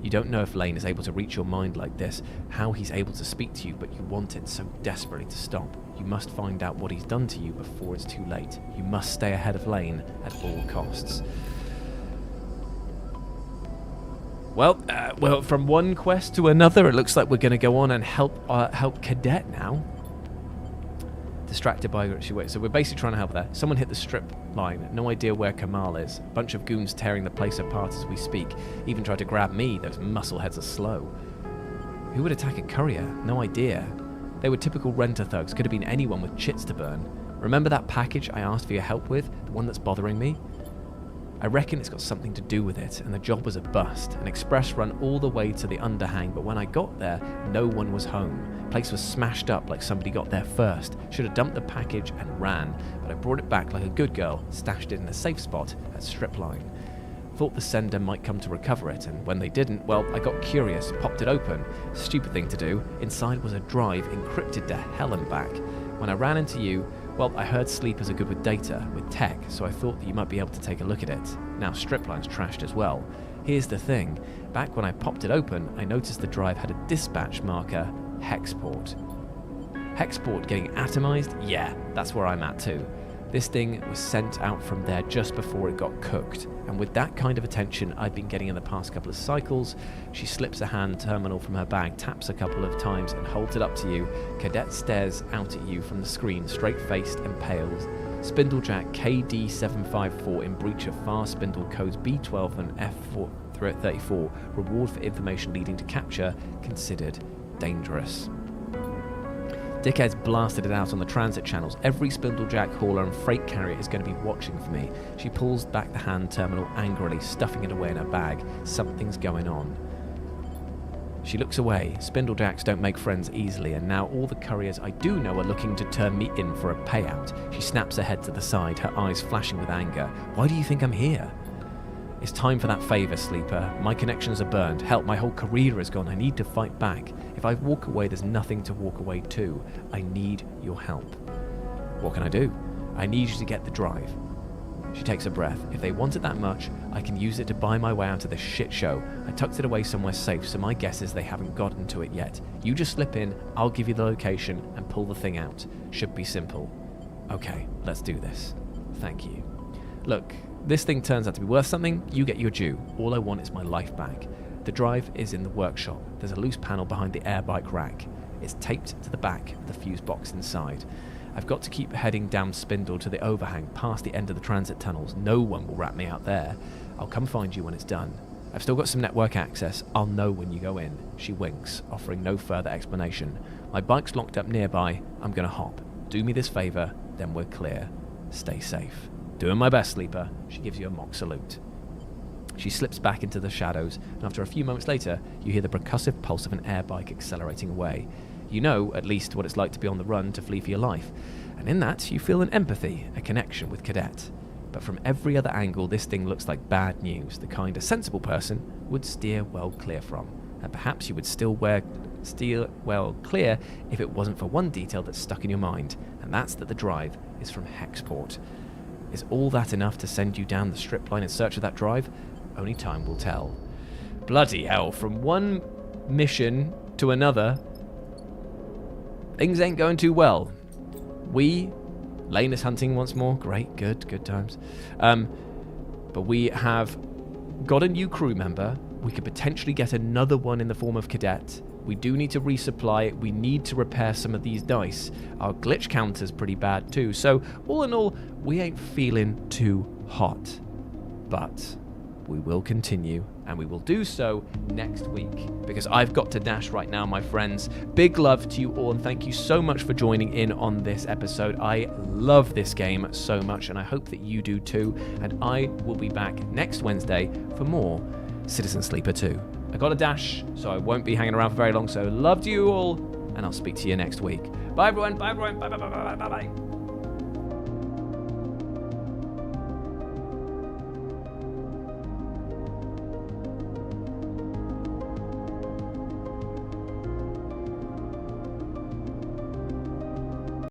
Speaker 1: You don't know if Lane is able to reach your mind like this, how he's able to speak to you, but you want it so desperately to stop. You must find out what he's done to you before it's too late. You must stay ahead of Lane at all costs. Well, from one quest to another, it looks like we're going to go on and help Cadet now. Distracted by... So we're basically trying to help there. Someone hit the strip line. No idea where Kamal is. A bunch of goons tearing the place apart as we speak. Even tried to grab me. Those muscleheads are slow. Who would attack a courier? No idea. They were typical renter thugs. Could have been anyone with chits to burn. Remember that package I asked for your help with? The one that's bothering me? I reckon it's got something to do with it, and the job was a bust. An express run all the way to the underhang, but when I got there, no one was home. Place was smashed up like somebody got there first. Should have dumped the package and ran, but I brought it back like a good girl, stashed it in a safe spot at stripline. Thought the sender might come to recover it, and when they didn't, well, I got curious, popped it open. Stupid thing to do. Inside was a drive encrypted to hell and back. When I ran into you, well, I heard sleepers are good with data, with tech, so I thought that you might be able to take a look at it. Now stripline's trashed as well. Here's the thing. Back when I popped it open, I noticed the drive had a dispatch marker, Hexport. Hexport getting atomized? Yeah, that's where I'm at too. This thing was sent out from there just before it got cooked, and with that kind of attention I've been getting in the past couple of cycles, she slips a hand terminal from her bag, taps a couple of times and holds it up to you. Cadet stares out at you from the screen, straight-faced and pale. Spindlejack KD754 in breach of fast spindle codes B12 and F34. Reward for information leading to capture considered dangerous. Dickheads blasted it out on the transit channels. Every Spindlejack hauler and freight carrier is going to be watching for me. She pulls back the hand terminal angrily, stuffing it away in her bag. Something's going on. She looks away. Spindlejacks don't make friends easily, and now all the couriers I do know are looking to turn me in for a payout. She snaps her head to the side, her eyes flashing with anger. Why do you think I'm here? It's time for that favour, sleeper. My connections are burned. Help, my whole career is gone. I need to fight back. If I walk away, there's nothing to walk away to. I need your help. What can I do? I need you to get the drive. She takes a breath. If they want it that much, I can use it to buy my way out of this shit show. I tucked it away somewhere safe, so my guess is they haven't gotten to it yet. You just slip in, I'll give you the location, and pull the thing out. Should be simple. Okay, let's do this. Thank you. Look, this thing turns out to be worth something, you get your due. All I want is my life back. The drive is in the workshop. There's a loose panel behind the air bike rack. It's taped to the back of the fuse box inside. I've got to keep heading down Spindle to the overhang, past the end of the transit tunnels. No one will rat me out there. I'll come find you when it's done. I've still got some network access. I'll know when you go in. She winks, offering no further explanation. My bike's locked up nearby. I'm gonna hop. Do me this favor, then we're clear. Stay safe. Doing my best, sleeper. She gives you a mock salute. She slips back into the shadows, and after a few moments later, you hear the percussive pulse of an air bike accelerating away. You know, at least, what it's like to be on the run to flee for your life, and in that, you feel an empathy, a connection with Cadet. But from every other angle, this thing looks like bad news, the kind a sensible person would steer well clear from, and perhaps you would steer well clear if it wasn't for one detail that's stuck in your mind, and that's that the drive is from Hexport. Is all that enough to send you down the strip line in search of that drive? Only time will tell. Bloody hell, from one mission to another, things ain't going too well. Lane is hunting once more. Great, good times. But we have got a new crew member. We could potentially get another one in the form of cadet. We do need to resupply. We need to repair some of these dice. Our glitch counter's pretty bad too. So all in all, we ain't feeling too hot. But we will continue, and we will do so next week, because I've got to dash right now, my friends. Big love to you all, and thank you so much for joining in on this episode. I love this game so much, and I hope that you do too. And I will be back next Wednesday for more Citizen Sleeper 2. I got a dash, so I won't be hanging around for very long. So love to you all, and I'll speak to you next week. Bye everyone. Bye everyone. Bye bye bye bye bye bye.